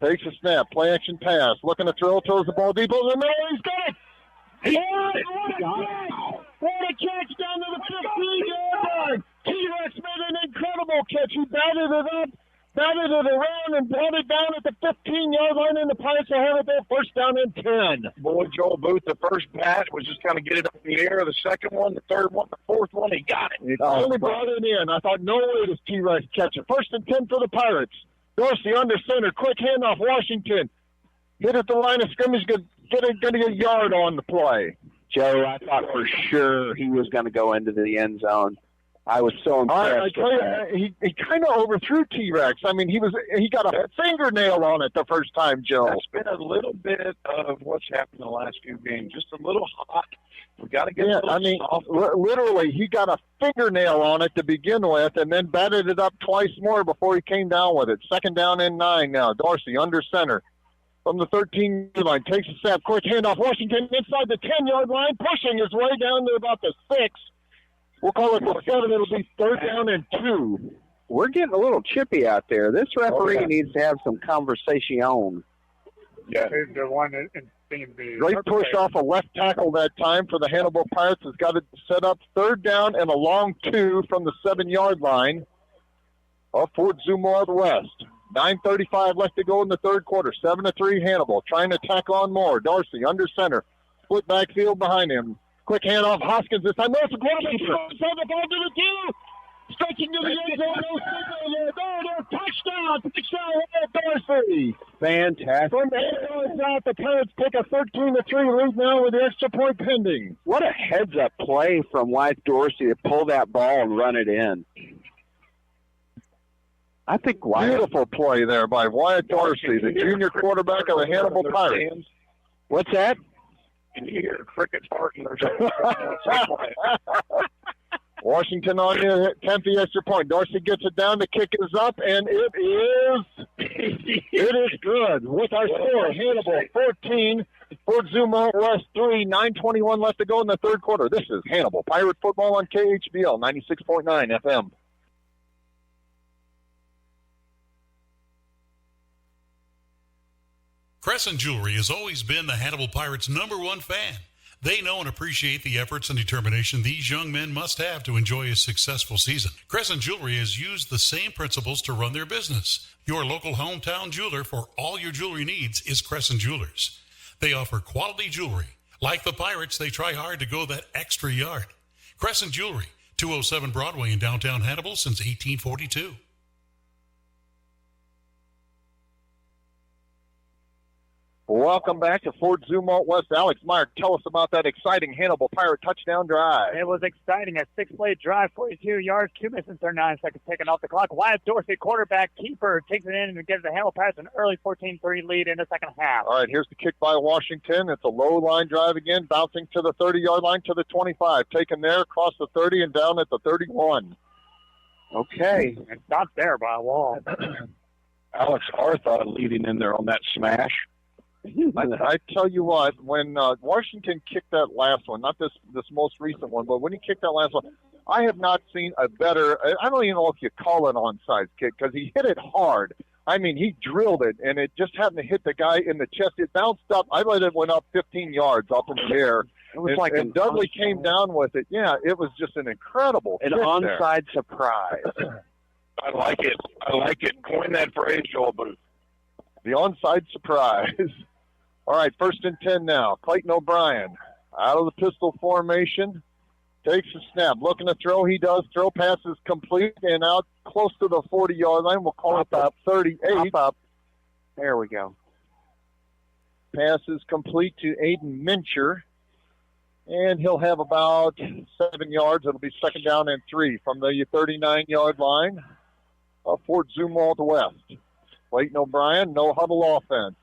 Takes a snap, play action pass. Looking to throw, throws the ball deep over the middle. He's got it! What a catch down to the 15-yard line! T-Rex made an incredible catch. He batted it up, batted it around, and brought it down at the 15-yard line, and the Pirates will have it there 1st down and 10. Boy, Joel Booth, the first bat was just kind of get it up in the air. The second one, the third one, the fourth one, he got it. He only brought it in. I thought, no way does T-Rex catch it. 1st and 10 for the Pirates. Dorsey under center, quick handoff, Washington. Hit at the line of scrimmage, getting a yard on the play. Joe, I thought for sure he was going to go into the end zone. I was so impressed. I tell you, he kind of overthrew T-Rex. I mean, he got a fingernail on it the first time, Joe. That's been a little bit of what's happened in the last few games. Just a little hot. We got to get a little soft. Literally, he got a fingernail on it to begin with, and then batted it up twice more before he came down with it. 2nd down and 9 now. Dorsey under center. From the 13-yard line, takes a snap, quick handoff. Washington inside the 10-yard line, pushing his way down to about the 6. We'll call it the 7. It'll be 3rd down and 2. We're getting a little chippy out there. This referee needs to have some conversation. Yeah. The one in Great push off a left tackle that time for the Hannibal Pirates. Has got it set up 3rd down and a long 2 from the 7-yard line of Fort Zumwalt West. 9:35 left to go in the 3rd quarter. 7-3 Hannibal trying to tack on more. Dorsey under center. Split backfield behind him. Quick handoff. Hoskins this time. There's the quarterback. Send the ball to the 2. Stretching to the end zone. No signal there. Touchdown. Touchdown. Dorsey. Fantastic. From the end out, the Pirates take a 13-3 lead now with the extra point pending. What a heads-up play from Wyatt Dorsey to pull that ball and run it in. I think Beautiful play there by Wyatt Dorsey, the junior quarterback of the Hannibal Pirates. What's that? Can you hear crickets barking or Washington on the 10th extra point. Dorsey gets it down. The kick is up, and it is good. With our score, Hannibal 14, Fort Zumwalt West 3, 9:21 left to go in the 3rd quarter. This is Hannibal Pirate Football on KHBL 96.9 FM. Crescent Jewelry has always been the Hannibal Pirates' #1 fan. They know and appreciate the efforts and determination these young men must have to enjoy a successful season. Crescent Jewelry has used the same principles to run their business. Your local hometown jeweler for all your jewelry needs is Crescent Jewelers. They offer quality jewelry. Like the Pirates, they try hard to go that extra yard. Crescent Jewelry, 207 Broadway in downtown Hannibal since 1842. Welcome back to Fort Zumwalt West. Alex Meyer, tell us about that exciting Hannibal Pirate touchdown drive. It was exciting. A 6-play drive, 42 yards, 2 minutes and 39 seconds taken off the clock. Wyatt Dorsey, quarterback keeper, takes it in and gives the Hannibal Pirates an early 14-3 lead in the second half. All right, here's the kick by Washington. It's a low line drive again, bouncing to the 30-yard line to the 25. Taken there, across the 30 and down at the 31. Okay. And stopped there by a wall. Alex Artha leading in there on that smash. I tell you what, when Washington kicked that last one, not this most recent one, but when he kicked that last one, I have not seen a better, I don't even know if you call it onside kick, because he hit it hard. I mean, he drilled it, and it just happened to hit the guy in the chest. It bounced up. I let it went up 15 yards up in the air. It was and Dudley came down with it. Yeah, it was just an incredible an onside surprise. I like it. I like it. Coin that phrase, Joel Booth. The onside surprise. All right, 1st and 10 now. Clayton O'Brien out of the pistol formation. Takes a snap. Looking to throw. He does. Throw pass is complete and out close to the 40-yard line. We'll call it the 38. Up. There we go. Pass is complete to Aiden Mincher. And he'll have about 7 yards. It'll be 2nd down and 3 from the 39-yard line of Fort Zumwalt West. Clayton O'Brien, no huddle offense.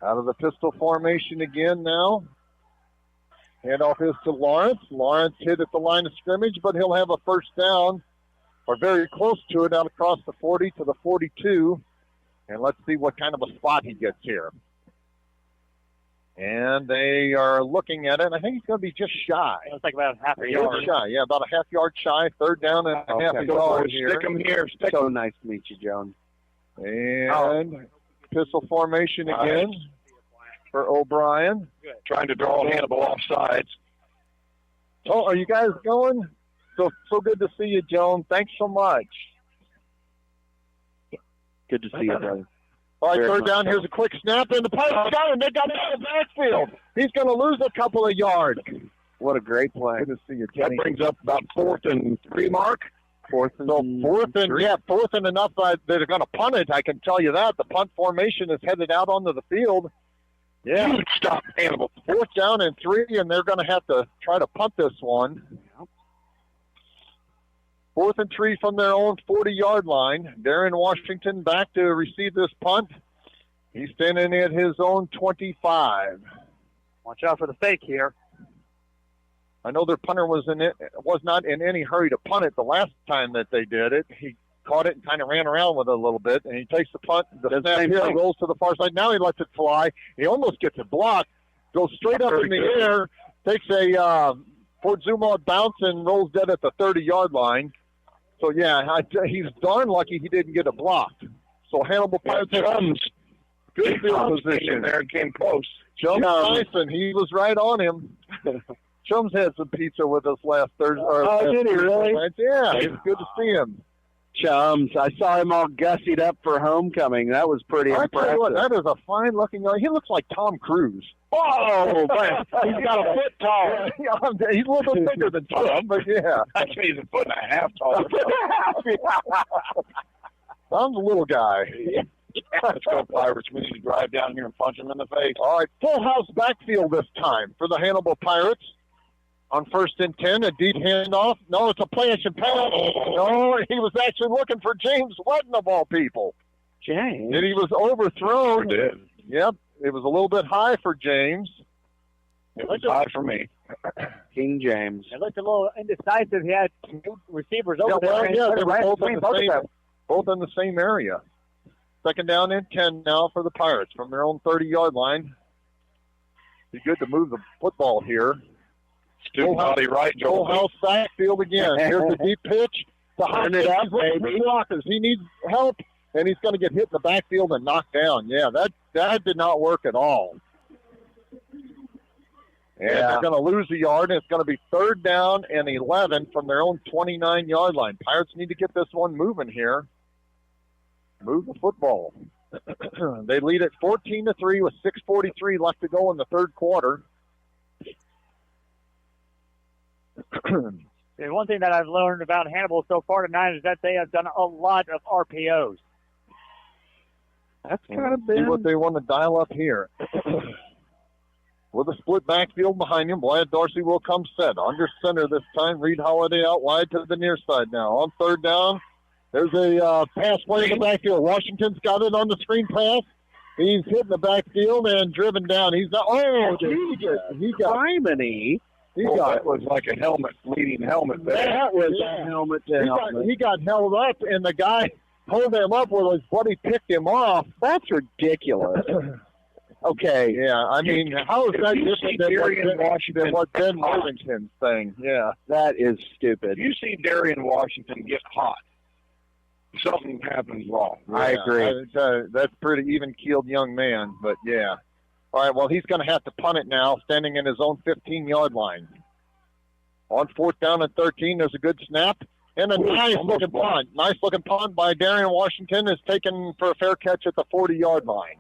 Out of the pistol formation again now. Handoff is to Lawrence. Lawrence hit at the line of scrimmage, but he'll have a 1st down, or very close to it, out across the 40 to the 42. And let's see what kind of a spot he gets here. And they are looking at it. I think he's going to be just shy. It was like about half a yard. Shy, yeah, about a half yard shy. 3rd down and a half a yard here. Stick him here. So nice to meet you, Joan. And pistol formation again for O'Brien. Good. Trying to draw Hannibal off sides. Oh, are you guys going? So good to see you, Joan. Thanks so much. Good to see you, brother. All right, 3rd down. Here's a quick snap, and the Pirates got him. They got him in the backfield. He's going to lose a couple of yards. What a great play. Good to see you, Kenny. That brings up about 4th and 3 mark. 4th and enough that they're going to punt it. I can tell you that. The punt formation is headed out onto the field. Yeah. Huge stop, Hannibal. 4th down and 3, and they're going to have to try to punt this one. 4th and 3 from their own 40-yard line. Darren Washington back to receive this punt. He's standing at his own 25. Watch out for the fake here. I know their punter was not in any hurry to punt it the last time that they did it. He caught it and kind of ran around with it a little bit, and he takes the punt. The snap here rolls to the far side. Now he lets it fly. He almost gets it blocked. Goes straight up in the air. Takes a Fort Zumwalt bounce and rolls dead at the 30-yard line. So, yeah, he's darn lucky he didn't get it blocked. So Hannibal Pirates comes. Good field position. There and came close. Chums Tyson, he was right on him. Chums had some pizza with us last Thursday. Oh, did he really? Yeah, it was good to see him. Chums, I saw him all gussied up for homecoming. That was pretty impressive. I tell you what, that is a fine-looking guy. He looks like Tom Cruise. Oh, man. He's got a foot tall. He's a little bit bigger than Tom, but yeah. Actually, he's a foot and a half tall. Tom's a little guy. Let's go, Pirates. We need to drive down here and punch him in the face. All right, full house backfield this time for the Hannibal Pirates. On 1st and 10, a deep handoff. No, it's a play action pass. No, he was actually looking for James Wetton of all people. James? And he was overthrown. Sure did. Yep, it was a little bit high for James. It was high for me. King James. It looked a little indecisive. He had two receivers over there. Yeah, they were both in the same area. 2nd down and 10 now for the Pirates from their own 30-yard line. Be good to move the football here. Full house backfield again. Here's the deep pitch. The hot blockers. He needs help, and he's going to get hit in the backfield and knocked down. Yeah, that did not work at all. And they're going to lose a yard, and it's going to be 3rd down and 11 from their own 29-yard line. Pirates need to get this one moving here. Move the football. They lead at 14-3 with 6:43 left to go in the 3rd quarter. And one thing that I've learned about Hannibal so far tonight is that they have done a lot of RPOs. That's kind of been see what they want to dial up here. With a split backfield behind him, Vlad Dorsey will come set. Under center this time. Reed Holiday out wide to the near side now. On 3rd down, there's a pass play in the backfield. Washington's got it on the screen pass. He's hit in the backfield and driven down. He's not. Oh, he got. Criminy. That was like a leading helmet there. That was a helmet to helmet. He got held up, and the guy pulled him up while his buddy picked him off. That's ridiculous. Okay. Yeah, I mean, how is that different than what Ben Worthington's thing? Yeah. That is stupid. If you see Darian Washington get hot, something happens wrong. Yeah, I agree. That's pretty even-keeled young man, but yeah. All right, well, he's going to have to punt it now, standing in his own 15-yard line. On 4th down and 13, there's a good snap. And a nice-looking punt. Nice-looking punt by Darian Washington is taken for a fair catch at the 40-yard line.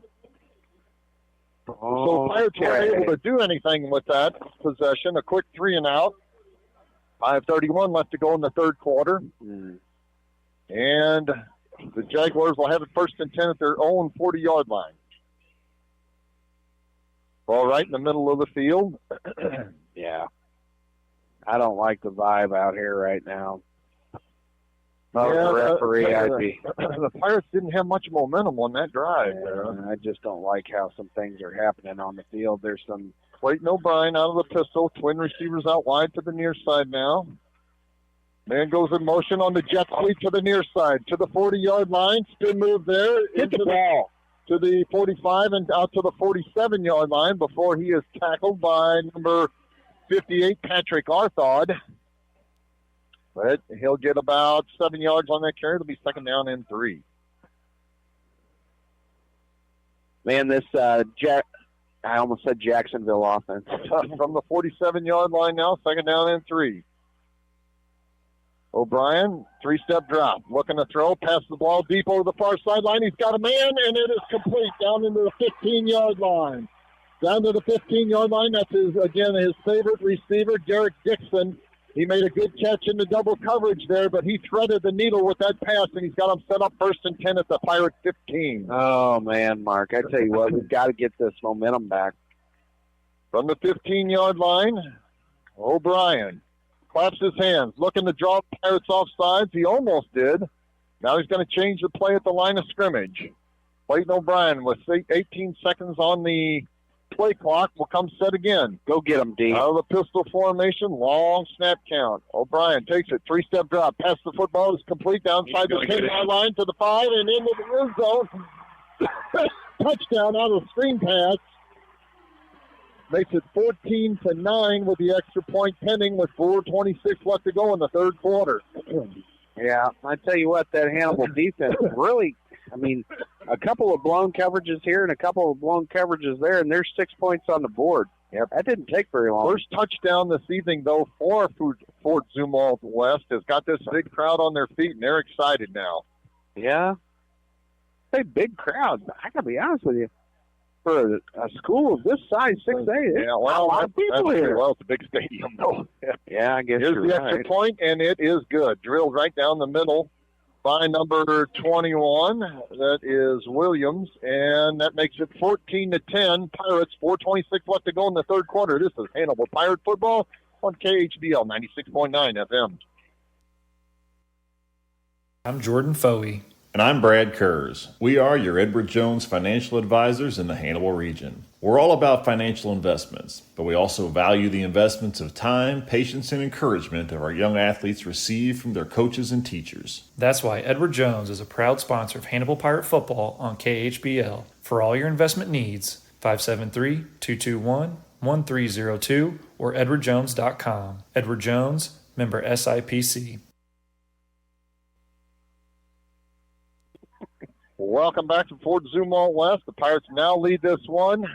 So Pirates weren't able to do anything with that possession. A quick 3-and-out. 5:31 left to go in the 3rd quarter. And the Jaguars will have it 1st and 10 at their own 40-yard line. Ball right in the middle of the field. Yeah. I don't like the vibe out here right now. The referee, the Pirates didn't have much momentum on that drive. I just don't like how some things are happening on the field. There's some Clayton O'Brien out of the pistol. Twin receivers out wide to the near side now. Man goes in motion on the jet sweep to the near side, to the 40-yard line. Spin move there. Hit the ball. To the 45 and out to the 47-yard line before he is tackled by number 58, Patrick Arthod. But he'll get about 7 yards on that carry. It'll be 2nd down and 3. Man, this I almost said Jacksonville offense. From the 47-yard line now, 2nd down and 3. O'Brien, 3-step drop. Looking to throw, pass the ball deep over the far sideline. He's got a man, and it is complete down into the 15-yard line. Down to the 15-yard line. That's, his favorite receiver, Derek Dixon. He made a good catch in the double coverage there, but he threaded the needle with that pass, and he's got him set up 1st and 10 at the Pirate 15. Oh, man, Mark, I tell you what, we've got to get this momentum back. From the 15-yard line, O'Brien claps his hands, looking to draw Pirates off sides. He almost did. Now he's going to change the play at the line of scrimmage. Clayton O'Brien with 18 seconds on the play clock will come set again. Go get him, D. Out of the pistol formation, long snap count. O'Brien takes it, 3-step drop. Pass the football is complete downside the 10-yard line to the 5 and into the end zone. Touchdown out of the screen pass. Makes it 14-9 with the extra point pending with 4:26 left to go in the 3rd quarter. Yeah, I tell you what, that Hannibal defense really, I mean, a couple of blown coverages here and a couple of blown coverages there, and there's 6 points on the board. Yep. That didn't take very long. First touchdown this evening, though, for Fort Zumwalt West has got this big crowd on their feet, and they're excited now. Yeah. Hey, big crowd. I got to be honest with you. For a school of this size, 6A, yeah, well, a lot of people here. Well, it's a big stadium, though. Yeah, I guess here's you're the right. extra point, and it is good. Drilled right down the middle by number 21. That is Williams, and that makes it 14-10. Pirates, 4:26 left to go in the 3rd quarter. This is Hannibal Pirate football on KHBL 96.9 FM. I'm Jordan Foey. And I'm Brad Kurz. We are your Edward Jones financial advisors in the Hannibal region. We're all about financial investments, but we also value the investments of time, patience, and encouragement that our young athletes receive from their coaches and teachers. That's why Edward Jones is a proud sponsor of Hannibal Pirate football on KHBL. For all your investment needs, 573-221-1302 or edwardjones.com. Edward Jones, member SIPC. Welcome back to Fort Zumwalt West. The Pirates now lead this one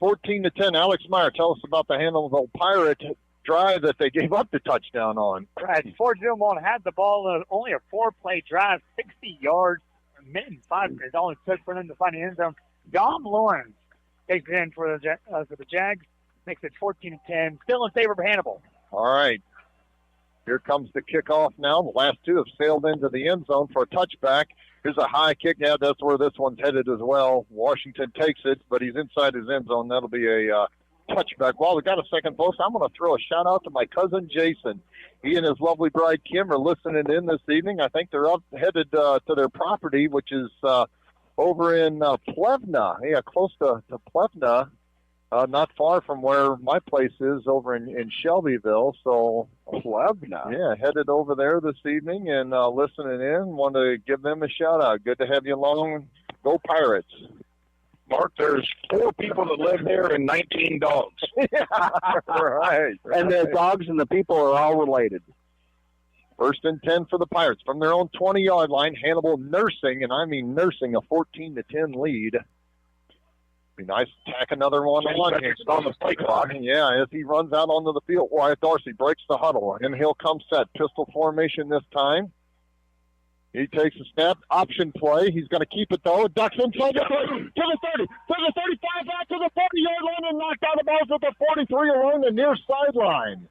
14-10. Alex Meyer, tell us about the Hannibal Pirate drive that they gave up the touchdown on. Right, Fort Zumwalt had the ball, only a 4-play drive, 60 yards, a minute and 5 minutes. All it took for them to find the end zone. Dom Lawrence takes it in for the Jags, makes it 14-10, still in favor of Hannibal. All right. Here comes the kickoff now. The last two have sailed into the end zone for a touchback. Here's a high kick. Yeah, that's where this one's headed as well. Washington takes it, but he's inside his end zone. That'll be a touchback. While we got a second post, I'm going to throw a shout-out to my cousin Jason. He and his lovely bride Kim are listening in this evening. I think they're headed to their property, which is over in Plevna. Yeah, close to Plevna. Not far from where my place is over in Shelbyville. So, Plevna. Yeah, headed over there this evening and listening in. Want to give them a shout-out. Good to have you along. Go Pirates. Mark, there's 4 people that live there and 19 dogs. Right. And the dogs and the people are all related. 1st and 10 for the Pirates. From their own 20-yard line, Hannibal nursing, and I mean nursing, a 14-10 lead. Be nice to tack another one on here. On the play clock. Yeah, as he runs out onto the field, Wyatt Dorsey breaks the huddle, and he'll come set. Pistol formation this time. He takes a snap, option play. He's going to keep it, though. Ducks inside the 30, to the 30, to the 35, out to the 40-yard line, and knocked out of bounds at the 43 along the near sideline.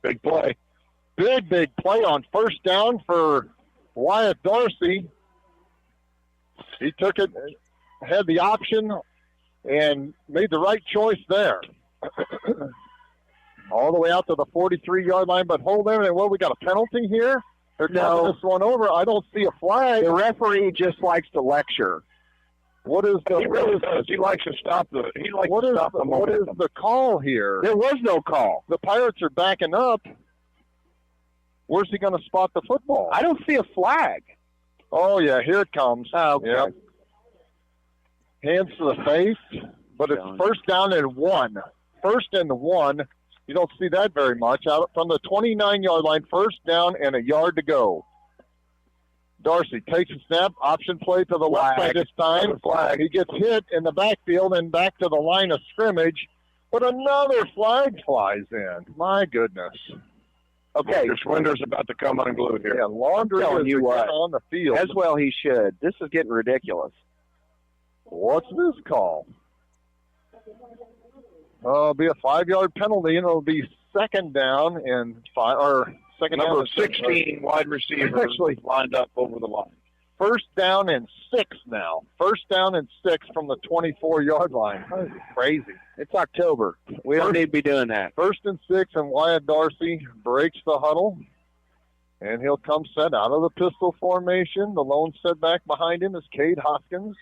Big play. Big play on first down for Wyatt Dorsey. He took it, had the option, and made the right choice there. All the way out to the 43-yard line, but hold there. And what, we got a penalty here? They're talking this one over. I don't see a flag. The referee just likes to lecture. What is the? He really does. He likes to stop the. He likes what to is stop the what is momentum. the call here? There was no call. The Pirates are backing up. Where's he going to spot the football? I don't see a flag. Oh yeah, here it comes. Oh, okay. Yep. Hands to the face, but it's first down and 1. 1st and 1. You don't see that very much. Out from the 29-yard line, first down and a yard to go. Dorsey takes a snap, option play to the left side this time. Flag. He gets hit in the backfield and back to the line of scrimmage, but another flag flies in. My goodness. Okay. Your Swinder's about to come unglued here. Yeah, Laundry Telling is you what. on the field. As well he should. This is getting ridiculous. What's this call? It'll be a 5-yard penalty, and it'll be second down and 5, or second Number down. 16 wide receivers Actually, lined up over the line. First down and 6 now. First down and 6 from the 24-yard line. That's crazy. It's October. We don't need to be doing that. 1st and 6, and Wyatt Dorsey breaks the huddle, and he'll come set out of the pistol formation. The lone setback behind him is Cade Hoskins.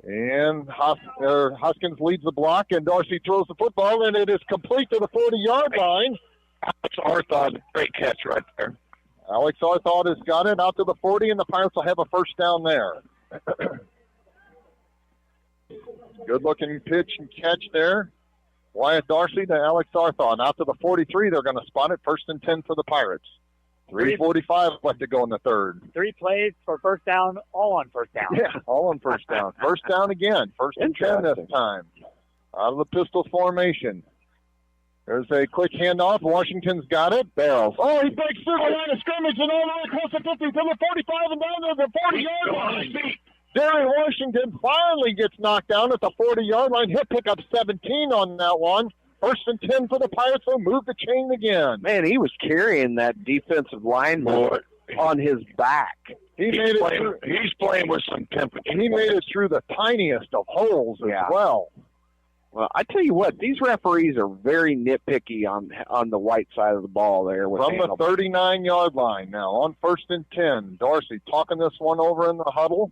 And Hoskins leads the block, and Dorsey throws the football, and it is complete to the 40-yard line. Alex Arthod, great catch right there. Alex Arthod has got it out to the 40, and the Pirates will have a first down there. Good-looking pitch and catch there. Wyatt Dorsey to Alex Arthod. Out to the 43, they're going to spot it. 1st and 10 for the Pirates. 3:45 left to go in the third. 3 plays for first down, all on first down. Yeah, all on first down. First down again. 1st and 10 this time. Out of the pistol formation. There's a quick handoff. Washington's got it. Barrels. Oh, he breaks through the line of scrimmage and all the way close to 50 to the 45 and down to the 40-yard line. Darren Washington finally gets knocked down at the 40-yard line. He'll pick up 17 on that one. 1st and 10 for the Pirates. They'll move the chain again. Man, he was carrying that defensive lineman on his back. He's playing with some temperature. He made it through the tiniest of holes as well. Well, I tell you what, these referees are very nitpicky on the white side of the ball there. With From the 39-yard line now, on 1st and 10. Dorsey talking this one over in the huddle.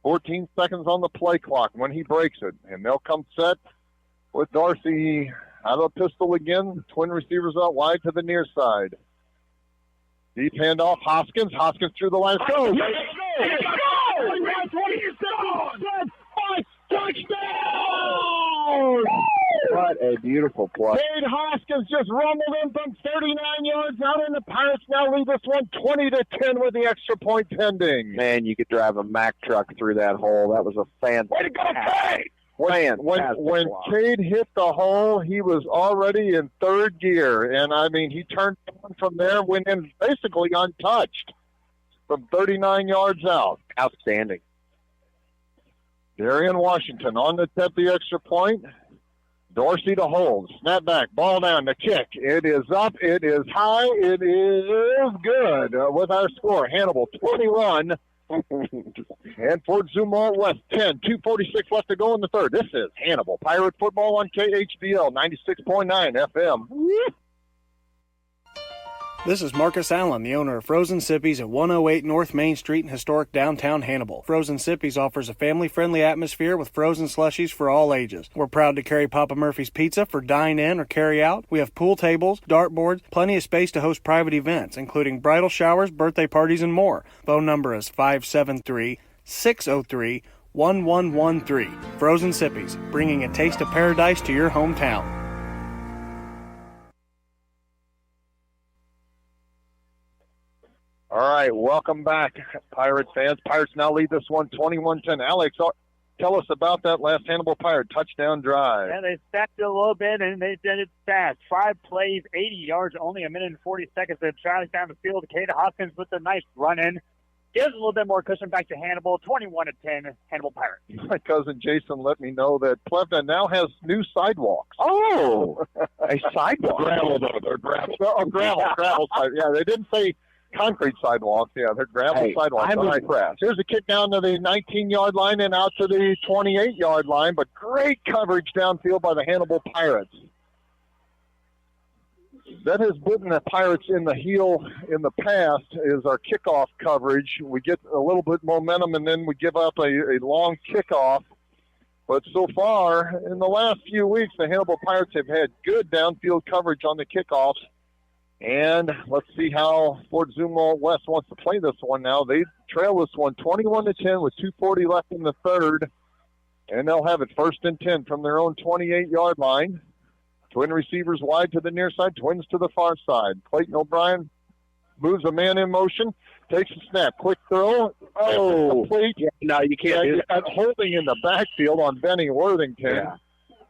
14 seconds on the play clock when he breaks it. And they'll come set with Dorsey out of the pistol again. Twin receivers out wide to the near side. Deep handoff, Hoskins. Hoskins through the line. Go! Let's go! That's what he's done! Touchdown! But a beautiful play. Cade Hoskins just rumbled in from 39 yards out, and the Pirates now lead this one 20-10 with the extra point pending. Man, you could drive a Mack truck through that hole. That was a fantastic. Way to go, Cade! When Cade hit the hole, he was already in third gear, and I mean, he turned on from there, went in basically untouched from 39 yards out. Outstanding. Darian Washington on the extra point. Dorsey to hold. Snap back. Ball down. The kick. It is up. It is high. It is good with our score. Hannibal 21. And Fort Zumwalt West 10. 2:46 left to go in the third. This is Hannibal Pirate Football on KHBL 96.9 FM. This is Marcus Allen, the owner of Frozen Sippies at 108 North Main Street in historic downtown Hannibal. Frozen Sippies offers a family-friendly atmosphere with frozen slushies for all ages. We're proud to carry Papa Murphy's Pizza for dine-in or carry-out. We have pool tables, dartboards, plenty of space to host private events, including bridal showers, birthday parties, and more. Phone number is 573-603-1113. Frozen Sippies, bringing a taste of paradise to your hometown. All right, welcome back, Pirates fans. Pirates now lead this one 21-10. Alex, tell us about that last Hannibal Pirate touchdown drive. Yeah, they stacked it a little bit, and they did it fast. 5 plays, 80 yards, only a minute and 40 seconds to drive down the field. Cade Hoskins with a nice run-in. Gives a little bit more cushion back to Hannibal. 21-10, Hannibal Pirates. My cousin Jason let me know that Plevna now has new sidewalks. Oh, a sidewalk. Gravel, though. They're gravel. Oh, gravel sidewalks. Yeah, they didn't say concrete sidewalks. Yeah, they're gravel sidewalks. I'm impressed. Here's a kick down to the 19-yard line and out to the 28-yard line, but great coverage downfield by the Hannibal Pirates. That has bitten the Pirates in the heel in the past is our kickoff coverage. We get a little bit momentum, and then we give up a long kickoff. But so far, in the last few weeks, the Hannibal Pirates have had good downfield coverage on the kickoffs. And let's see how Fort Zumwalt West wants to play this one now. They trail this one 21-10 with 2:40 left in the third. And they'll have it 1st and 10 from their own 28-yard line. Twin receivers wide to the near side, twins to the far side. Clayton O'Brien moves a man in motion, takes a snap, quick throw. Oh, complete. Yeah, no, you can't. Holding in the backfield on Benny Worthington. Yeah.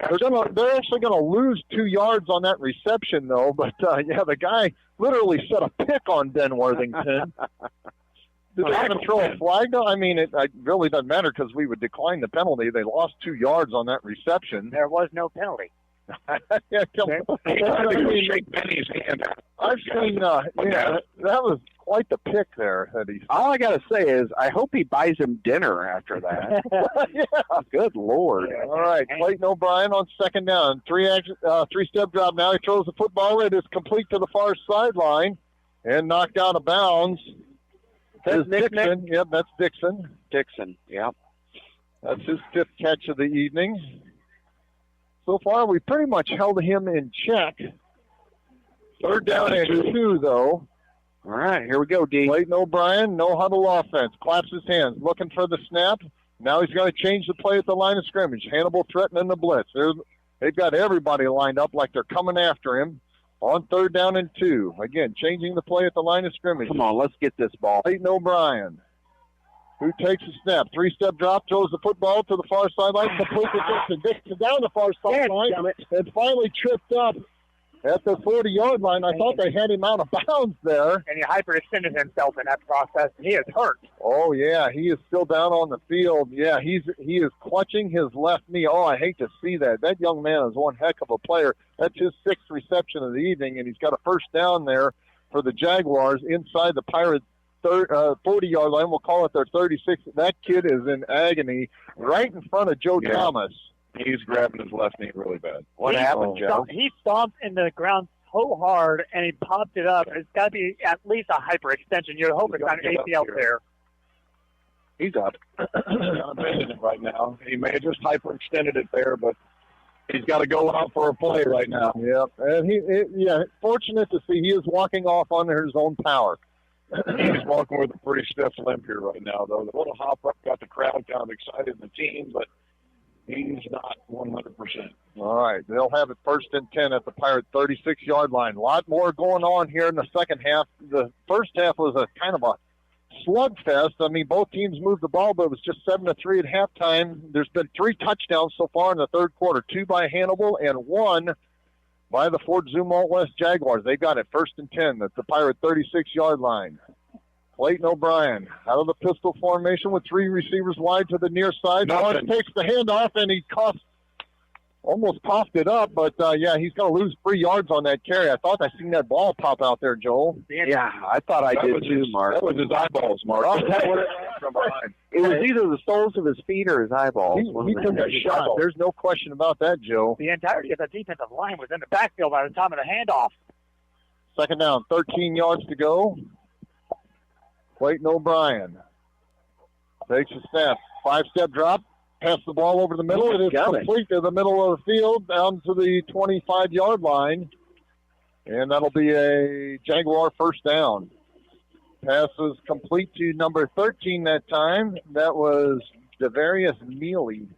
They're actually going to lose 2 yards on that reception, though. But, the guy literally set a pick on Ben Worthington. Did they even throw a flag, though? I mean, it really doesn't matter because we would decline the penalty. They lost 2 yards on that reception. There was no penalty. Yeah, shake Benny's hand. I've seen, that was quite the pick there. All I got to say is I hope he buys him dinner after that. Yeah. Good Lord. All right, Clayton O'Brien on 2nd down. Three-step drop now. He throws the football. It is complete to the far sideline and knocked out of bounds. That's Dixon. Yep, that's Dixon. Dixon, yep. That's his 5th catch of the evening. So far, we pretty much held him in check. 3rd down and 2, though. All right, here we go, D. Clayton O'Brien, no huddle offense. Claps his hands, looking for the snap. Now he's going to change the play at the line of scrimmage. Hannibal threatening the blitz. They've got everybody lined up like they're coming after him. On 3rd down and 2. Again, changing the play at the line of scrimmage. Come on, let's get this ball. Clayton O'Brien, who takes a snap. 3-step drop, throws the football to the far sideline, complete to Dixon. Dixon down the far sideline, and finally tripped up at the 40-yard line. I thought they had him out of bounds there. And he hyperextended himself in that process, and he is hurt. Oh, yeah, he is still down on the field. Yeah, he is clutching his left knee. Oh, I hate to see that. That young man is one heck of a player. That's his 6th reception of the evening, and he's got a 1st down there for the Jaguars inside the Pirates' 40-yard line. We'll call it their 36. That kid is in agony right in front of Joe Thomas. He's grabbing his left knee really bad. What happened, Joe? He stomped in the ground so hard, and he popped it up. It's got to be at least a hyperextension. You'd hope it's not an ACL tear. He's up. I'm bending it right now. He may have just hyperextended it there, but he's got to go out for a play right now. Yep, and fortunate to see he is walking off under his own power. He's walking with a pretty stiff limp here right now, though. The little hop up got the crowd kind of excited in the team, but he's not 100%. All right, they'll have it 1st and 10 at the Pirate 36-yard line. A lot more going on here in the second half. The first half was a kind of a slugfest. I mean, both teams moved the ball, but it was just 7-3 at halftime. There's been 3 touchdowns so far in the third quarter, 2 by Hannibal and 1 by the Fort Zumwalt West Jaguars. They got it 1st and 10 at the Pirate 36-yard line. Clayton O'Brien out of the pistol formation with 3 receivers wide to the near side. Nolan takes the handoff, and he almost coughed it up, but yeah, he's going to lose 3 yards on that carry. I thought I seen that ball pop out there, Joel. Yeah, I thought I did too, Mark. That was his eyeballs, Mark. It was either the soles of his feet or his eyeballs. He took a shot. There's no question about that, Joe. The entirety of the defensive line was in the backfield by the time of the handoff. Second down, 13 yards to go. Clayton O'Brien takes a snap. 5-step drop. Pass the ball over the middle. It is complete to the middle of the field, down to the 25-yard line. And that'll be a Jaguar first down. Pass is complete to number 13 that time. That was Devarius Neely.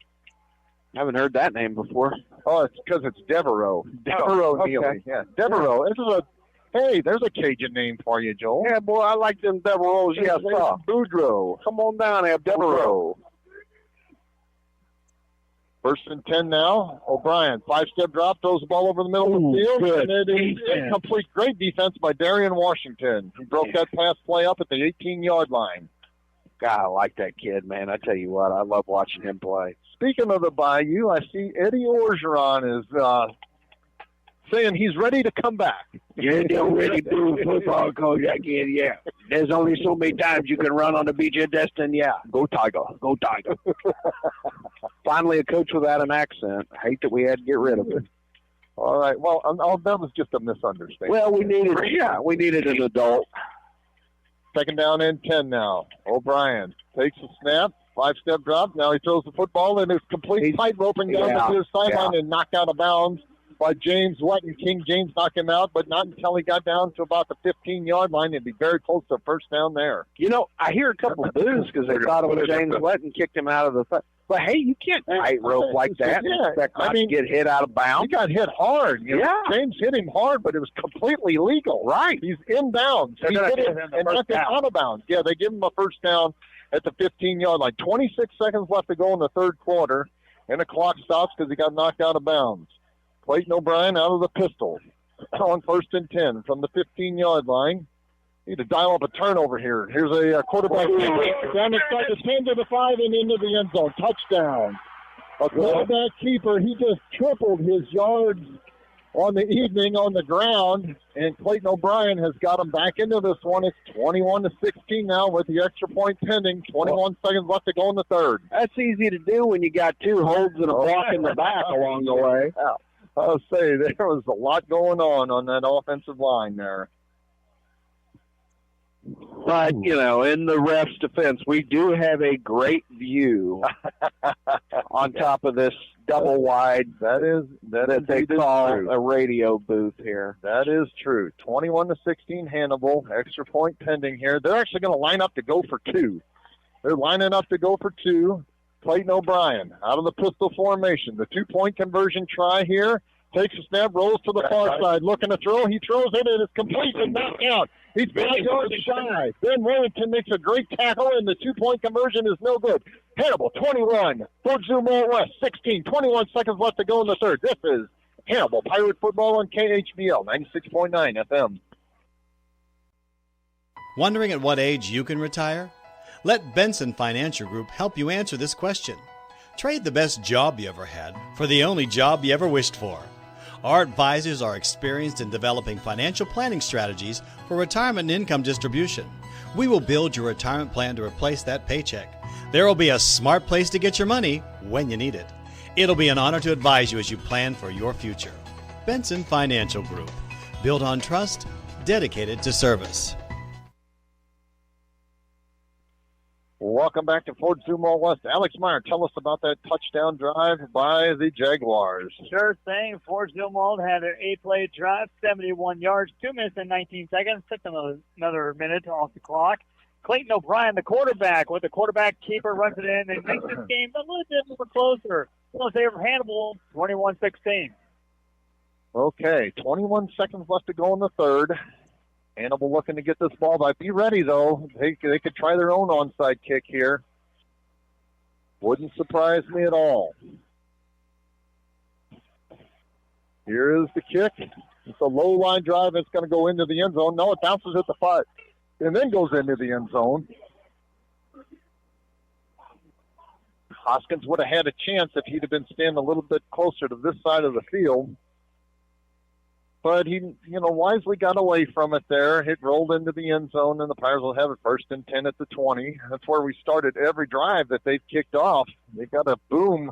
I haven't heard that name before. Oh, it's because it's Devereaux. Devereaux Neely. Yeah, Devereaux. There's a Cajun name for you, Joel. Yeah, boy, I like them Devereaux. Yes, sir. Boudreaux. Come on down there, Devereaux. 1st and 10 now. O'Brien, 5-step drop, throws the ball over the middle of the field. Good. And it is incomplete. Great defense by Darian Washington. He broke that pass play up at the 18-yard line. God, I like that kid, man. I tell you what, I love watching him play. Speaking of the Bayou, I see Eddie Orgeron is saying he's ready to come back. Yeah, they're ready to do football, coach. Again, yeah. There's only so many times you can run on the beach of Destin. Yeah, go Tiger. Go Tiger. Finally, a coach without an accent. I hate that we had to get rid of it. All right. Well, that was just a misunderstanding. Well, we needed an adult. Second down and 10 now. O'Brien takes a snap. 5-step drop. Now he throws the football, and it's complete tight roping down to his sideline and knocked out of bounds by James Wetton. King James knocked him out, but not until he got down to about the 15-yard line. It'd be very close to first down there. You know, I hear a couple of boos because they thought it was James Wetton kicked him out of the But, hey, you can't tight rope like that and expect not to get hit out of bounds. He got hit hard. James hit him hard, but it was completely legal. Right. He's in bounds. He hit him and knocked him out of bounds. Yeah, they give him a first down at the 15-yard line. 26 seconds left to go in the third quarter, and the clock stops because he got knocked out of bounds. Clayton O'Brien out of the pistol on 1st and 10 from the 15-yard line. Need to dial up a turnover here. Here's a quarterback down inside the 10 to the 5 and into the end zone. Touchdown. A quarterback keeper. He just tripled his yards on the evening on the ground, and Clayton O'Brien has got him back into this one. It's 21-16 now with the extra point pending. 21 seconds left to go in the third. That's easy to do when you got 2 holds and a block in the back along the way. I'll say there was a lot going on that offensive line there. But, you know, in the ref's defense, we do have a great view on top of this double wide that they call a radio booth here. That is true. 21-16 Hannibal. Extra point pending here. They're actually going to line up to go for 2. They're lining up to go for 2. Clayton O'Brien out of the pistol formation. The 2-point conversion try here. Takes a snap, rolls to the far side, looking to throw. He throws it, and it's complete and knocked out. He's 5 yards shy. Ben Wellington makes a great tackle, and the 2-point conversion is no good. Hannibal, 21. Fort Zumwalt West, 16. 21 seconds left to go in the third. This is Hannibal Pirate Football on KHBL, 96.9 FM. Wondering at what age you can retire? Let Benson Financial Group help you answer this question. Trade the best job you ever had for the only job you ever wished for. Our advisors are experienced in developing financial planning strategies for retirement and income distribution. We will build your retirement plan to replace that paycheck. There will be a smart place to get your money when you need it. It'll be an honor to advise you as you plan for your future. Benson Financial Group. Built on trust, dedicated to service. Welcome back to Fort Zumwalt West. Alex Meyer, tell us about that touchdown drive by the Jaguars. Sure thing. Fort Zumwalt had an 8-play drive, 71 yards, 2 minutes and 19 seconds. Took another minute off the clock. Clayton O'Brien, the quarterback, with the quarterback keeper, runs it in and makes this game a little bit more closer. Well, in favor of Hannibal, 21-16. Okay, 21 seconds left to go in the third. Hannibal looking to get this ball back. Be ready, though. They could try their own onside kick here. Wouldn't surprise me at all. Here is the kick. It's a low line drive. It's going to go into the end zone. No, it bounces at the 5 and then goes into the end zone. Hoskins would have had a chance if he'd have been standing a little bit closer to this side of the field. But he, wisely got away from it there. It rolled into the end zone, and the Pirates will have it 1st and 10 at the 20. That's where we started every drive that they've kicked off. They got a booming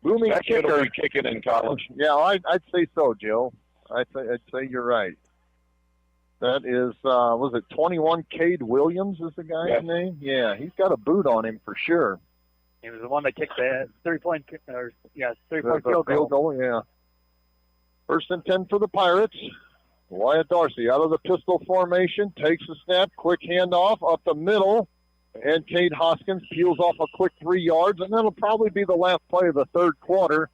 That kid kicker. will be kicking in college. Yeah, I'd say so, Joe. I'd say you're right. That is, was it 21 Cade Williams is the guy's name? Yeah, he's got a boot on him for sure. He was the one that kicked the three-point The field goal. Yeah. 1st and 10 for the Pirates. Wyatt Darcy out of the pistol formation, takes the snap, quick handoff up the middle, and Cade Hoskins peels off a quick 3 yards, and that'll probably be the last play of the third quarter.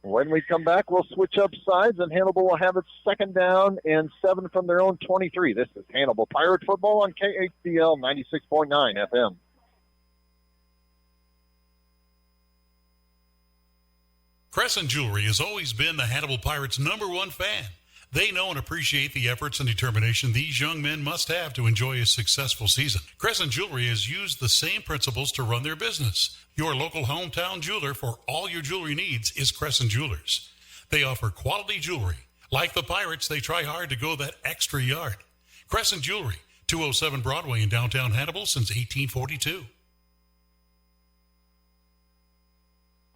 When we come back, we'll switch up sides, and Hannibal will have its 2nd down and 7 from their own 23. This is Hannibal Pirate Football on KHBL 96.9 FM. Crescent Jewelry has always been the Hannibal Pirates' #1 fan. They know and appreciate the efforts and determination these young men must have to enjoy a successful season. Crescent Jewelry has used the same principles to run their business. Your local hometown jeweler for all your jewelry needs is Crescent Jewelers. They offer quality jewelry. Like the Pirates, they try hard to go that extra yard. Crescent Jewelry, 207 Broadway in downtown Hannibal since 1842.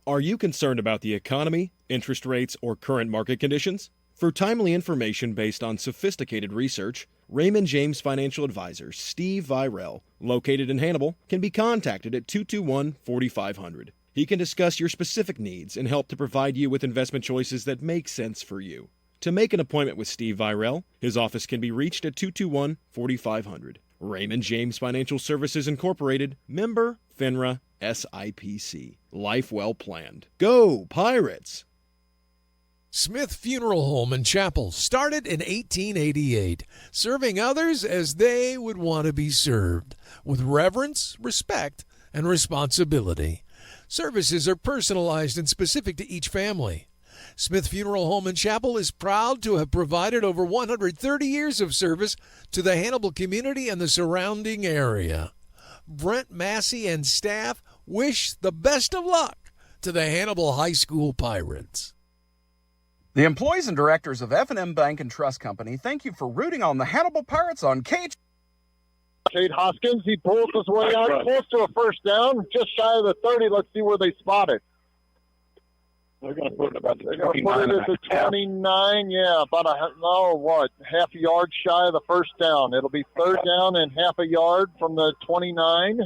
Are you concerned about the economy, interest rates, or current market conditions? For timely information based on sophisticated research, Raymond James Financial Advisor Steve Virel, located in Hannibal, can be contacted at 221-4500. He can discuss your specific needs and help to provide you with investment choices that make sense for you. To make an appointment with Steve Virel, his office can be reached at 221-4500. Raymond James Financial Services Incorporated, member FINRA SIPC. Life well planned. Go Pirates! Smith Funeral Home and Chapel started in 1888, serving others as they would want to be served, with reverence, respect, and responsibility. Services are personalized and specific to each family. Smith Funeral Home and Chapel is proud to have provided over 130 years of service to the Hannibal community and the surrounding area. Brent Massey and staff wish the best of luck to the Hannibal High School Pirates. The employees and directors of F&M Bank and Trust Company thank you for rooting on the Hannibal Pirates on Cade Hoskins, he pulls his way out close to a 1st down, just shy of the 30. Let's see where they spot it. They're going to put it about the They're going to put it at the 29, about half a yard shy of the 1st down. It'll be 3rd down and half a yard from the 29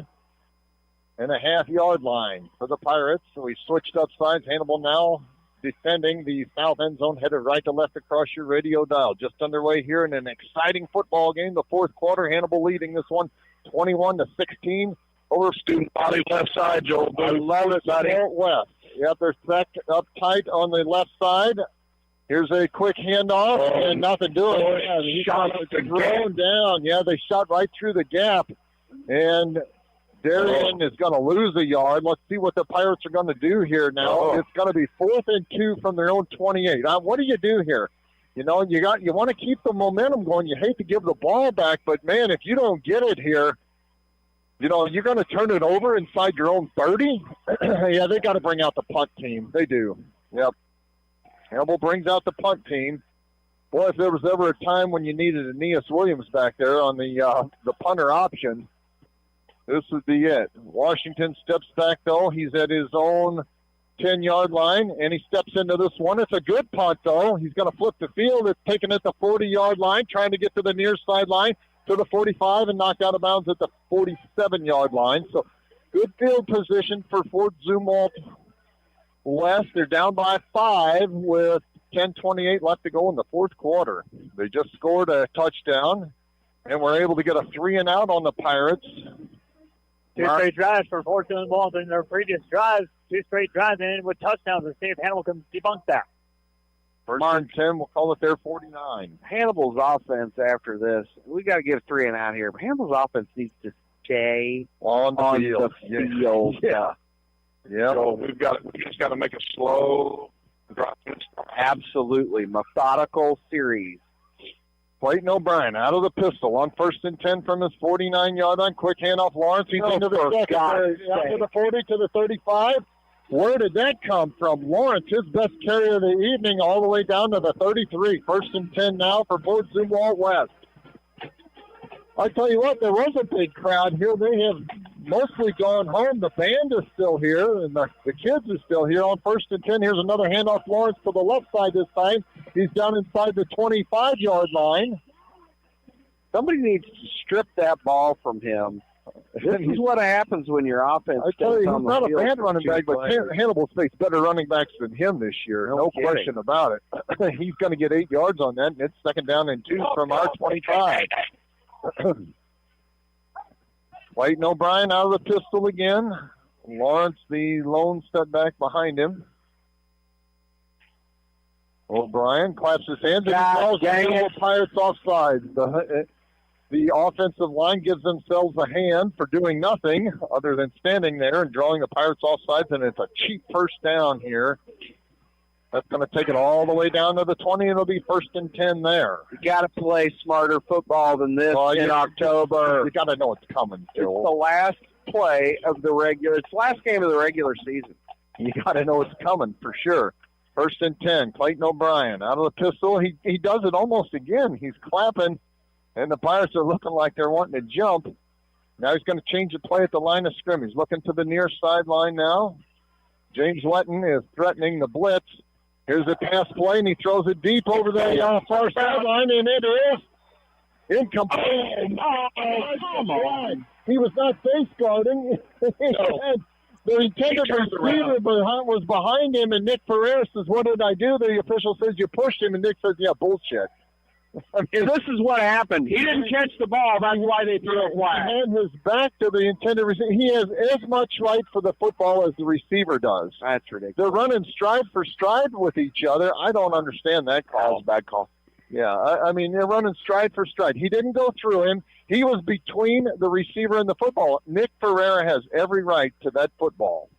and a half-yard line for the Pirates. So we switched up sides. Hannibal now defending the south end zone, headed right to left across your radio dial. Just underway here in an exciting football game. The 4th quarter, Hannibal leading this one 21-16 over student body left side, Joel. I love it, northwest. Yep, they're stacked up tight on the left side. Here's a quick handoff, and nothing doing. He shot thrown down. Yeah, they shot right through the gap, and Darian is going to lose a yard. Let's see what the Pirates are going to do here now. It's going to be 4th and 2 from their own 28. What do you do here? You want to keep the momentum going. You hate to give the ball back, but, man, if you don't get it here, you're going to turn it over inside your own 30? Yeah, they got to bring out the punt team. They do. Yep. Hannibal brings out the punt team. Boy, if there was ever a time when you needed Aeneas Williams back there on the punter option, this would be it. Washington steps back, though. He's at his own 10-yard line, and he steps into this one. It's a good punt, though. He's going to flip the field. It's taken at the 40-yard line, trying to get to the near sideline to the 45 and knocked out of bounds at the 47-yard line. So good field position for Fort Zumwalt West. They're down by 5 with 10:28 left to go in the 4th quarter. They just scored a touchdown, and were able to get a 3-and-out on the Pirates. Two straight drives for Fort Zumwalt in their previous drives. 2 straight drives and with touchdowns, and see if Hannibal can debunk that. First and 10, we'll call it their 49. Hannibal's offense after this, we got to give 3 and out here, but Hannibal's offense needs to stay on the field. Yeah. Yeah. So we just got to make a slow drop. Absolutely. Methodical series. Clayton O'Brien out of the pistol on 1st and 10 from his 49-yard line. Quick handoff, Lawrence. He's into the second. After the 40 to the 35. Where did that come from? Lawrence, his best carry of the evening, all the way down to the 33. 1st and 10 now for Fort Zumwalt West. I tell you what, there was a big crowd here. They have mostly gone home. The band is still here, and the kids are still here on 1st and 10. Here's another handoff, Lawrence, to the left side this time. He's down inside the 25-yard line. Somebody needs to strip that ball from him. This is what happens when your offense. I tell you, he's not a bad running back, but Hannibal's faced better running backs than him this year. No question about it. He's going to get 8 yards on that, and it's 2nd down and 2 from our 25. Clayton O'Brien out of the pistol again. Lawrence, the lone setback behind him. O'Brien claps his hands and calls the Pirates offside. The offensive line gives themselves a hand for doing nothing other than standing there and drawing the Pirates offsides, and it's a cheap first down here. That's going to take it all the way down to the 20, and it'll be 1st and 10 there. You got to play smarter football than this in October. You got to know it's coming, Phil. It's the last play of the regular. It's the last game of the regular season. You got to know it's coming for sure. 1st and 10. Clayton O'Brien out of the pistol. He does it almost again. He's clapping, and the Pirates are looking like they're wanting to jump. Now he's going to change the play at the line of scrimmage. Looking to the near sideline now. James Wetton is threatening the blitz. Here's a pass play, and he throws it deep over the far sideline, and it is incomplete. Come on. He was not face guarding. The intended receiver was behind him, and Nick Ferrer says, "What did I do?" The official says, "You pushed him," and Nick says, "Yeah, bullshit." I mean, this is what happened. He didn't catch the ball. That's why they threw a flag. He had his back to the intended receiver. He has as much right for the football as the receiver does. That's ridiculous. They're running stride for stride with each other. I don't understand that call. That was a bad call. Yeah, I mean, they're running stride for stride. He didn't go through him. He was between the receiver and the football. Nick Ferreira has every right to that football.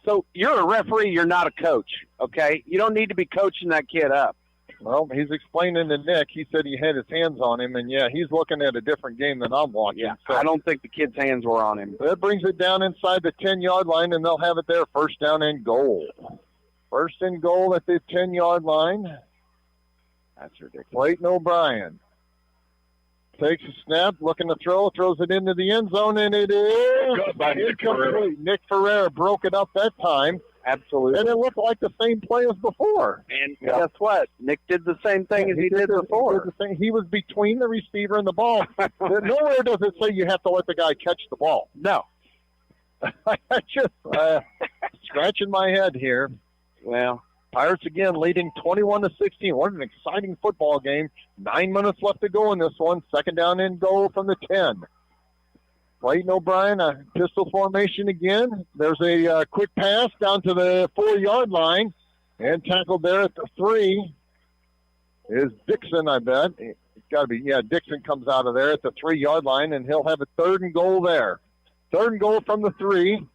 So you're a referee. You're not a coach, okay? You don't need to be coaching that kid up. Well, he's explaining to Nick. He said he had his hands on him, and, yeah, he's looking at a different game than I'm watching. Yeah, so I don't think the kid's hands were on him. That brings it down inside the 10-yard line, and they'll have it there, 1st down and goal. 1st and goal at the 10-yard line. That's ridiculous. Clayton O'Brien takes a snap, looking to throw, throws it into the end zone, and it is incomplete. Nick Ferreira broke it up that time. Absolutely. And it looked like the same play as before. And guess what? Nick did the same thing as he did before. He was between the receiver and the ball. Nowhere does it say you have to let the guy catch the ball. No. I just scratching my head here. Well, Pirates again leading 21-16. What an exciting football game. 9 minutes left to go in this one. 2nd down and goal from the 10. Clayton O'Brien, a pistol formation again. There's a quick pass down to the 4-yard line. And tackled there at the 3 is Dixon, I bet. It's got to be, Dixon comes out of there at the 3-yard line, and he'll have a 3rd and goal there. 3rd and goal from the 3.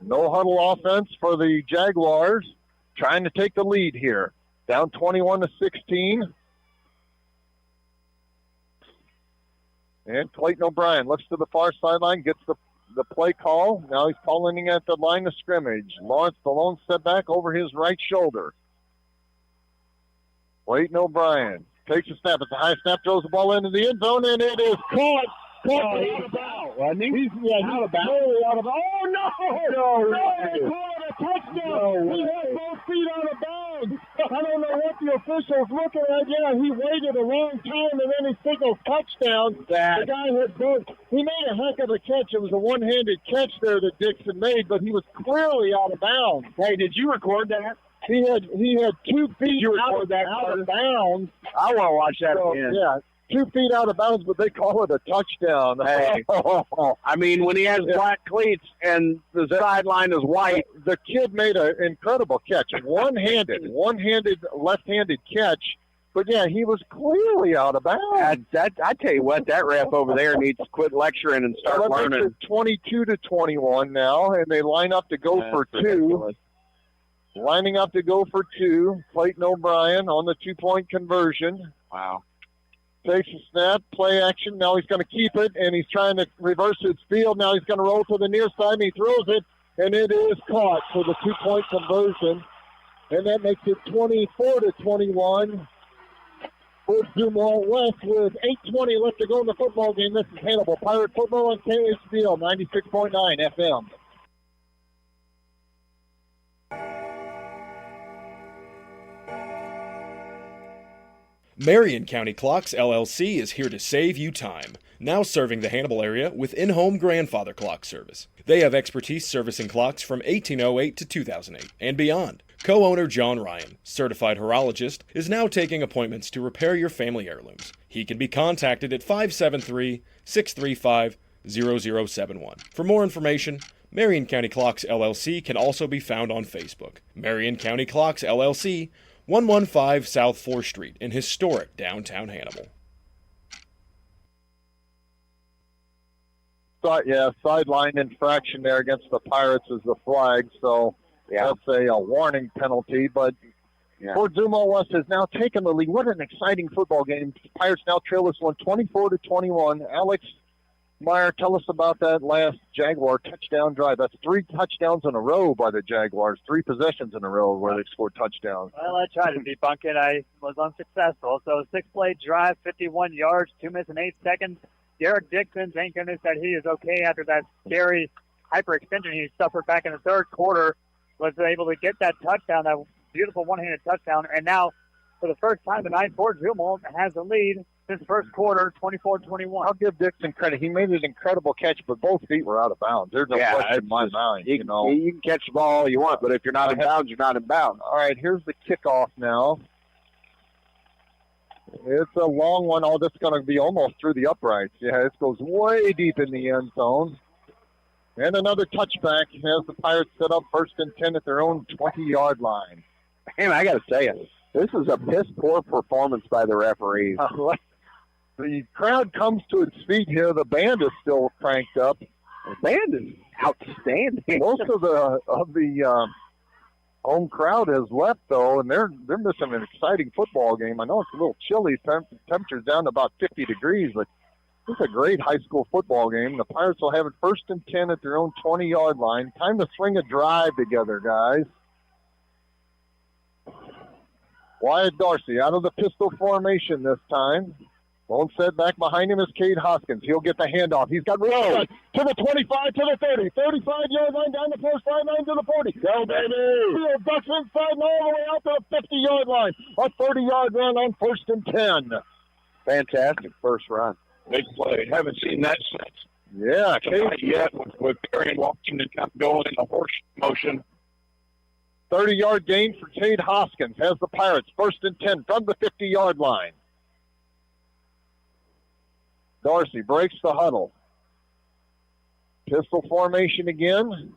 No huddle offense for the Jaguars. Trying to take the lead here. Down 21-16. And Clayton O'Brien looks to the far sideline, gets the play call. Now he's calling at the line of scrimmage. Lawrence, the lone setback over his right shoulder. Clayton O'Brien takes a snap. It's a high snap, throws the ball into the end zone, and it is caught. Out of bounds, wasn't he? He's out of bounds. Oh, no! They call it a touchdown. He had both feet out of bounds. I don't know what the official's looking at. Yeah, he waited a long time, and then he signaled touchdown. The guy had both. He made a heck of a catch. It was a one-handed catch there that Dixon made, but he was clearly out of bounds. Hey, did you record that? He had 2 feet out of bounds. I want to watch that again. Yeah. 2 feet out of bounds, but they call it a touchdown. Hey, I mean, when he has black cleats and the sideline is white. The kid made an incredible catch. One-handed, left-handed catch. But, yeah, he was clearly out of bounds. I tell you what, that ref over there needs to quit lecturing and start learning. It's 22-21 now, and they line up to go for two. Lining up to go for two. Clayton O'Brien on the 2-point conversion. Wow. Takes a snap, play action. Now he's going to keep it, and he's trying to reverse his field. Now he's going to roll to the near side, and he throws it, and it is caught for the 2-point conversion. And that makes it 24-21 for Dumont West with 8:20 left to go in the football game. This is Hannibal Pirate Football on KHBL 96.9 FM. Marion County Clocks, LLC is here to save you time, now serving the Hannibal area with in-home grandfather clock service. They have expertise servicing clocks from 1808 to 2008 and beyond. Co-owner John Ryan, certified horologist, is now taking appointments to repair your family heirlooms. He can be contacted at 573-635-0071. For more information, Marion County Clocks, LLC can also be found on Facebook. Marion County Clocks, LLC, 115 South 4th Street in historic downtown Hannibal. Sideline infraction there against the Pirates is the flag, so that's a warning penalty. But Fort Zuma West has now taken the lead. What an exciting football game. Pirates now trail this one 24-21. Alex Meyer, tell us about that last Jaguar touchdown drive. That's 3 touchdowns in a row by the Jaguars, 3 possessions in a row where they scored touchdowns. Well, I tried to debunk it. I was unsuccessful. So 6-play drive, 51 yards, 2 minutes and 8 seconds. Derek Dixon, thank goodness that he is okay after that scary hyperextension he suffered back in the third quarter, was able to get that touchdown, that beautiful one-handed touchdown. And now, for the first time tonight, Fort Zuma has the lead this first quarter, 24-21. I'll give Dixon credit. He made an incredible catch, but both feet were out of bounds. There's no question in my mind. You can catch the ball all you want, but if you're not in bounds, you're not in bounds. All right, here's the kickoff now. It's a long one. Oh, this is going to be almost through the uprights. Yeah, this goes way deep in the end zone. And another touchback as the Pirates set up 1st and 10 at their own 20-yard line. Man, I got to tell you, this is a piss-poor performance by the referees. The crowd comes to its feet here. The band is still cranked up. The band is outstanding. Most of the home crowd has left, though, and they're missing an exciting football game. I know it's a little chilly. Temperature's down to about 50 degrees, but it's a great high school football game. The Pirates will have it 1st and 10 at their own 20-yard line. Time to swing a drive together, guys. Wyatt Dorsey out of the pistol formation this time. Lone set back behind him is Cade Hoskins. He'll get the handoff. He's got room to the 25, to the 30, 35-yard line, down the first sideline to the 40. Go, baby! Field ducks inside and all the way out to the 50-yard line. A 30-yard run on 1st and 10. Fantastic first run. Big play. Haven't seen that since. Yeah, Cade yet with Perry Washington going in the horse motion. 30-yard gain for Cade Hoskins. Has the Pirates 1st and 10 from the 50-yard line. Dorsey breaks the huddle. Pistol formation again.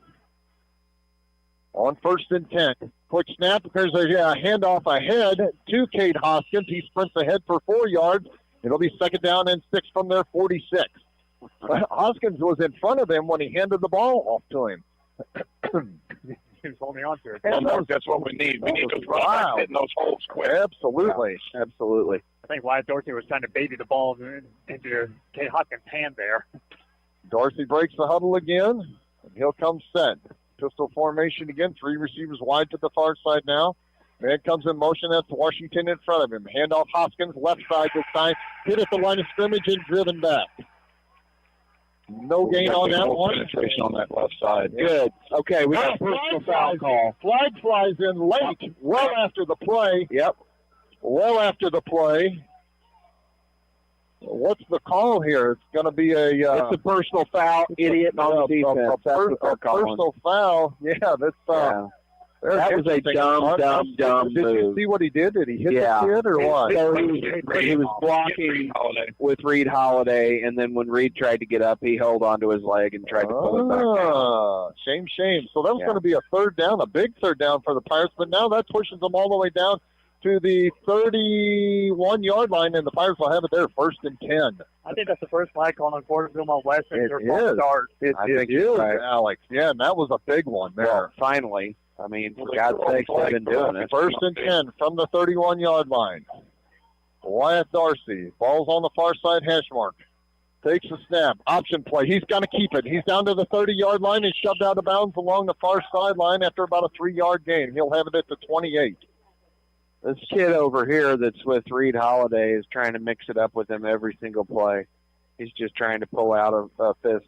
On 1st and 10. Quick snap. There's a handoff ahead to Cade Hoskins. He sprints ahead for 4 yards. It'll be 2nd down and 6 from their 46. Hoskins was in front of him when he handed the ball off to him. He was holding on to it. That's what we need. We need those runners hitting those holes quick. Absolutely. Yeah, absolutely. I think Wyatt Dorsey was trying to baby the ball into Cade Hopkins' hand there. Dorsey breaks the huddle again, and he'll come set. Pistol formation again. 3 receivers wide to the far side now. Man comes in motion. That's Washington in front of him. Handoff Hoskins, left side this time. Hit at the line of scrimmage and driven back. No gain on that one. Penetration on that left side. Good. Okay, we got a personal foul call. Flag flies in late, well after the play. Yep. Well after the play. What's the call here? It's going to be it's a personal foul, idiot on the defense. A personal foul. Yeah, that's That was a dumb Did move. you see what he did? Did he hit Yeah. the kid or what? So he was blocking with Reed Holiday, and then when Reed tried to get up, he held onto his leg and tried to pull it back down. Shame. So that was Yeah. going to be a third down, a big third down for the Pirates, but now that pushes them all the way down to the 31-yard line, and the Pirates will have it there, 1st and 10. I think that's the first play call on Fort Zumwalt West since their It false is. start. It is, Alex. Yeah, and that was a big one there. Well, finally. I mean, for God's sake, they've been doing it. 1st and 10 from the 31-yard line. Wyatt Darcy, ball's on the far side hash mark. Takes a snap, option play. He's going to keep it. He's down to the 30-yard line and shoved out of bounds along the far sideline after about a 3-yard gain. He'll have it at the 28. This kid over here that's with Reed Holiday is trying to mix it up with him every single play. He's just trying to pull out a fist.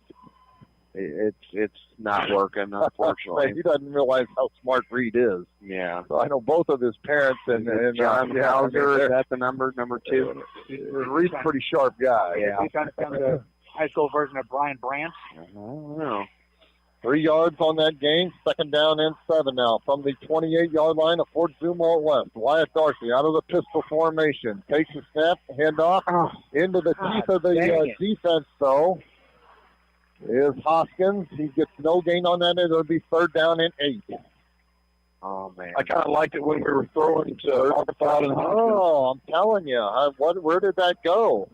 It's not working, unfortunately. He doesn't realize how smart Reed is. Yeah. So I know both of his parents and John Hauser, is that the number 2? Reed's a pretty sharp guy. Yeah. He's trying to become the high school version of Brian Branch. I don't know. 3 yards on that gain. 2nd down and 7 now from the 28-yard line of Fort Zumwalt West. Wyatt Darcy out of the pistol formation. Takes a snap, handoff into the teeth of the defense, though. Is Hoskins. He gets no gain on that. It'll be 3rd down and 8. Oh, man. I kind of liked it when we were throwing to Arthur and Hoskins. Oh, I'm telling you. Where did that go?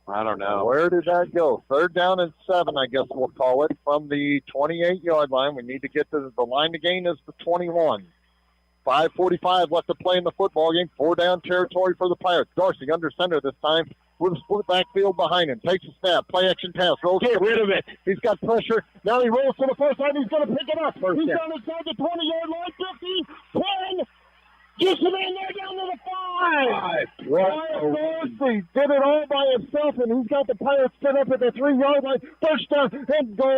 I don't know. Where did that go? 3rd down and 7, I guess we'll call it, from the 28-yard line. We need to get to the line to gain is the 21. 5:45 left to play in the football game. 4 down territory for the Pirates. Darcy under center this time with a split backfield behind him. Takes a snap. Play action pass. Rolls. Get rid of it. He's got pressure. Now he rolls to the far side. He's going to pick it up. He's down inside the 20-yard line. 50, 10. Gets it in there down to the 5. Wyatt Darcy did it all by himself, and he's got the Pirates set up at the 3-yard line. First down and goal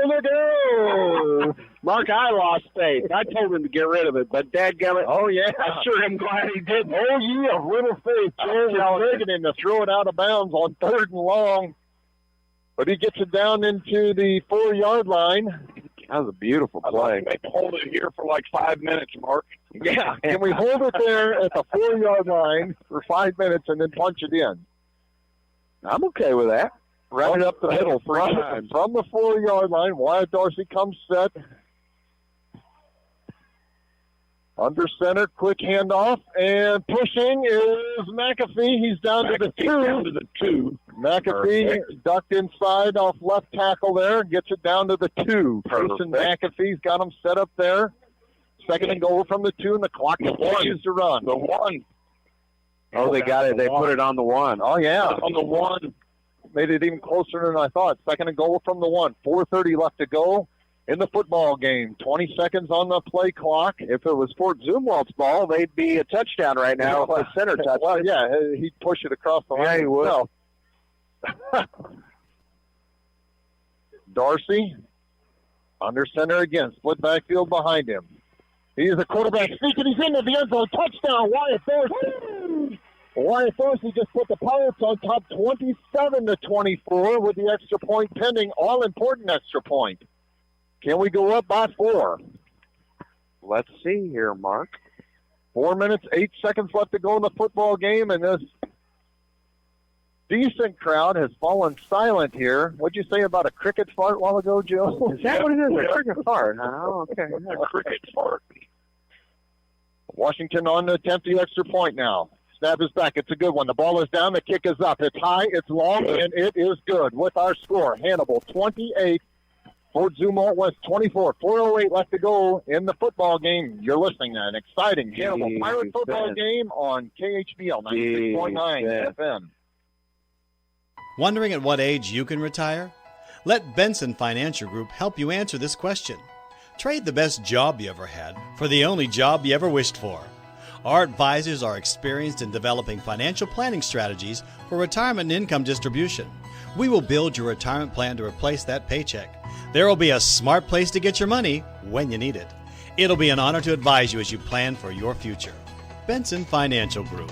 to go. Mark, I lost faith. I told him to get rid of it, but dadgummit. Oh, yeah. I sure am glad he did. Oh, yeah, little faith. Joe was begging him to throw it out of bounds on 3rd and long. But he gets it down into the 4-yard line. That was a beautiful play. They hold it here for like 5 minutes, Mark. Yeah. Can we hold it there at the 4-yard line for 5 minutes and then punch it in? I'm okay with that. Right up the middle 3 times. From the 4-yard line, Wyatt Darcy comes set. Under center, quick handoff, and pushing is McAfee. He's down to the 2. McAfee ducked inside off left tackle there, gets it down to the 2. Jason McAfee's got him set up there. 2nd and goal from the 2, and the clock continues to run. The 1. Oh, they got it. They put it on the 1. Oh, yeah. On the 1. Made it even closer than I thought. 2nd and goal from the 1. 4:30 left to go in the football game. 20 seconds on the play clock. If it was Fort Zumwalt's ball, they'd be a touchdown right now. A center touchdown. Well, yeah, he'd push it across the line. Yeah, he would. Darcy, under center again. Split backfield behind him. He is a quarterback sneak, and he's into the end zone. Touchdown, Wyatt Darcy. Wyatt Darcy just put the Pirates on top 27-24 with the extra point pending. All-important extra point. Can we go up by 4? Let's see here, Mark. 4 minutes, 8 seconds left to go in the football game, and this decent crowd has fallen silent here. What'd you say about a cricket fart a while ago, Joe? Is that what it is? A cricket fart? Oh, okay. A cricket fart. Washington on to attempt the extra point now. Snap is back. It's a good one. The ball is down. The kick is up. It's high. It's long, and it is good. With our score, Hannibal 28, Fort Zumwalt West 24. 4:08 left to go in the football game. You're listening to an exciting Hannibal Pirate football game on KHBL 96.9 FM. Wondering at what age you can retire? Let Benson Financial Group help you answer this question. Trade the best job you ever had for the only job you ever wished for. Our advisors are experienced in developing financial planning strategies for retirement and income distribution. We will build your retirement plan to replace that paycheck. There will be a smart place to get your money when you need it. It'll be an honor to advise you as you plan for your future. Benson Financial Group.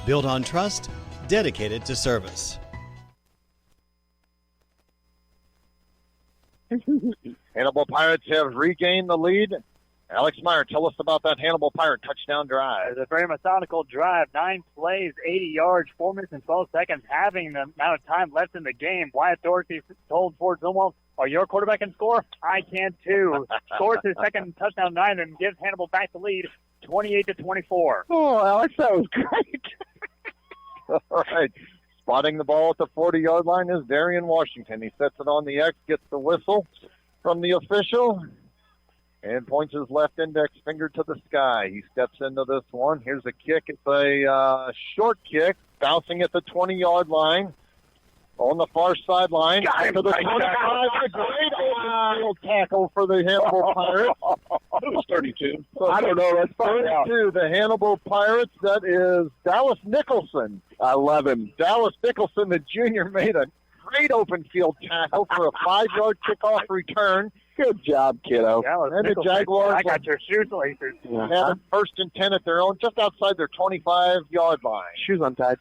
Built on trust, dedicated to service. Hannibal Pirates have regained the lead. Alex Meyer, tell us about that Hannibal Pirate touchdown drive. It's a very methodical drive. 9 plays, 80 yards, 4 minutes and 12 seconds, having the amount of time left in the game. Wyatt Dorsey told Ford Zumwalt, "Are your quarterback can score? I can too." Scores his second touchdown 9 and gives Hannibal back the lead, 28-24. Oh, Alex, that was great. All right. Spotting the ball at the 40-yard line is Darian Washington. He sets it on the X, gets the whistle from the official, and points his left index finger to the sky. He steps into this one. Here's a kick. It's a short kick, bouncing at the 20-yard line. On the far sideline to the 25. A great field tackle for the Hannibal Pirates. It was 32. I don't know. That's 32. The Hannibal Pirates. That is Dallas Nicholson. I love him. Dallas Nicholson, the junior, made a great open field tackle for a 5-yard kickoff return. Good job, kiddo. And the Jaguars I got your shoes laces. had it 1st and 10 at their own, just outside their 25-yard line. Shoes untied.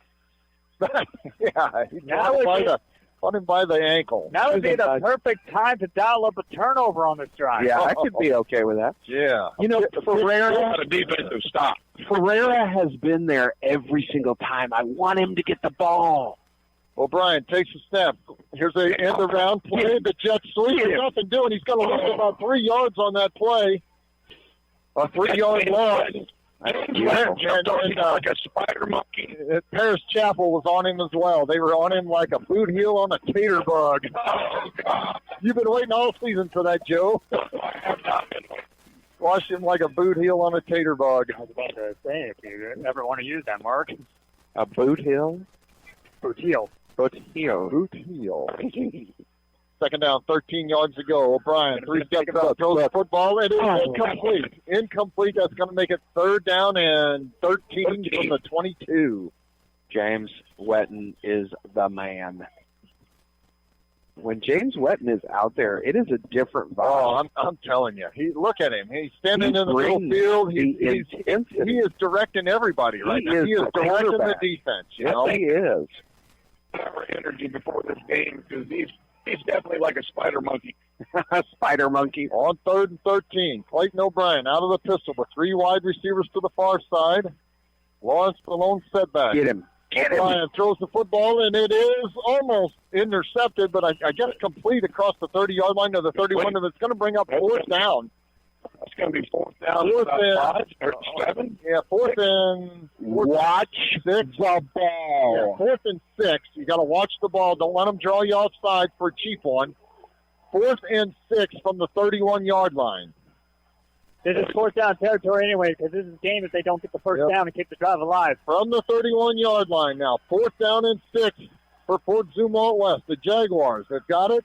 Yeah, he caught him by the ankle. That would be the perfect time to dial up a turnover on this drive. Yeah, I could be okay with that. Yeah. You know, Ferreira, A defensive stop. Ferreira has been there every single time. I want him to get the ball. O'Brien takes a snap. Here's a end around play. The Jets sweep. There's nothing doing. He's going to lose about 3 yards on that play. A 3-yard loss. Like a spider monkey. Paris Chapel was on him as well. They were on him like a boot heel on a tater bug. Oh, God. You've been waiting all season for that, Joe. I have not been. Wash him like a boot heel on a tater bug. I was about to say, if you ever want to use that, Mark. A boot heel? Boot heel. Boot heel. Boot heel. Second down, 13 yards to go. O'Brien, 3 steps up, throws the football. It is incomplete. Incomplete. That's going to make it 3rd down and 13 from the 22. James Wetton is the man. When James Wetton is out there, it is a different vibe. Oh, I'm telling you. Look at him. He's standing in the middle field. He is directing everybody right now. He is directing the defense. Yes, he is. Our energy before this game because he's definitely like a spider monkey. A spider monkey. On 3rd and 13, Clayton O'Brien out of the pistol with 3 wide receivers to the far side. Lawrence the lone setback. Get him. O'Brien throws the football, and it is almost intercepted, but I guess complete across the 30-yard line to the 31, and it's going to bring up 4th down. That's going to be 4th down. 4th and 5 or 7. Yeah, 4th and watch 6. The ball. Yeah, 4th and 6. You got to watch the ball. Don't let them draw you outside for a cheap one. 4th and 6 from the 31-yard line. This is 4th down territory anyway, because this is a game if they don't get the first down and keep the drive alive. From the 31-yard line now, 4th down and 6 for Fort Zumwalt West. The Jaguars have got it.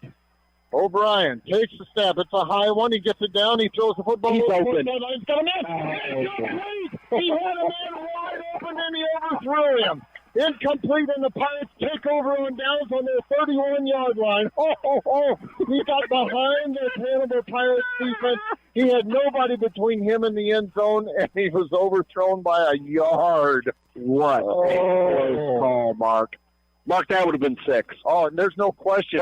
O'Brien takes the snap. It's a high one. He gets it down. He throws the football. He's open. He's got a man. He had a man wide open, and he overthrew him. Incomplete, and the Pirates take over on downs on their 31-yard line. He got behind the Hannibal Pirates defense. He had nobody between him and the end zone, and he was overthrown by a yard. What a close call, Mark. Mark, that would have been 6. Oh, and there's no question.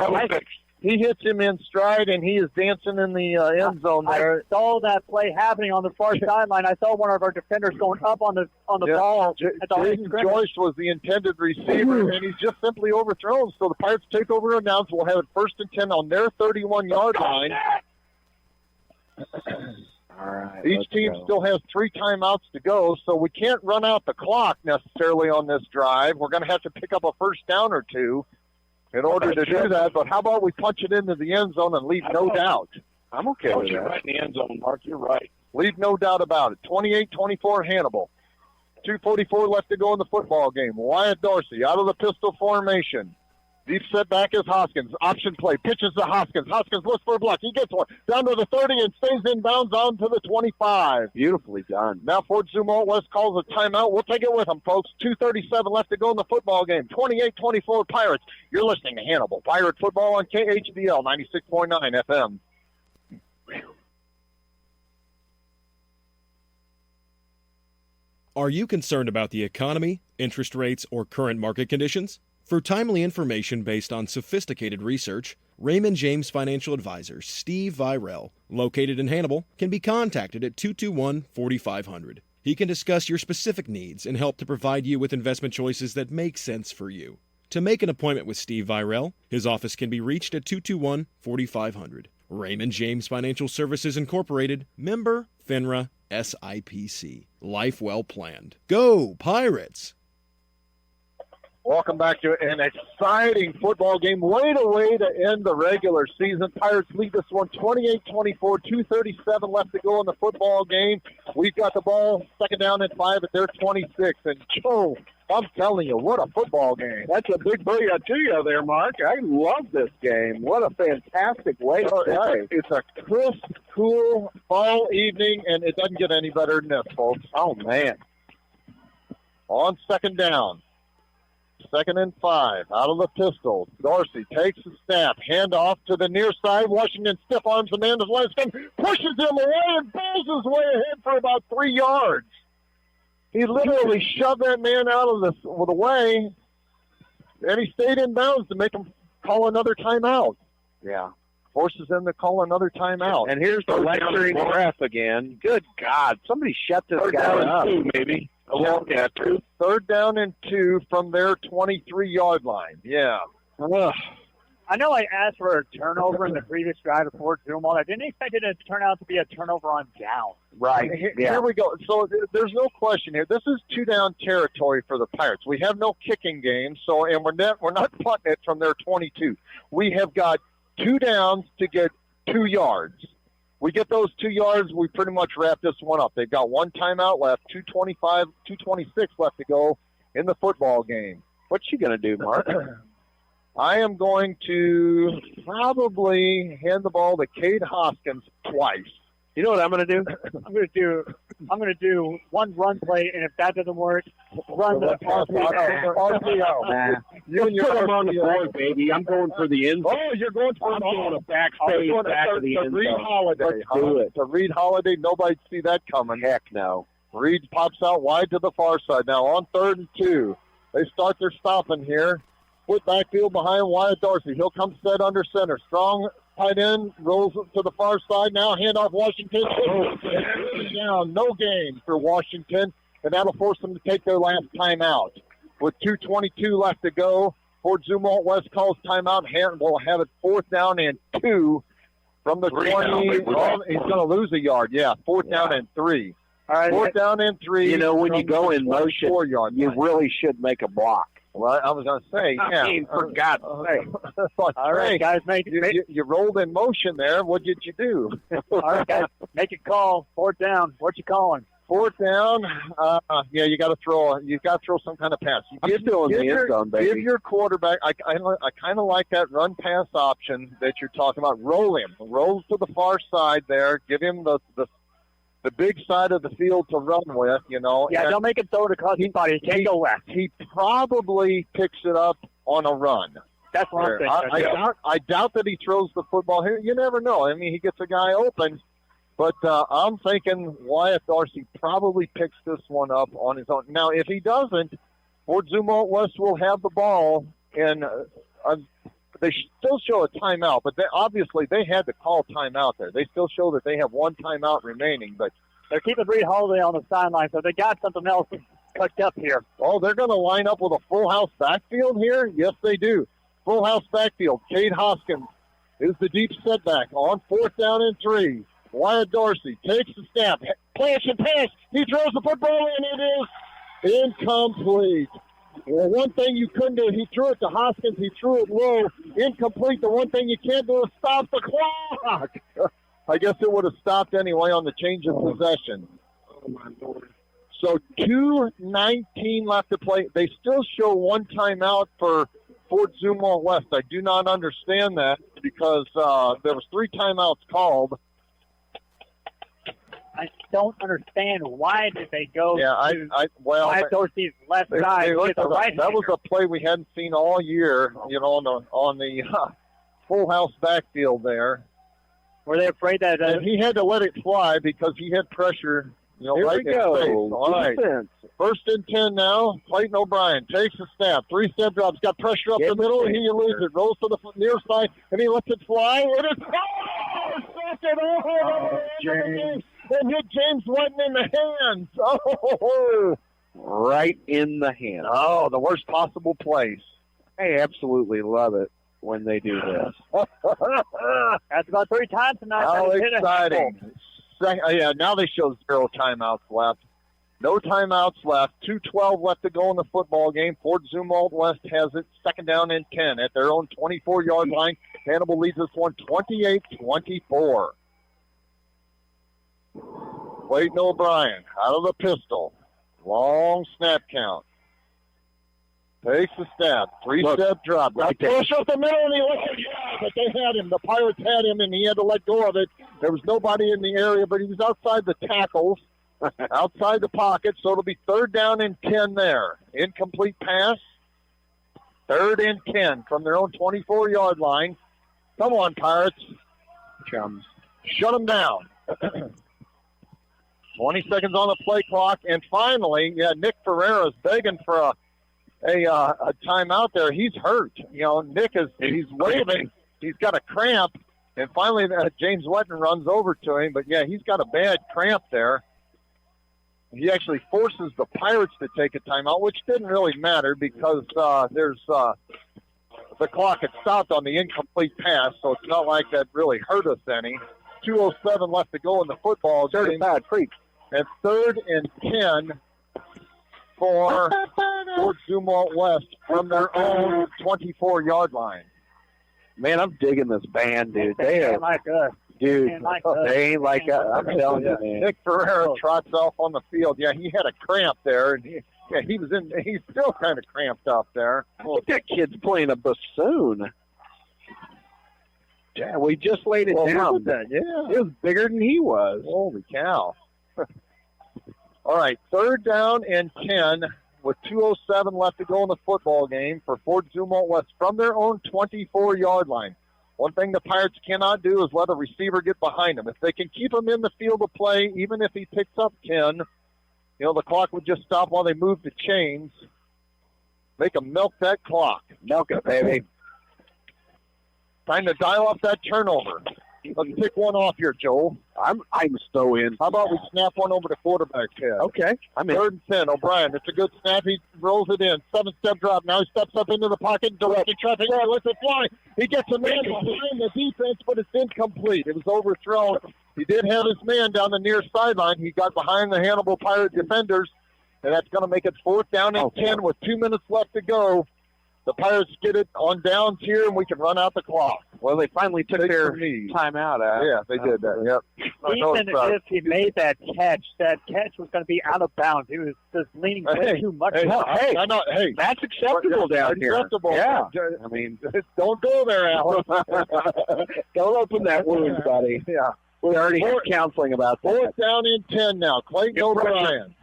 He hits him in stride, and he is dancing in the end zone there. I saw that play happening on the far sideline. I saw one of our defenders going up on the ball. Jason Joyce was the intended receiver, and he's just simply overthrown. So the Pirates take over on downs. We'll have it 1st and 10 on their 31-yard line. All right, each team still has 3 timeouts to go, so we can't run out the clock necessarily on this drive. We're going to have to pick up a first down or 2 in order to do that. But how about we punch it into the end zone and leave no doubt? I'm okay with that. You're right in the end zone, Mark. You're right. Leave no doubt about it. 28-24 Hannibal. 2:44 left to go in the football game. Wyatt Dorsey out of the pistol formation. Deep setback is Hoskins. Option play. Pitches to Hoskins. Hoskins looks for a block. He gets one. Down to the 30 and stays in bounds on to the 25. Beautifully done. Now Fort Zumwalt West calls a timeout. We'll take it with them, folks. 2:37 left to go in the football game. 28-24 Pirates. You're listening to Hannibal Pirate Football on KHBL 96.9 FM. Are you concerned about the economy, interest rates, or current market conditions? For timely information based on sophisticated research, Raymond James Financial Advisor Steve Virel, located in Hannibal, can be contacted at 221-4500. He can discuss your specific needs and help to provide you with investment choices that make sense for you. To make an appointment with Steve Virel, his office can be reached at 221-4500. Raymond James Financial Services Incorporated, member FINRA SIPC. Life well planned. Go Pirates! Welcome back to an exciting football game. Way to end the regular season. Pirates lead this one 28-24, 2:37 left to go in the football game. We've got the ball second down and 5 at their 26. And Joe, I'm telling you, what a football game. That's a big booyah to you there, Mark. I love this game. What a fantastic way to play. It's a crisp, cool fall evening, and it doesn't get any better than this, folks. Oh, man. On second down. 2nd and 5, out of the pistol. Dorsey takes the snap, hand off to the near side. Washington stiff arms the man to the left, pushes him away and pulls his way ahead for about 3 yards. He literally shoved that man out of the way, and he stayed in bounds to make him call another timeout. Yeah. Forces them to call another timeout. And here's the lecturing ref again. Good God. Somebody shut this guy up. Maybe. Well, yeah, 3rd down and 2 from their 23-yard line. Yeah. I know I asked for a turnover in the previous drive of Fort Zumwalt. I didn't expect it to turn out to be a turnover on down. Right. Here we go. So there's no question here. This is 2-down territory for the Pirates. We have no kicking game, and we're not punting it from their 22. We have got 2 downs to get 2 yards. We get those 2 yards, we pretty much wrap this one up. They've got 1 timeout left, 2:26 left to go in the football game. What's you going to do, Mark? I am going to probably hand the ball to Cade Hoskins twice. You know what I'm going to do? I'm going to do one run play, and if that doesn't work, run the RPO. Nah. You and your put him on the board, baby. I'm going for the end zone. Oh, you're going for I'm going to backspace back to the end zone. Reed Holiday. Let's do it. To Reed Holiday, nobody'd see that coming. Heck no. Reed pops out wide to the far side. Now on 3rd and 2. They start their stopping here. Split backfield behind Wyatt Dorsey. He'll come set under center. Strong tight end rolls to the far side now. Handoff Washington. Down. No gain for Washington, and that'll force them to take their last timeout. With 2:22 left to go, Fort Zumwalt West calls timeout. Hannibal will have it 4th down and 2 from the 20. He's going to lose a yard. Yeah, 4th down and 3. All right. 4th down and 3. You know, when you go in motion, you really should make a block. Well, I was going to say, yeah. I mean, for God's sake. All right, guys, you rolled in motion there. What did you do? All right, guys, make a call. 4th down. What you calling? 4th down. Yeah, you got to throw. You got to throw some kind of pass. I'm still in the end zone, baby. Give your quarterback. I kind of like that run pass option that you're talking about. Roll him. Roll to the far side there. Give him the big side of the field to run with, you know. Yeah, don't make him throw it across his body. He can't go left. He probably picks it up on a run. That's what I'm thinking. I doubt that he throws the football here. You never know. I mean, he gets a guy open. But I'm thinking Wyatt Dorsey probably picks this one up on his own. Now, if he doesn't, Fort Zumwalt West will have the ball, and they still show a timeout, but obviously they had to call timeout there. They still show that they have 1 timeout remaining, but they're keeping Reed Holiday on the sideline, so they got something else cooked up here. Oh, they're going to line up with a full house backfield here? Yes, they do. Full house backfield. Cade Hoskins is the deep setback on 4th down and 3. Wyatt Dorsey takes the snap. Plants and pass. He throws the football, and it is incomplete. Well, one thing you couldn't do, he threw it to Hoskins. He threw it low. Incomplete. The one thing you can't do is stop the clock. I guess it would have stopped anyway on the change of possession. Oh, my Lord. So 2:19 left to play. They still show 1 timeout for Fort Zumwalt West. I do not understand that because there was 3 timeouts called. I don't understand why did they go Wyatt Dorsey's left side. That was a play we hadn't seen all year, you know, on the full house backfield there. Were they afraid that and he had to let it fly because he had pressure Here right we go. All right. Defense. 1st and 10 now. Clayton O'Brien takes a snap. 3-step drops. Got pressure up the middle. He loses it. Rolls to the near side, and he lets it fly. It is James. And hit James Wetton in the hands. Oh, right in the hand. Oh, the worst possible place. I absolutely love it when they do this. That's about 3 times tonight. How exciting. Yeah, now they show 0 timeouts left. No timeouts left. 2:12 left to go in the football game. Fort Zumwalt West has it 2nd down and 10 at their own 24-yard line. Hannibal leads this one 28-24. Clayton O'Brien out of the pistol. Long snap count. Takes the snap. 3-step drop. Got push up the middle, and he let it. Yeah, but they had him. The Pirates had him, and he had to let go of it. There was nobody in the area, but he was outside the tackles, outside the pocket, so it'll be 3rd down and 10 there. Incomplete pass. 3rd and 10 from their own 24-yard line. Come on, Pirates. Chums. Shut them down. 20 seconds on the play clock, and finally, Nick Ferreira's begging for a timeout there. He's hurt. Nick he's waving. He's got a cramp, and finally James Wetton runs over to him, but he's got a bad cramp there. He actually forces the Pirates to take a timeout, which didn't really matter because there's the clock had stopped on the incomplete pass, so it's not like that really hurt us any. 2:07 left to go in the football game. And 3rd and 10 for Fort Zumwalt West from their own 24-yard line. Man, I'm digging this band, dude. They ain't like us. Dude, they ain't like us. I'm telling you, man. Nick Ferreira trots off on the field. Yeah, he had a cramp there, and he's still kind of cramped up there. Look, that kid's playing a bassoon. Yeah, we just laid it down. Yeah. It was bigger than he was. Holy cow. All right, 3rd down and 10 with 2:07 left to go in the football game for Fort Zumwalt West from their own 24-yard line. One thing the Pirates cannot do is let a receiver get behind them. If they can keep him in the field of play, even if he picks up 10, the clock would just stop while they move the chains. Make them milk that clock. Milk it, baby. Time to dial up that turnover. Let's pick one off here, Joel. I'm so in. How about we snap one over the quarterback's head? Okay. I'm in. 3rd and 10. O'Brien. It's a good snap. He rolls it in. 7-step drop. Now he steps up into the pocket, directing traffic. Lets it fly. He gets a man behind the defense, but it's incomplete. It was overthrown. He did have his man down the near sideline. He got behind the Hannibal Pirate defenders, and that's going to make it 4th down and 10 with 2 minutes left to go. The Pirates get it on downs here, and we can run out the clock. Well, they finally took their timeout out. Yeah, they did that. Yep. Even if he made that catch was going to be out of bounds. He was just leaning way too much. Hey, that's acceptable down here. Acceptable. Yeah. I mean, don't go there, Alan. Don't open that wound, buddy. Yeah. We already had counseling about that. 4th down and 10 now. Clayton O'Brien.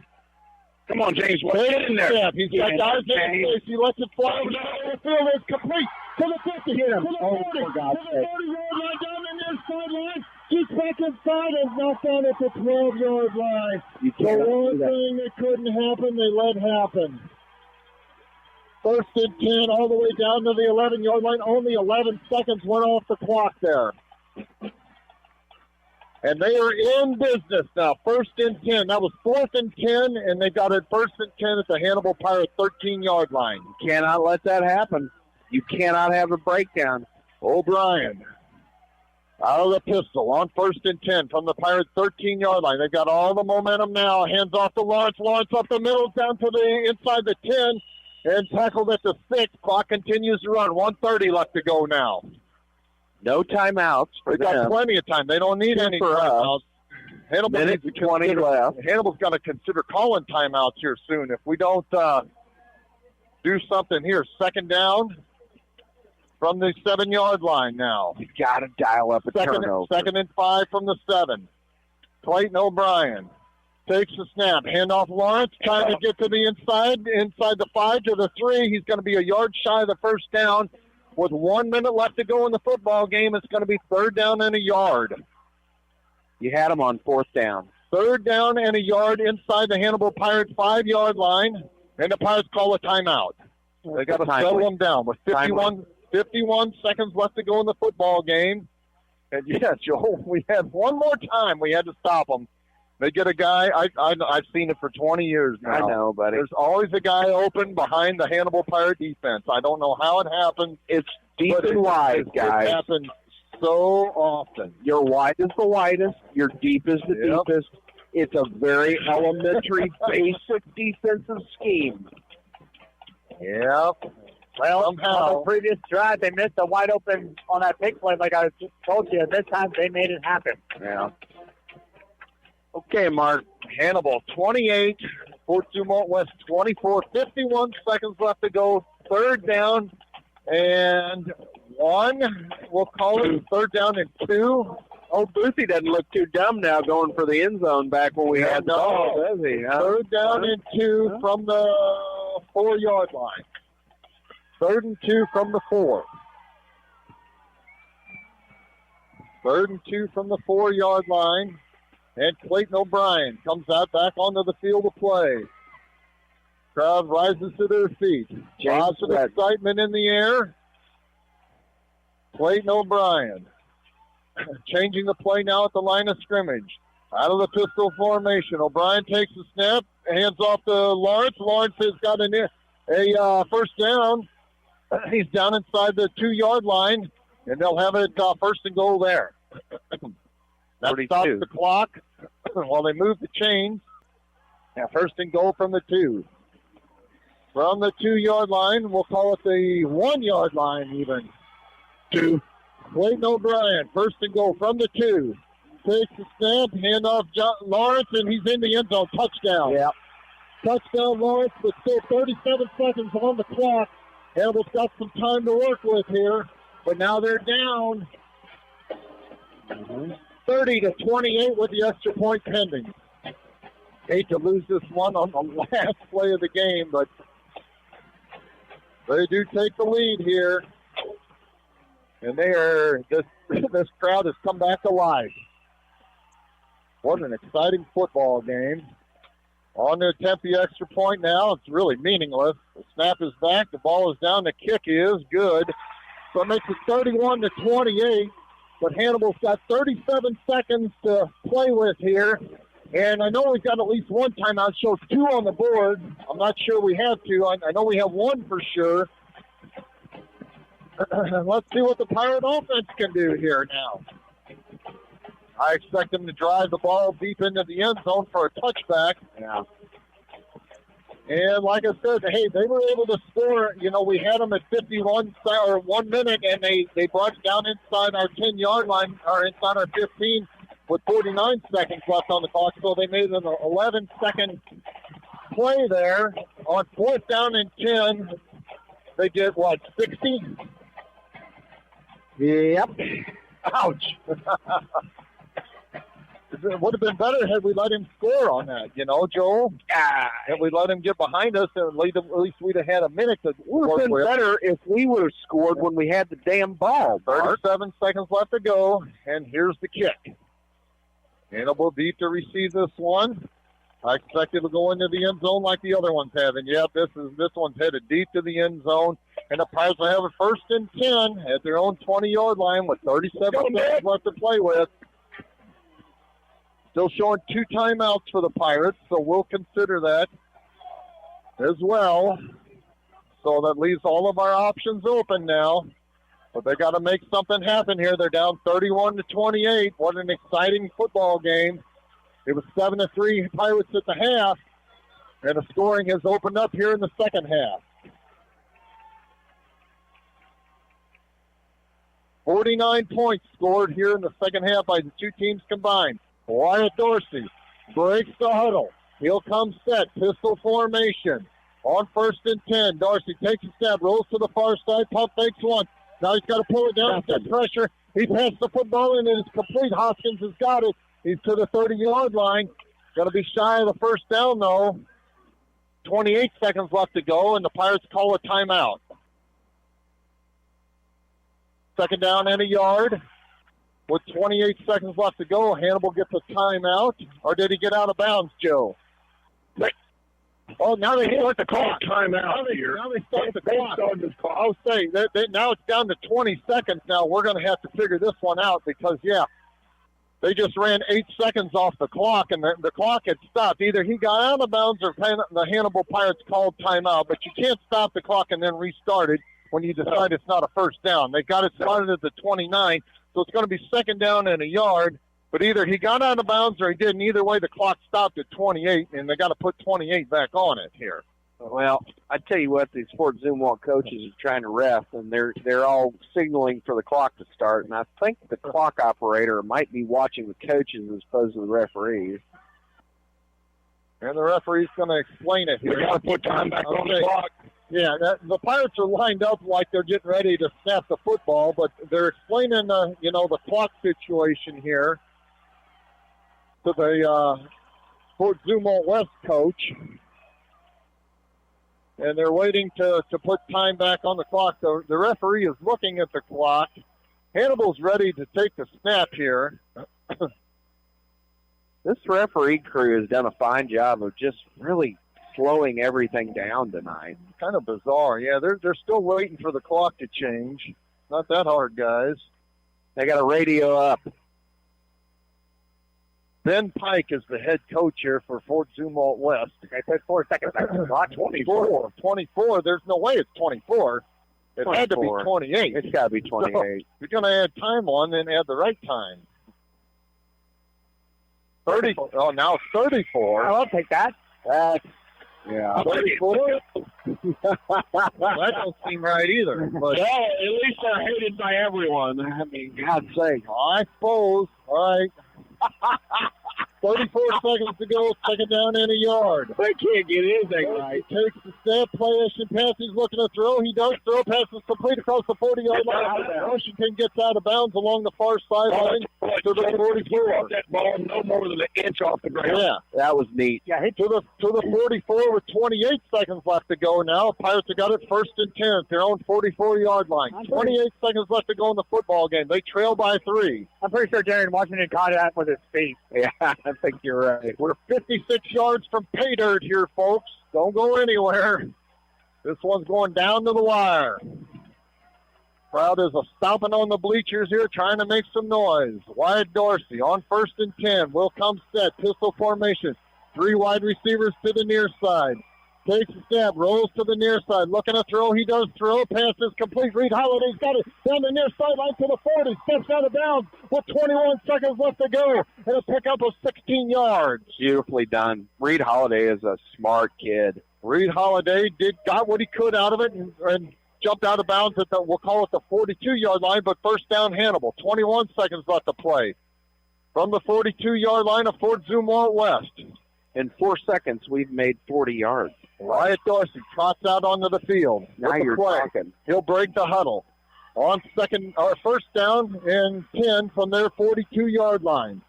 Come on, James. Get in there. Yeah, he's got guys in place. He lets it fly over the field. It's complete. To the 50. Hit him. To the 40. To the 40-yard line. Down the near sideline. Gets back inside and knocked down at the 12-yard line. The one thing that couldn't happen, they let happen. 1st and 10 all the way down to the 11-yard line. Only 11 seconds went off the clock there. And they are in business now. 1st and 10. That was 4th and 10, and they got it 1st and 10 at the Hannibal Pirate 13-yard line. You cannot let that happen. You cannot have a breakdown. O'Brien out of the pistol on 1st and 10 from the Pirates 13-yard line. They've got all the momentum now. Hands off to Lawrence. Lawrence up the middle down to the inside the 10 and tackled at the 6. Clock continues to run. 1:30 left to go now. No timeouts. They got plenty of time. They don't need any timeouts. Minute 20 left. Hannibal's got to consider calling timeouts here soon. If we don't do something here, 2nd down from the 7-yard line now. You got to dial up a turnover. 2nd and 5 from the 7. Clayton O'Brien takes the snap. Handoff Lawrence, trying to get to the inside the 5 to the 3. He's going to be a yard shy of the 1st down. With 1 minute left to go in the football game, it's going to be 3rd down and a yard. You had him on 4th down. Third down and a yard inside the Hannibal Pirates 5-yard line, and the Pirates call a timeout. They got to settle them down with 51 seconds left to go in the football game. And yeah, Joel, we had one more time. We had to stop them. They get a guy. I've seen it for 20 years now. I know, buddy. There's always a guy open behind the Hannibal Pirate defense. I don't know how it happens. It's deep and wide, guys. It happens so often. Your wide is the widest. Your deep is the deepest. It's a very elementary, basic defensive scheme. Yep. Well, Somehow. on the previous drive, they missed a wide open on that big play, like I just told you. This time, they made it happen. Yeah. Okay, Mark. Hannibal 28, Fort Dumont West 24, 51 seconds left to go. Third down and 1. We'll call it third down and 2. Oh, Boothie doesn't look too dumb now going for the end zone back when we had the ball, does he? Huh? Third down and 2 from the 4-yard line. 3rd and 2 from the 4. 3rd and 2 from the 4-yard line. And Clayton O'Brien comes out back onto the field of play. Crowd rises to their feet. Lots of excitement in the air. Clayton O'Brien changing the play now at the line of scrimmage. Out of the pistol formation. O'Brien takes the snap, hands off to Lawrence. Lawrence has got a first down. He's down inside the 2-yard line, and they'll have it first and goal there. That stops the clock while they move the chains. Now first and goal from the 2. From the 2-yard line, we'll call it the 1-yard line even. 2. Clayton O'Brien, first and goal from the 2. Takes the snap, hand off Lawrence, and he's in the end zone. Touchdown. Yeah. Touchdown Lawrence, but still 37 seconds on the clock. Hannibal's got some time to work with here, but now they're down 30-28 with the extra point pending. Hate to lose this one on the last play of the game, but they do take the lead here. And this crowd has come back alive. What an exciting football game. On to attempt the extra point now. It's really meaningless. The snap is back. The ball is down. The kick is good. So it makes it 31-28. But Hannibal's got 37 seconds to play with here. And I know we've got at least one timeout. Shows 2 on the board. I'm not sure we have 2. I know we have 1 for sure. Let's see what the Pirate offense can do here now. I expect them to drive the ball deep into the end zone for a touchback. Yeah. And like I said, hey, they were able to score. You know, we had them at 1 minute, and they brought it down inside our 10-yard line, or inside our 15 with 49 seconds left on the clock. So they made an 11-second play there. On 4th down and 10, they did, 60? Yep. Ouch. It would have been better had we let him score on that, Joel. Had we let him get behind us, and at least we'd have had a minute to work with. It would have been better if we would have scored when we had the damn ball. 37 seconds left to go, and here's the kick. Hannibal deep to receive this one. I expect it to go into the end zone like the other ones have. And, this one's headed deep to the end zone. And the Pirates will have a 1st and 10 at their own 20-yard line with 37 seconds left to play with. Still showing 2 timeouts for the Pirates, so we'll consider that as well. So that leaves all of our options open now. But they got to make something happen here. They're down 31-28. What an exciting football game. It was 7-3 Pirates at the half, and the scoring has opened up here in the second half. 49 points scored here in the second half by the 2 teams combined. Wyatt Dorsey breaks the huddle. He'll come set, pistol formation. On 1st and 10, Dorsey takes a step, rolls to the far side, pump fakes one. Now he's got to pull it down, get pressure. He passed the football, and it is complete. Hoskins has got it. He's to the 30-yard line. Going to be shy of the first down, though. 28 seconds left to go, and the Pirates call a timeout. 2nd down and a yard. with 28 seconds left to go. Hannibal gets a timeout, or did he get out of bounds, Joe? Oh, now they start the clock. Timeout here. Now they start the clock. I'll say now it's down to 20 seconds. Now we're going to have to figure this one out because they just ran 8 seconds off the clock, and the clock had stopped. Either he got out of bounds or the Hannibal Pirates called timeout. But you can't stop the clock and then restart it when you decide it's not a first down. They got it started at the 29, so it's going to be second down and a yard. But either he got out of bounds or he didn't. Either way, the clock stopped at 28, and they got to put 28 back on it here. Well, I tell you what, these Fort Zumwalt coaches are trying to ref, and they're all signaling for the clock to start. And I think the clock operator might be watching the coaches as opposed to the referees. And the referee's going to explain it here. We got to put time back on the clock. Yeah, the Pirates are lined up like they're getting ready to snap the football, but they're explaining the clock situation here to the Fort Zumwalt West coach. And they're waiting to put time back on the clock. The referee is looking at the clock. Hannibal's ready to take the snap here. This referee crew has done a fine job of just really slowing everything down tonight. Kind of bizarre. Yeah, they're still waiting for the clock to change. Not that hard, guys. They got a radio up. Ben Pike is the head coach here for Fort Zumwalt West. They put 4 seconds back on the clock. 24. There's no way it's 24. It 24. had to be 28. It's got to be 28. So you're going to add time on, then add the right time. 30. Oh, now 34. I'll take that. Yeah. 34? That don't seem right either. But Well, at least they're hated by everyone. I mean, God's sake. I suppose. All right. 34 seconds to go, second down and a yard. They can't get anything right. He takes the snap, play action pass. He's looking to throw. He does throw. Passes complete across the 40-yard line. Washington gets out of bounds along the far sideline to the 44. That ball no more than an inch off the ground. Yeah, that was neat. Yeah, to the 44 with 28 seconds left to go now. Pirates have got it first and 10 at their own 44-yard line. 28 seconds left to go in the football game. They trail by 3. I'm pretty sure Darren Washington caught that with his feet. Yeah, I think you're right. We're 56 yards from pay dirt here, folks. Don't go anywhere. This one's going down to the wire. Crowd is stomping on the bleachers here, trying to make some noise. Wyatt Dorsey on first and 10. Will come set. Pistol formation. 3 wide receivers to the near side. Takes a step, rolls to the near side, looking to throw. He does throw. Pass is complete. Reed Holiday's got it down the near sideline to the 40. Steps out of bounds with 21 seconds left to go. And a pickup of 16 yards. Beautifully done. Reed Holiday is a smart kid. Reed Holiday got what he could out of it and jumped out of bounds at we'll call it the 42-yard line, but first down Hannibal. 21 seconds left to play. From the 42-yard line of Fort Zumwalt West. In 4 seconds, we've made 40 yards. Wyatt Dorsey trots out onto the field. Now you're talking. He'll break the huddle. On first down and 10 from their 42-yard line.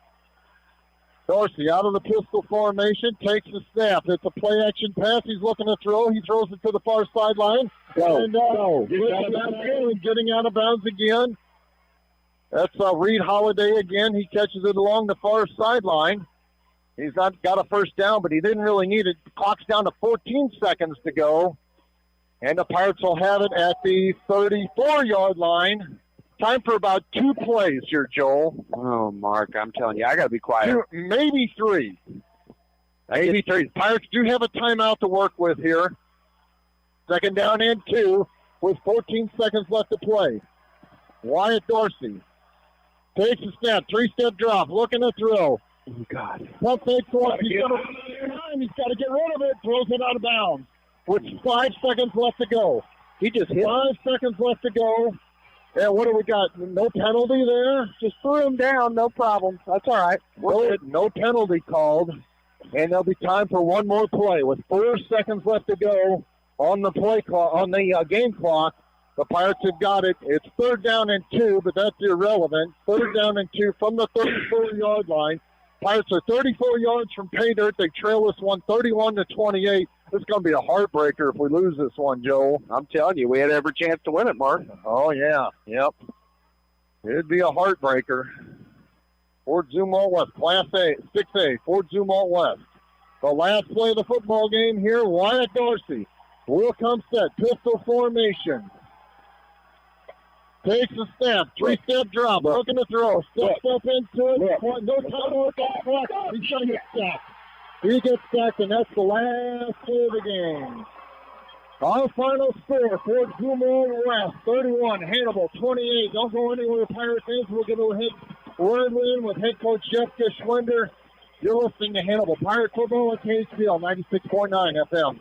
Dorsey out of the pistol formation, takes the snap. It's a play-action pass. He's looking to throw. He throws it to the far sideline. Getting out of bounds again. That's Reed Holiday again. He catches it along the far sideline. He's not got a first down, but he didn't really need it. The clock's down to 14 seconds to go. And the Pirates will have it at the 34-yard line. Time for about 2 plays here, Joel. Oh, Mark, I'm telling you, I got to be quiet. Maybe 3. Maybe 3. The Pirates do have a timeout to work with here. Second down and 2 with 14 seconds left to play. Wyatt Dorsey takes a snap, 3-step drop, looking to throw. Oh, God. Pump fake for it. He's got to get rid of it. Throws it out of bounds. With 5 seconds left to go. He just hit. 5 seconds left to go. And what do we got? No penalty there? Just threw him down. No problem. That's all right. No penalty called. And there'll be time for one more play. With 4 seconds left to go on the play clock, on the game clock. The Pirates have got it. It's third down and 2, but that's irrelevant. Third down and 2 from the 34-yard line. Pirates are 34 yards from pay dirt. They trail this one 31-28. This is going to be a heartbreaker if we lose this one, Joel. I'm telling you, we had every chance to win it, Mark. Oh, yeah. Yep. It'd be a heartbreaker. Fort Zumwalt West, Class A, 6A, Fort Zumwalt West. The last play of the football game here, Wyatt Dorsey will come set, pistol formation. Takes a step, three-step drop, looking to throw, steps up into it, no time to look at the clock. He's going to get sacked. He gets sacked, and that's the last play of the game. Our final score, Fort Zumwalt West, 31, Hannibal, 28. Don't go anywhere, Pirate fans. We'll get a word in with head coach Jeff Geschwinder. You're listening to Hannibal Pirate Football at KHBL 96.9 FM.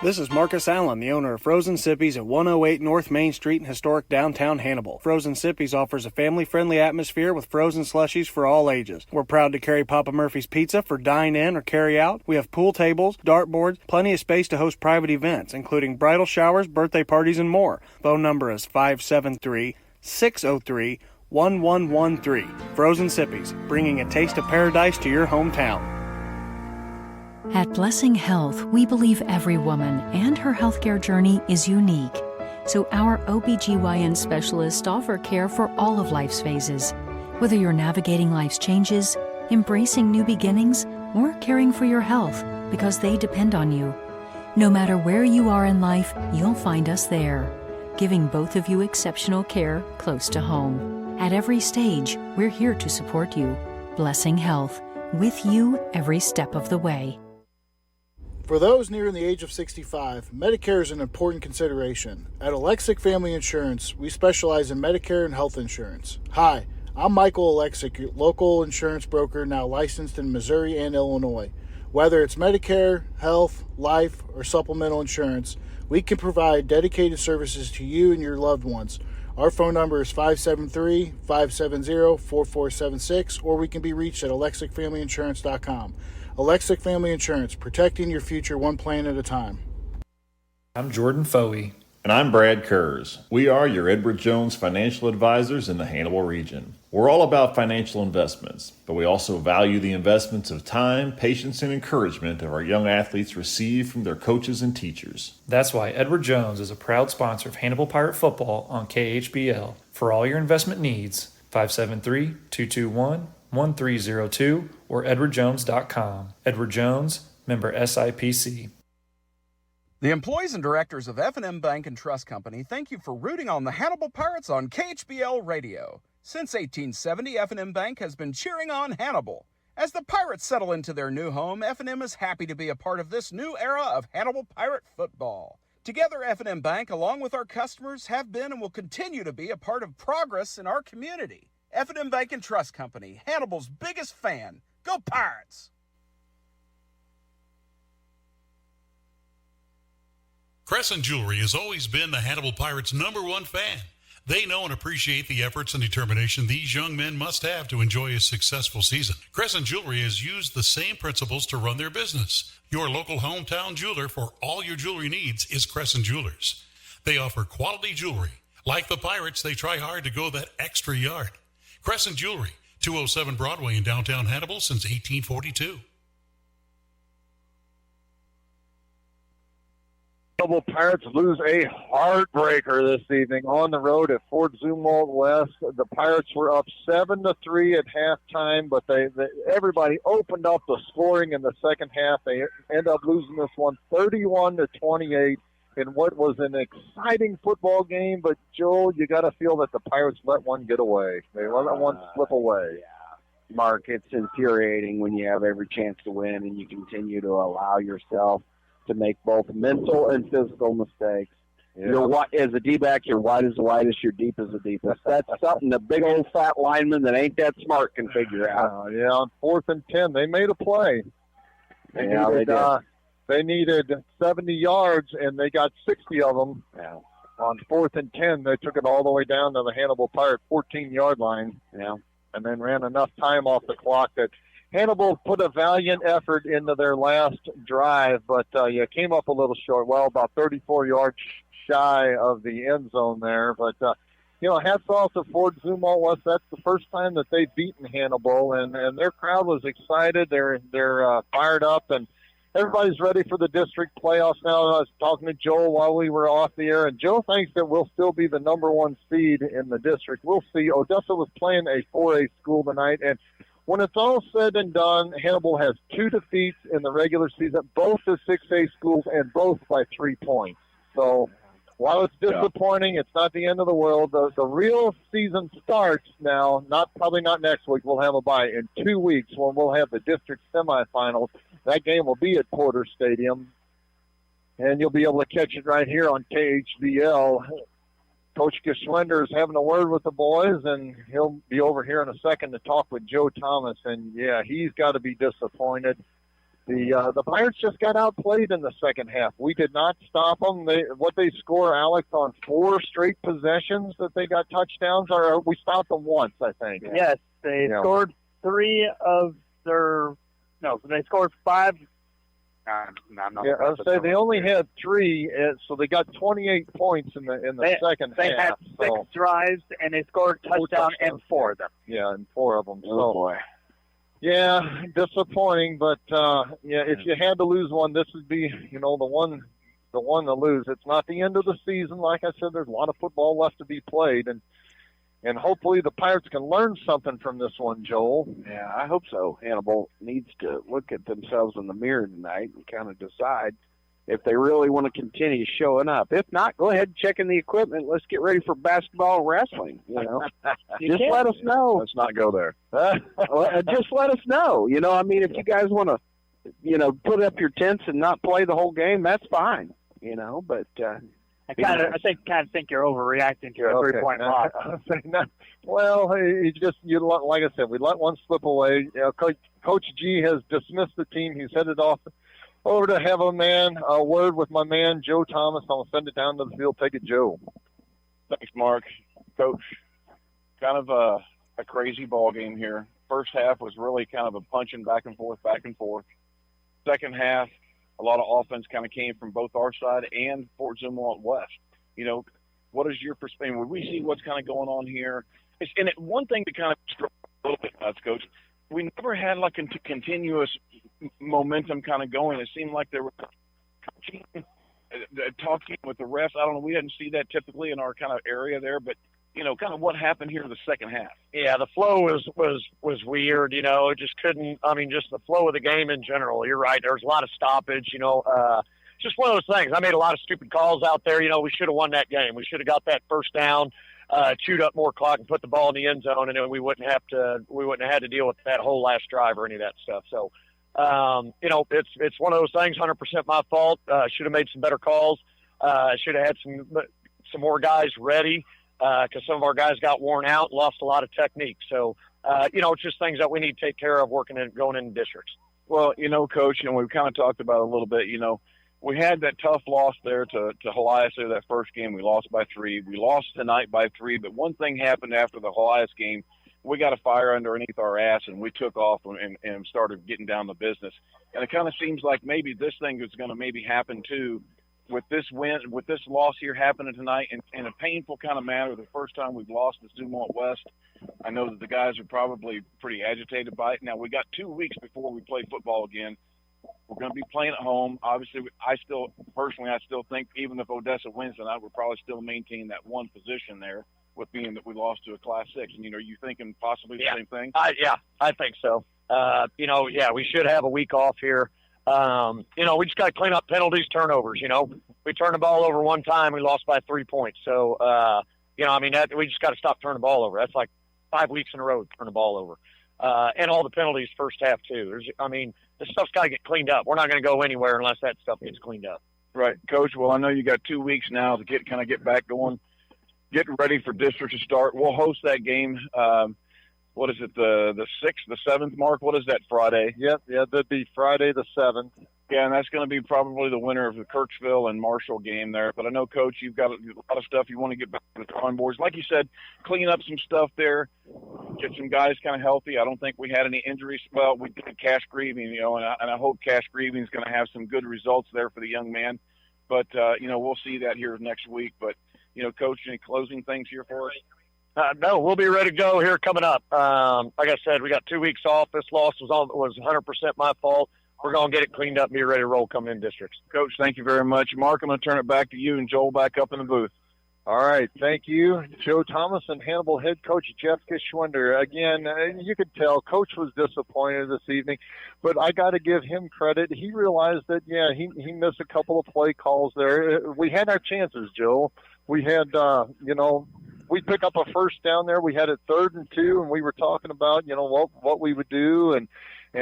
This is Marcus Allen, the owner of Frozen Sippies at 108 North Main Street in historic downtown Hannibal. Frozen Sippies offers a family-friendly atmosphere with frozen slushies for all ages. We're proud to carry Papa Murphy's Pizza for dine-in or carry-out. We have pool tables, dartboards, plenty of space to host private events, including bridal showers, birthday parties, and more. Phone number is 573-603-1113. Frozen Sippies, bringing a taste of paradise to your hometown. At Blessing Health, we believe every woman and her healthcare journey is unique. So our OBGYN specialists offer care for all of life's phases. Whether you're navigating life's changes, embracing new beginnings, or caring for your health, because they depend on you. No matter where you are in life, you'll find us there, giving both of you exceptional care close to home. At every stage, we're here to support you. Blessing Health, with you every step of the way. For those nearing the age of 65, Medicare is an important consideration. At Alexic Family Insurance, we specialize in Medicare and health insurance. Hi, I'm Michael Alexic, your local insurance broker now licensed in Missouri and Illinois. Whether it's Medicare, health, life, or supplemental insurance, we can provide dedicated services to you and your loved ones. Our phone number is 573-570-4476, or we can be reached at alexicfamilyinsurance.com. Alexic Family Insurance, protecting your future one plan at a time. I'm Jordan Foey. And I'm Brad Kurz. We are your Edward Jones financial advisors in the Hannibal region. We're all about financial investments, but we also value the investments of time, patience, and encouragement that our young athletes receive from their coaches and teachers. That's why Edward Jones is a proud sponsor of Hannibal Pirate Football on KHBL. For all your investment needs, 573-221-1302 or edwardjones.com. Edward Jones, member SIPC. The employees and directors of F&M Bank and Trust Company thank you for rooting on the Hannibal Pirates on KHBL Radio. Since 1870, F&M Bank has been cheering on Hannibal. As the Pirates settle into their new home, F&M is happy to be a part of this new era of Hannibal Pirate football. Together, F&M Bank, along with our customers, have been and will continue to be a part of progress in our community. F&M Bank and Trust Company, Hannibal's biggest fan. Go Pirates! Crescent Jewelry has always been the Hannibal Pirates' #1 fan. They know and appreciate the efforts and determination these young men must have to enjoy a successful season. Crescent Jewelry has used the same principles to run their business. Your local hometown jeweler for all your jewelry needs is Crescent Jewelers. They offer quality jewelry. Like the Pirates, they try hard to go that extra yard. Crescent Jewelry, 207 Broadway in downtown Hannibal since 1842. Hannibal Pirates lose a heartbreaker this evening on the road at Fort Zumwalt West. The Pirates were up 7-3 at halftime, but everybody opened up the scoring in the second half. They end up losing this one 31-28 in what was an exciting football game. But Joel, you got to feel that the Pirates let one get away. They let one slip away. Mark, it's infuriating when you have every chance to win and you continue to allow yourself to make both mental and physical mistakes. Yeah. As a D-back, you're wide as the widest, you're deep as the deepest. That's something the big old fat lineman that ain't that smart can figure out. Yeah, on 4th and 10, they made a play. They needed 70 yards, and they got 60 of them. Yeah. On 4th and 10, they took it all the way down to the Hannibal Pirate 14-yard line. Yeah. And then ran enough time off the clock that Hannibal put a valiant effort into their last drive, but came up a little short. Well, about 34 yards shy of the end zone there. But, hats off to Fort Zumwalt West. That's the first time that they've beaten Hannibal, and their crowd was excited. They're fired up, and everybody's ready for the district playoffs now. I was talking to Joel while we were off the air, and Joe thinks that we'll still be the number 1 seed in the district. We'll see. Odessa was playing a 4A school tonight, and when it's all said and done, Hannibal has 2 defeats in the regular season, both as 6A schools and both by 3 points. So while it's disappointing, it's not the end of the world. The real season starts now, probably not next week. We'll have a bye in 2 weeks when we'll have the district semifinals. That game will be at Porter Stadium, and you'll be able to catch it right here on KHBL. Coach Geschwender is having a word with the boys, and he'll be over here in a second to talk with Joe Thomas. And, yeah, he's got to be disappointed. The Pirates just got outplayed in the second half. We did not stop them. They score, Alex, on 4 straight possessions that they got touchdowns, or we stopped them once, I think. Yes, they scored 3 of their – no, they scored 5 – I would say they only had 3, so they got 28 points in the second half. They had 6 drives, and they scored a touchdown in 4 of them. Yeah, and 4 of them. Oh, boy. Yeah, disappointing, but if you had to lose one, this would be, the one to lose. It's not the end of the season. Like I said, there's a lot of football left to be played, and hopefully the Pirates can learn something from this one, Joel. Yeah, I hope so. Hannibal needs to look at themselves in the mirror tonight and kind of decide if they really want to continue showing up. If not, go ahead and check in the equipment. Let's get ready for basketball and wrestling. Just let us know. Let's not go there. Just let us know. If you guys want to, put up your tents and not play the whole game, that's fine. But I kind of think you're overreacting to a 3-point loss. Well, like I said, we let one slip away. Coach G has dismissed the team. He's headed off over to have a word with my man Joe Thomas. I'll send it down to the field. Take it, Joe. Thanks, Mark. Coach, kind of a crazy ball game here. First half was really kind of a punching back and forth. Second half, a lot of offense kind of came from both our side and Fort Zumwalt West. What is your perspective? When we see what's kind of going on here, one thing to kind of struggle a little bit, Coach, we never had like a continuous momentum kind of going. It seemed like there were talking with the refs. I don't know. We didn't see that typically in our kind of area there, but kind of what happened here in the second half. Yeah, the flow was weird. It just couldn't. I mean, just the flow of the game in general. You're right. There was a lot of stoppage. Just one of those things. I made a lot of stupid calls out there. We should have won that game. We should have got that first down, chewed up more clock, and put the ball in the end zone, and then we wouldn't have had to deal with that whole last drive or any of that stuff. So, it's one of those things. 100% my fault. Should have made some better calls. Should have had some more guys ready. Because some of our guys got worn out, lost a lot of technique. So, it's just things that we need to take care of going into districts. Well, Coach, we've kind of talked about it a little bit. We had that tough loss there to Helias there that first game. We lost by 3. We lost tonight by 3. But one thing happened after the Helias game. We got a fire underneath our ass, and we took off and started getting down to business. And it kind of seems like maybe this thing is going to maybe happen too. With this loss here happening tonight in a painful kind of manner, the first time we've lost to Zumwalt West, I know that the guys are probably pretty agitated by it. Now, we got 2 weeks before we play football again. We're going to be playing at home. Obviously, I still think even if Odessa wins tonight, we'll probably still maintain that one position there with being that we lost to a Class 6. And, are you thinking possibly the same thing? I think so. We should have a week off here. We just got to clean up penalties, turnovers. We turned the ball over one time, we lost by 3 points. So, we just got to stop turning the ball over. That's like 5 weeks in a row to turn the ball over. And all the penalties first half too. This stuff's got to get cleaned up. We're not going to go anywhere unless that stuff gets cleaned up. Right, Coach. Well, I know you got 2 weeks now to get back going, getting ready for district to start. We'll host that game. What is it, the 6th, the 7th, Mark? What is that, Friday? Yeah, that'd be Friday the 7th. Yeah, and that's going to be probably the winner of the Kirksville and Marshall game there. But I know, Coach, you've got a lot of stuff you want to get back to the drawing boards. Like you said, clean up some stuff there, get some guys kind of healthy. I don't think we had any injuries. Well, we did Cash Grieving, and I hope Cash Grieving is going to have some good results there for the young man. But, we'll see that here next week. But, Coach, any closing things here for us? No, we'll be ready to go here coming up. Like I said, we got 2 weeks off. This loss was 100% my fault. we're going to get it cleaned up and be ready to roll coming in districts. Coach, thank you very much. Mark, I'm going to turn it back to you and Joel back up in the booth. All right, thank you, Joe Thomas and Hannibal head coach Jeff Geschwinder. Again, you could tell Coach was disappointed this evening, but I got to give him credit. He realized that, he missed a couple of play calls there. We had our chances, Joe. We had, we pick up a first down there. We had it 3rd and 2, and we were talking about, what we would do, and he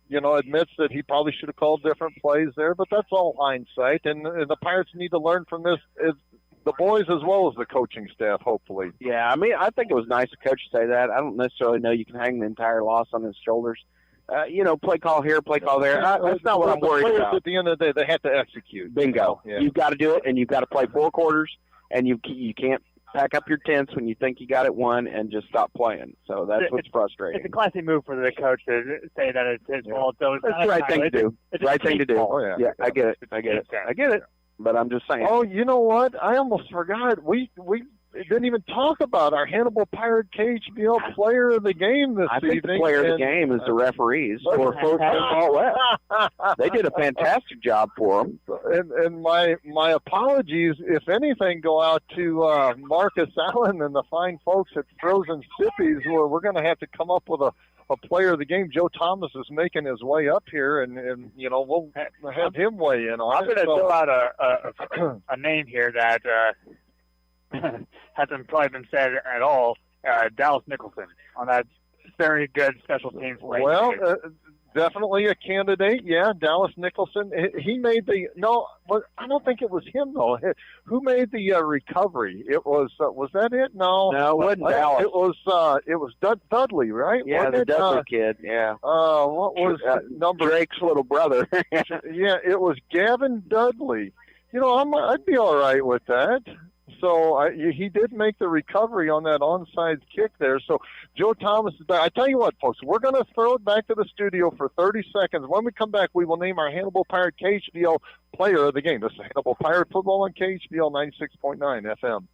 admits that he probably should have called different plays there, but that's all hindsight. And the Pirates need to learn from this, the boys as well as the coaching staff, hopefully. Yeah, I mean, I think it was nice of Coach to say that. I don't necessarily know you can hang the entire loss on his shoulders. Play call here, play call there. That's not what I'm worried about. At the end of the day, they have to execute. Bingo. Yeah. You've got to do it, and you've got to play 4 quarters, and you can't pack up your tents when you think you got it won and just stop playing. So that's what's frustrating. It's a classy move for the coach to say that it's his fault. So it's That's the right thing to do. It's right thing to do. Oh, yeah. I get it. But I'm just saying. Oh, you know what? I almost forgot. We didn't even talk about our Hannibal Pirate KHBL player of the game this evening. I think the player of the game is the referees for Fort West. They did a fantastic job for them. And my apologies, if anything, go out to Marcus Allen and the fine folks at Frozen Sippies, where we're going to have to come up with a player of the game. Joe Thomas is making his way up here, and we'll have him weigh in on I'm going to throw out a name here that hasn't probably been said at all. Dallas Nicholson on that very good special teams play. Well, definitely a candidate. Yeah, Dallas Nicholson. He made but I don't think it was him though. Who made the recovery? It was that it? No, it wasn't Dallas. It was Dudley, right? Yeah, wasn't the it? Dudley kid. Yeah. What was number Drake's little brother? Yeah, it was Gavin Dudley. I'd be all right with that. So he did make the recovery on that onside kick there. So Joe Thomas is back. I tell you what, folks, we're going to throw it back to the studio for 30 seconds. When we come back, we will name our Hannibal Pirate KHBL player of the game. This is Hannibal Pirate Football on KHBL 96.9 FM.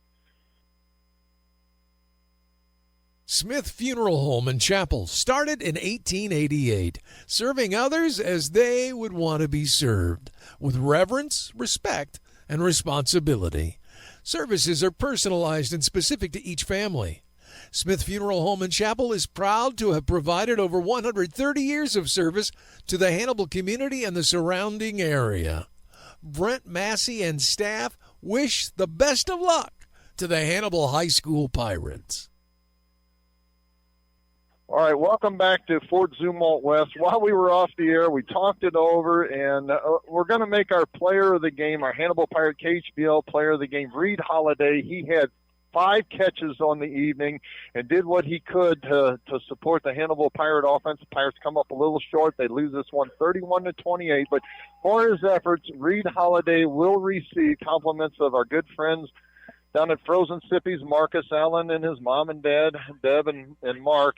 Smith Funeral Home and Chapel started in 1888, serving others as they would want to be served, with reverence, respect, and responsibility. Services are personalized and specific to each family. Smith Funeral Home and Chapel is proud to have provided over 130 years of service to the Hannibal community and the surrounding area. Brent Massey and staff wish the best of luck to the Hannibal High School Pirates. All right, welcome back to Fort Zumwalt West. While we were off the air, we talked it over, and we're going to make our player of the game, our Hannibal Pirate KHBL player of the game, Reed Holiday. He had 5 catches on the evening and did what he could to support the Hannibal Pirate offense. The Pirates come up a little short. They lose this one 31-28, but for his efforts, Reed Holiday will receive compliments of our good friends down at Frozen Sippies, Marcus Allen and his mom and dad, Deb and Mark.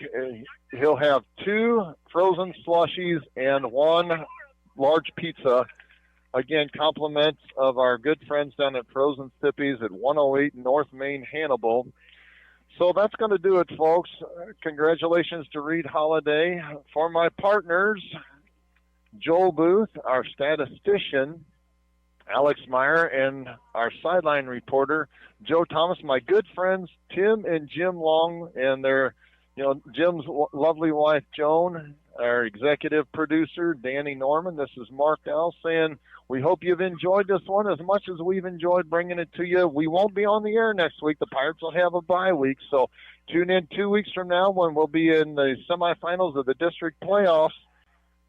He'll have 2 frozen slushies and 1 large pizza. Again, compliments of our good friends down at Frozen Sippies at 108 North Main, Hannibal. So that's going to do it, folks. Congratulations to Reed Holiday. For my partners, Joel Booth, our statistician, Alex Meyer, and our sideline reporter, Joe Thomas, my good friends, Tim and Jim Long, and their, Jim's lovely wife, Joan, our executive producer, Danny Norman. This is Mark Dowell saying we hope you've enjoyed this one as much as we've enjoyed bringing it to you. We won't be on the air next week. The Pirates will have a bye week, so tune in 2 weeks from now when we'll be in the semifinals of the district playoffs.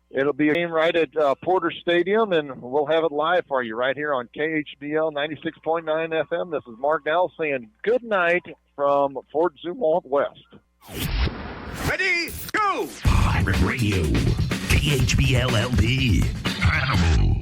It'll be a game right at Porter Stadium, and we'll have it live for you right here on KHBL 96.9 FM. This is Mark Dowell saying good night from Fort Zumwalt West. Ready, go! Pirate Radio, KHBL LP, Hannibal.